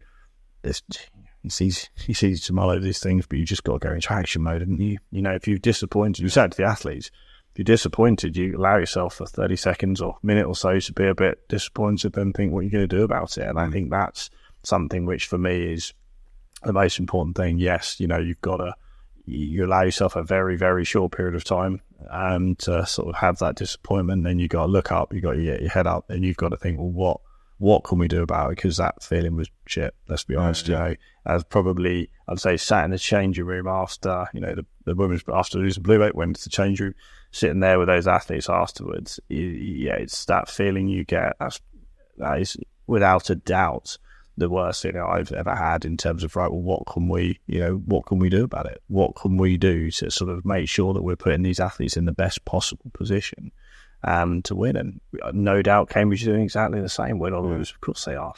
A: it's easy to mull over these things, but you just got to go into action mode. And if you're disappointed, you said to the athletes, if you're disappointed, you allow yourself for 30 seconds or minute or so to be a bit disappointed, then think what you're going to do about it. And I think that's something which for me is the most important thing. Yes, you've got to, you allow yourself a very, very short period of time to sort of have that disappointment. Then you've got to look up, you've got to get your head up, and you've got to think, well, what can we do about it? Because that feeling was shit, let's be honest. As probably, I'd say, sat in the changing room after, the women's, after losing blue boat, went to the change room, sitting there with those athletes afterwards. It's that feeling you get. That is without a doubt the worst thing I've ever had in terms of, right, well, what can we do about it? What can we do to sort of make sure that we're putting these athletes in the best possible position to win? And no doubt Cambridge are doing exactly the same. We're not always, of course they are.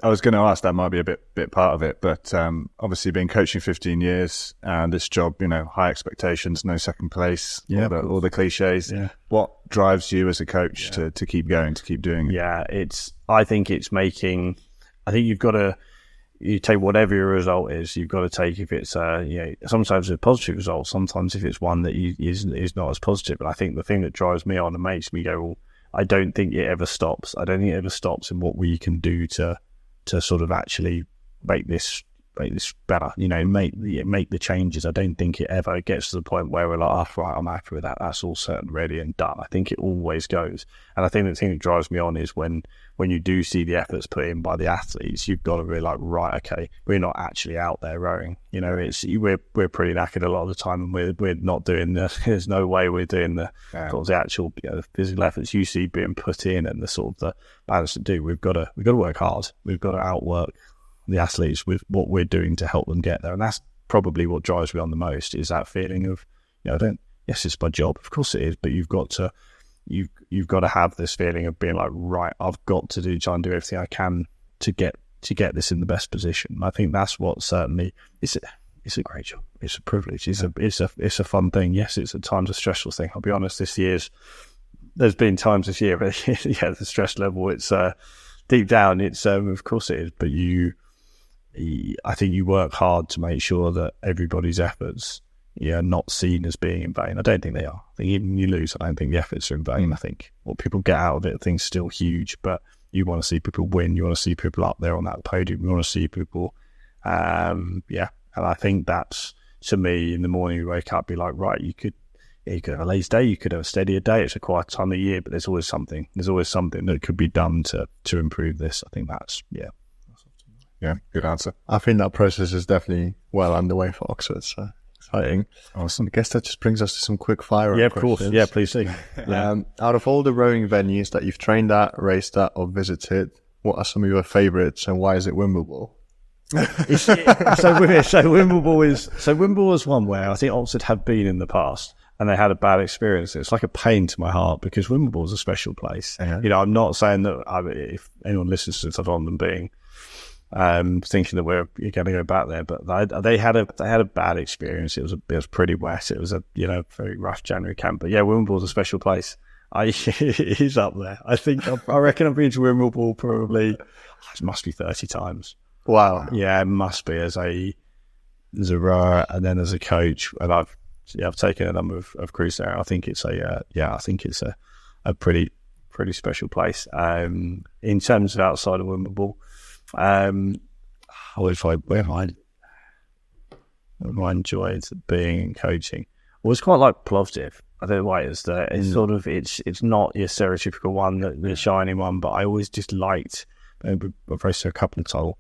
C: I was going to ask, that might be a bit part of it, but obviously been coaching 15 years and this job, high expectations, no second place, all the cliches. Yeah. What drives you as a coach to keep going, to keep doing it?
A: Yeah, I think you've got to, you take whatever your result is, you've got to take, if it's sometimes a positive result, sometimes if it's one that is not as positive. But I think the thing that drives me on and makes me go, well, I don't think it ever stops. I don't think it ever stops in what we can do to sort of actually make this better, make the changes. I don't think it ever gets to the point where we're like, right, I'm happy with that, that's all set and ready and done. I think it always goes. And I think the thing that drives me on is when you do see the efforts put in by the athletes, you've got to be like, right, okay, we're not actually out there rowing. We're pretty knackered a lot of the time, and we're not doing there's no way we're doing the sort of the actual the physical efforts you see being put in and the sort of the balance to do. We've got to work hard. We've got to outwork the athletes with what we're doing to help them get there. And that's probably what drives me on the most, is that feeling of, yes, it's my job, of course it is, but you've got to have this feeling of being like, right, I've got to try and do everything I can to get to get this in the best position. I think that's what certainly it's a great job. It's a privilege. It's a fun thing. Yes, it's at times a stressful thing. I'll be honest. There's been times this year where the stress level. It's deep down. It's of course it is. But I think you work hard to make sure that everybody's efforts are not seen as being in vain. I don't think they are. I think even when you lose, I don't think the efforts are in vain. I think what people get out of it, I think, is still huge. But you want to see people win. You want to see people up there on that podium. You want to see people, And I think that's, to me, in the morning you wake up, be like, right, you could have a lazy day, you could have a steadier day. It's a quiet time of year, but there's always something that could be done to improve this. I think that's,
C: Yeah, good answer.
B: I think that process is definitely well underway for Oxford. So exciting.
C: Awesome.
B: I guess that just brings us to some quick fire.
A: Yeah, of course. Yeah, please do.
B: Out of all the rowing venues that you've trained at, raced at, or visited, what are some of your favourites, and why is it Wimbledon?
A: So Wimbledon is one where I think Oxford have been in the past, and they had a bad experience. It's like a pain to my heart because Wimbledon is a special place.
B: Uh-huh.
A: I'm not saying that if anyone listens to this, I don't want them being thinking that we're going to go back there, but they had a bad experience. It was pretty wet. It was a very rough January camp. But yeah, Wimbledon's a special place. It is up there. I reckon I've been to Wimbledon probably it must be 30 times.
B: Wow.
A: Yeah, it must be as a rower and then as a coach. And I've taken a number of cruises there. I think it's a pretty special place. In terms of outside of Wimbledon, where I enjoyed being and coaching. Well, it's quite like Plovdiv. I don't know why it's sort of it's not your stereotypical one, the shiny one, but I always just liked. I've raced there a couple of times.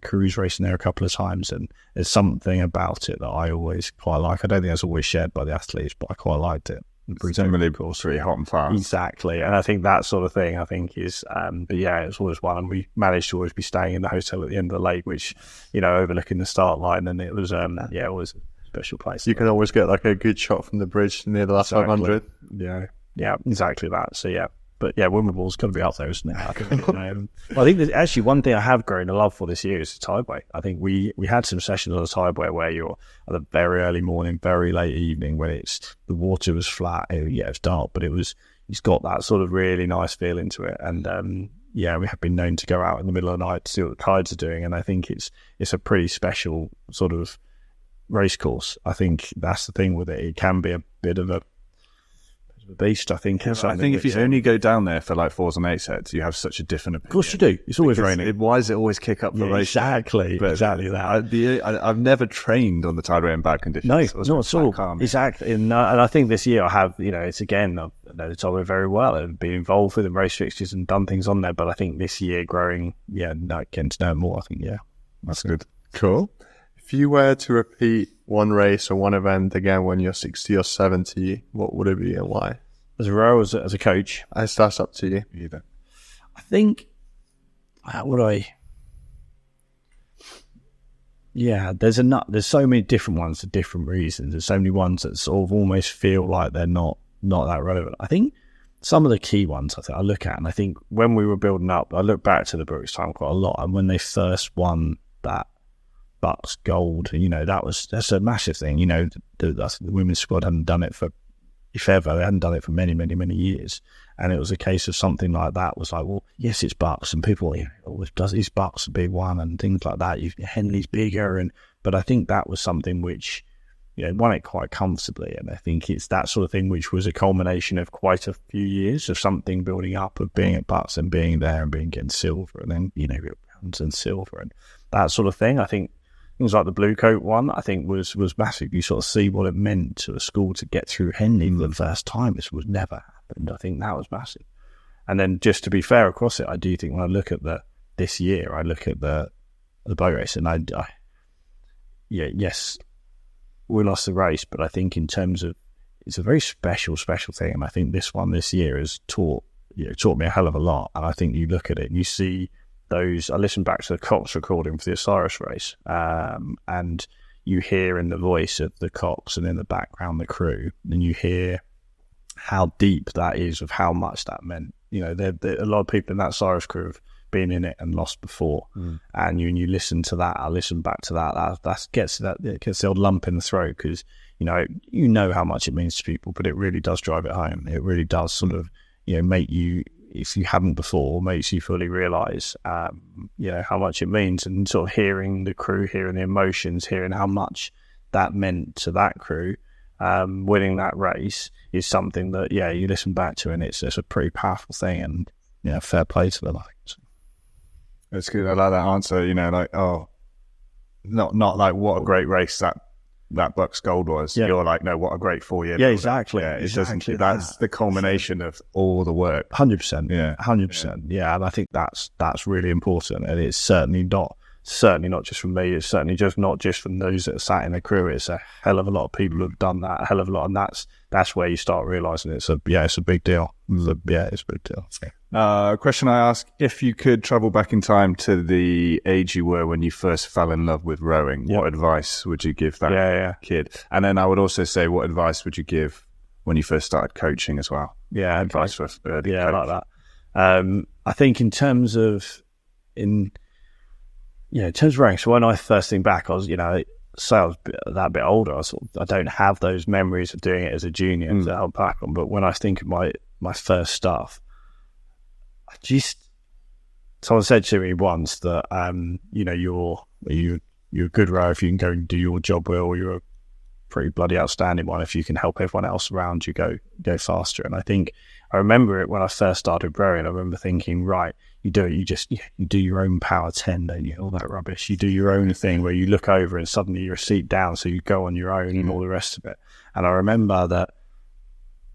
A: Cruise racing there a couple of times, and there's something about it that I always quite like. I don't think that's always shared by the athletes, but I quite liked it.
C: Generally, of course, really hot and fast.
A: Exactly, and I think that sort of thing, is. But yeah, it's always one, and we managed to always be staying in the hotel at the end of the lake, which overlooking the start line, and it was always a special place.
B: You can always get like a good shot from the bridge near the last 500.
A: Yeah, exactly that. So yeah. But yeah, Wimbledon's got to be up there, isn't it? I think there's actually one thing I have grown a love for this year is the tideway. I think we had some sessions on the tideway where you're at the very early morning, very late evening when the water was flat. It's dark, but it's got that sort of really nice feeling to it. And we have been known to go out in the middle of the night to see what the tides are doing. And I think it's a pretty special sort of race course. I think that's the thing with it. It can be a bit of a beast. I think
C: if you only go down there for like 4s and 8 sets, you have such a different opinion.
A: Of course you do. It's always raining.
C: Why does it always kick up the race?
A: Exactly that.
C: I've never trained on the tideway in bad conditions.
A: No, not at all.
C: Calm.
A: Exactly. And I think this year I have, it's again, I know the tideway very well and been involved with the race fixtures and done things on there. But I think this year getting to know it more, I think,
C: that's good.
B: Cool. If you were to repeat one race or one event again when you're 60 or 70, what would it be and why?
A: As a rower, as a coach?
B: That's up to you.
C: Either.
A: I think, there's so many different ones for different reasons. There's so many ones that sort of almost feel like they're not that relevant. I think some of the key ones I look at, and I think when we were building up, I look back to the Brookes time quite a lot, and when they first won that Bucks gold, that's a massive thing. The women's squad hadn't done it for, if ever, they hadn't done it for many, many, many years. And it was a case of something like that was like, well, yes, it's Bucks, and people, always does it's Bucks a big one and things like that. Henley's bigger, but I think that was something which, won it quite comfortably. And I think it's that sort of thing which was a culmination of quite a few years of something building up, of being at Bucks and being there and getting silver, and then bronze and silver and that sort of thing. I think things like the Blue Coat one, I think was massive. You sort of see what it meant to a school to get through Henley for the first time. This was never happened. I think that was massive. And then just to be fair across it, I do think when I look at this year, I look at the boat race, and yes, we lost the race, but I think in terms of, it's a very special thing. And I think this one this year has taught me a hell of a lot. And I think you look at it and you see I listened back to the Cox recording for the Osiris race, and you hear in the voice of the Cox and in the background the crew, and you hear how deep that is, of how much that meant. A lot of people in that Osiris crew have been in it and lost before. And you listen to that, I listen back to that, it gets the old lump in the throat, because you know how much it means to people, but it really does drive it home. It really does sort of make you, if you haven't before, makes you fully realise how much it means. And sort of hearing the crew, hearing the emotions, hearing how much that meant to that crew, winning that race is something that you listen back to, and it's a pretty powerful thing. And fair play to them, I think.
C: That's good. I like that answer. Not like what a great race that Bucks Gold was. You're like, no, what a great 4 year.
A: Yeah, exactly.
C: Yeah, it doesn't. That's the culmination of all the work.
A: 100%. Yeah, 100%. Yeah, and I think that's really important, and it's certainly not just from me. It's certainly just not just from those that are sat in the crew. It's a hell of a lot of people who've done that. A hell of a lot, and that's where you start realising it's a big deal. It's a big deal.
C: Question I ask: if you could travel back in time to the age you were when you first fell in love with rowing, what advice would you give that kid? And then I would also say, what advice would you give when you first started coaching as well?
A: Yeah, advice
C: for
A: I like that. I think in terms of rowing, so when I first think back, I was that bit older. I don't have those memories of doing it as a junior to help back on. But when I think of my first stuff, someone said to me once that you're a good rower if you can go and do your job well, or you're a pretty bloody outstanding one if you can help everyone else around you go faster. And I think I remember it when I first started rowing. I remember thinking, right, you do it, you do your own power 10, don't you? All that rubbish. You do your own thing where you look over and suddenly you're a seat down, so you go on your own and all the rest of it. And I remember that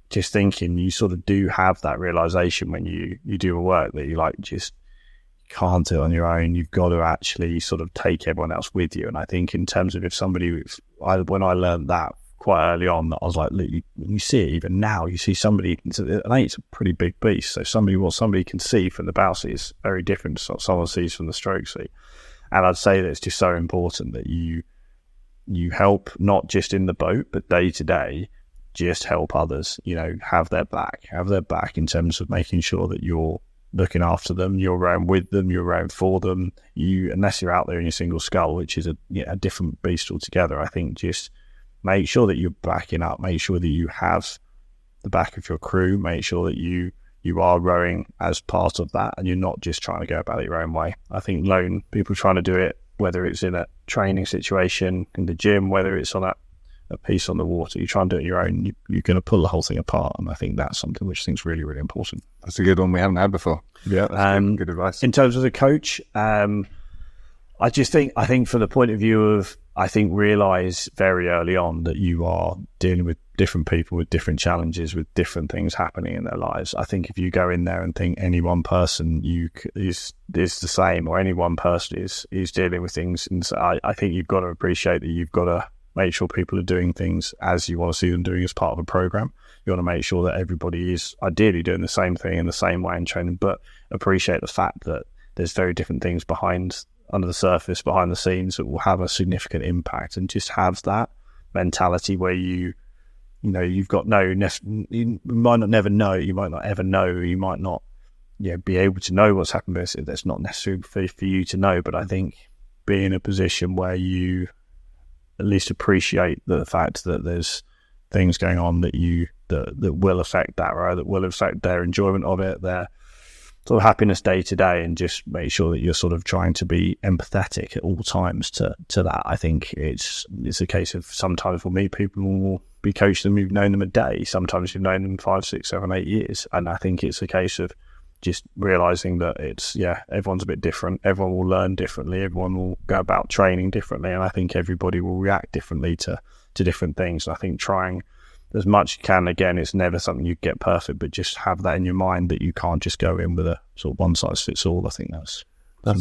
A: just thinking, you sort of do have that realization when you do a work that you just can't do it on your own. You've got to actually sort of take everyone else with you. And I think in terms of when I learned that quite early on, I was like, look, you see it even now. You see somebody, and it's a pretty big beast. So what somebody can see from the bow seat is very different to what someone sees from the stroke seat. And I'd say that it's just so important that you help, not just in the boat, but day to day, just help others, have their back in terms of making sure that you're looking after them, you're around with them, you're around for them. Unless you're out there in your single scull, which is a different beast altogether, I think just make sure that you're backing up, make sure that you have the back of your crew, make sure that you are rowing as part of that, and you're not just trying to go about it your own way. I think lone people trying to do it, whether it's in a training situation, in the gym, whether it's on a piece on the water, you try and do it on your own, you're going to pull the whole thing apart. And I think that's something which I think is really, really important.
C: That's a good one we haven't had before. Yeah, that's good advice.
A: In terms of the coach, I think from the point of view of, realise very early on that you are dealing with different people with different challenges, with different things happening in their lives. I think if you go in there and think any one person is the same, or any one person is dealing with things, and so I think you've got to appreciate that you've got to make sure people are doing things as you want to see them doing as part of a program. You want to make sure that everybody is ideally doing the same thing in the same way in training, but appreciate the fact that there's very different things under the surface, behind the scenes, that will have a significant impact, and just have that mentality where you've got you might not never know, you might not ever know, you might not be able to know what's happened, but that's not necessarily for you to know. But I think be in a position where you at least appreciate the fact that there's things going on that will affect that row, that will affect their enjoyment of it, their sort of happiness day to day, and just make sure that you're sort of trying to be empathetic at all times to that. I think it's a case of, sometimes for me, people will be coaching them, you've known them a day, sometimes you've known them 5, 6, 7, 8 years, and I think it's a case of just realizing that everyone's a bit different, everyone will learn differently, everyone will go about training differently, and I think everybody will react differently to different things. And I think trying as much as you can, again, it's never something you get perfect, but just have that in your mind that you can't just go in with a sort of one size fits all. I think that's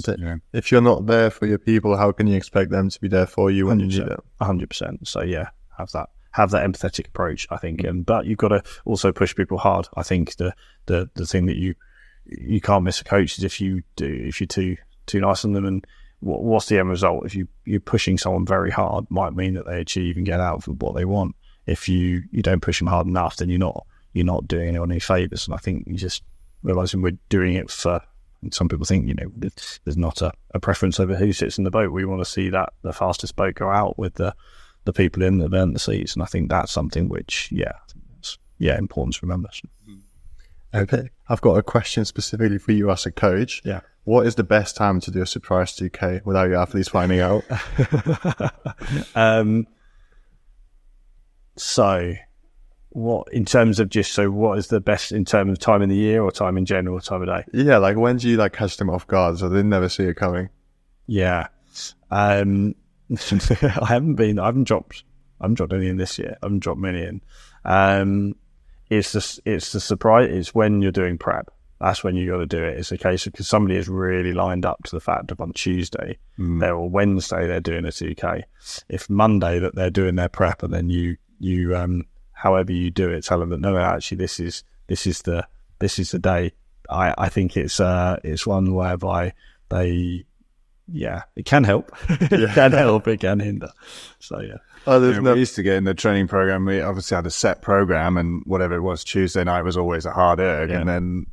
A: it.
B: Yeah. If you're not there for your people, how can you expect them to be there for you when you need it?
A: 100%. So have that empathetic approach, I think. But you've got to also push people hard. I think the thing that you can't miss a coach is if you're too nice on them, and what's the end result? If you're pushing someone very hard, might mean that they achieve and get out of what they want. If you don't push them hard enough, then you're not doing anyone any favours. And I think you just realising we're doing it for some people think, there's not a preference over who sits in the boat. We want to see that the fastest boat go out with the people in that earn the seats. And I think that's something which, important to remember.
B: Okay. I've got a question specifically for you as a coach.
A: Yeah.
B: What is the best time to do a surprise 2K without your athletes finding out?
A: So what is the best in terms of time in the year or time in general, time of day?
B: Yeah, like when do you catch them off guard so they never see it coming?
A: Yeah. I haven't dropped any in this year. I haven't dropped many in. It's the surprise. It's when you're doing prep. That's when you got to do it. It's a case of, because somebody is really lined up to the fact that on Tuesday, or Wednesday, they're doing a 2K. If Monday that they're doing their prep, and then you however you do it, tell them that no, actually this is the day. I think it's one whereby they, it can help. It can help. It can hinder. So
C: we used to get in the training program. We obviously had a set program, and whatever it was, Tuesday night was always a hard erg, and then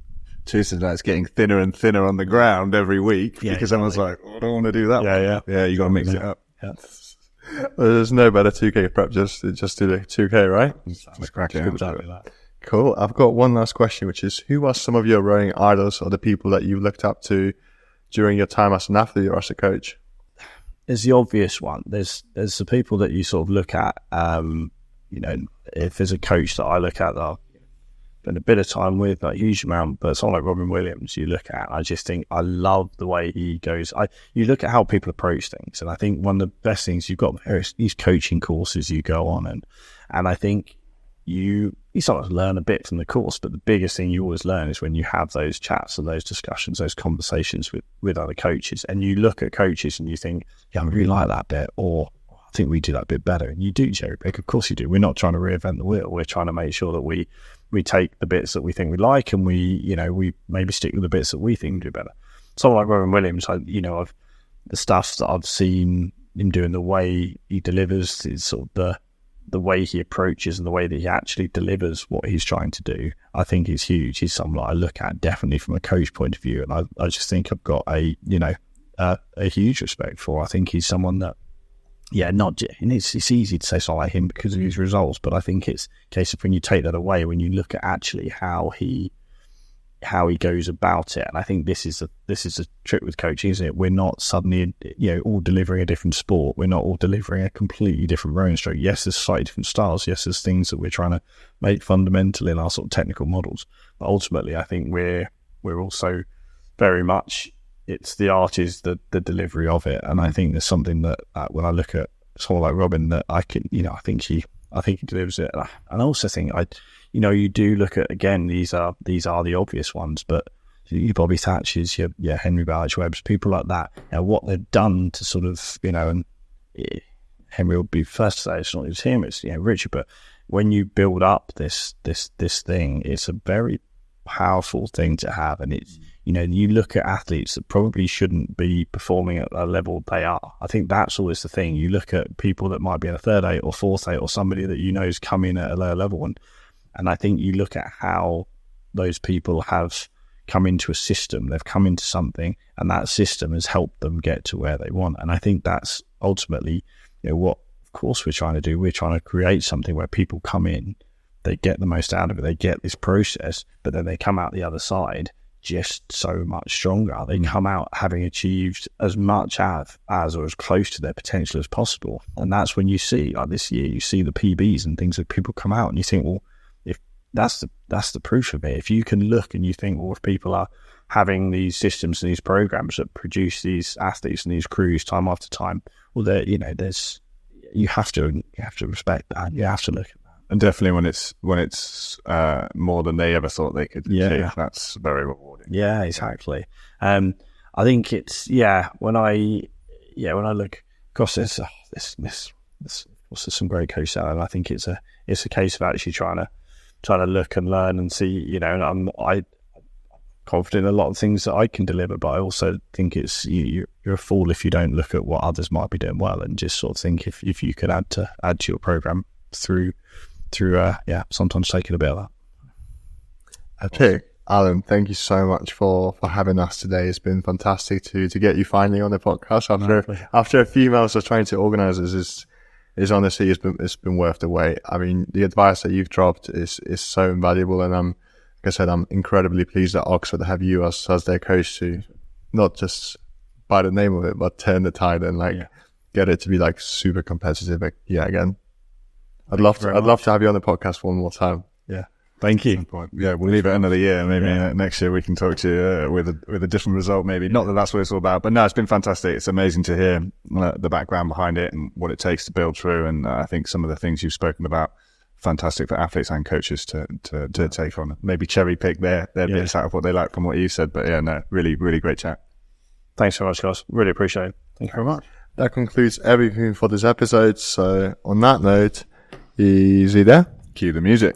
C: Tuesday night's getting thinner and thinner on the ground every week because someone's like, I don't want to do that.
A: Yeah.
C: You got to mix it up.
A: Yeah.
B: Well, there's no better 2K prep, just do the 2K, right?
C: Just crack it out.
B: Cool. I've got one last question, which is, who are some of your rowing idols or the people that you looked up to during your time as an athlete or as a coach?
A: There's the obvious one. There's the people that you sort of look at. If there's a coach that I look at that I've spent a bit of time with, not a huge amount, but someone like Robin Williams, you look at, I just think I love the way he goes. You look at how people approach things, and I think one of the best things you've got there is these coaching courses you go on, and I think you sometimes learn a bit from the course, but the biggest thing you always learn is when you have those chats and those discussions, those conversations with other coaches, and you look at coaches and you think, I really like that bit, or I think we do that bit better. And you do cherry pick, of course you do. We're not trying to reinvent the wheel. We're trying to make sure that we take the bits that we think we like, and we maybe stick with the bits that we think do better. Someone like Robin Williams, the stuff that I've seen him doing, the way he delivers, is sort of the way he approaches and the way that he actually delivers what he's trying to do, I think is huge. He's someone I look at definitely from a coach point of view, and I just think I've got a huge respect for. I think he's someone that, it's easy to say something like him because of his results, but I think it's a case of when you take that away, when you look at actually how he goes about it. And I think this is a trick with coaching, isn't it? We're not suddenly, all delivering a different sport. We're not all delivering a completely different rowing stroke. Yes, there's slightly different styles. Yes, there's things that we're trying to make fundamental in our sort of technical models. But ultimately, I think we're also very much, it's the art is the delivery of it. And I think there's something that when I look at someone like Robin, that I can, I think he delivers it. And I also think you do look at, again, these are the obvious ones, but your Bobby Thatchers, your Henry Bowledge Webbs, people like that, what they've done to sort of, and Henry will be first to say it's not just him, it's Richard, but when you build up this thing, it's a very powerful thing to have. And it's, you look at athletes that probably shouldn't be performing at a level they are. I think that's always the thing. You look at people that might be in a third eight or fourth eight, or somebody that has come in at a lower level, and I think you look at how those people have come into a system, they've come into something, and that system has helped them get to where they want. And I think that's ultimately, what, of course, we're trying to do. We're trying to create something where people come in, they get the most out of it, they get this process, but then they come out the other side just so much stronger. They come out having achieved as much as or as close to their potential as possible. And that's when you see, like this year, you see the PBs and things that people come out, and you think, well, if that's the proof of it. If you can look and you think, well, if people are having these systems and these programs that produce these athletes and these crews time after time, well, you have to respect that. You have to look at that.
C: And definitely when it's more than they ever thought they could achieve, that's very rewarding.
A: Yeah, exactly. I think it's when I look across this, some great coaches out, and I think it's a case of actually trying to look and learn and see, and I'm confident in a lot of things that I can deliver, but I also think it's you're a fool if you don't look at what others might be doing well and just sort of think if you could add to your program through sometimes taking a bit of that.
B: Okay, Allan, thank you so much for having us today. It's been fantastic to get you finally on the podcast after a few months of trying to organize this. Is honestly, it's been worth the wait. I mean, the advice that you've dropped is so invaluable, and like I said, I'm incredibly pleased that Oxford have you as their coach to not just by the name of it, but turn the tide and get it to be like super competitive. Again, I'd love to have you on the podcast one more time.
A: Yeah. Thank you.
C: Yeah, we'll leave it another year. Maybe next year we can talk to you with a different result. Maybe not that that's what it's all about, but no, it's been fantastic. It's amazing to hear the background behind it and what it takes to build through. And I think some of the things you've spoken about, fantastic for athletes and coaches to take on. Maybe cherry pick their bits out of what they like from what you said. But yeah, no, really, really great chat.
A: Thanks so much, guys. Really appreciate it. Thank you very much.
B: That concludes everything for this episode. So on that note, easy there.
C: Cue the music.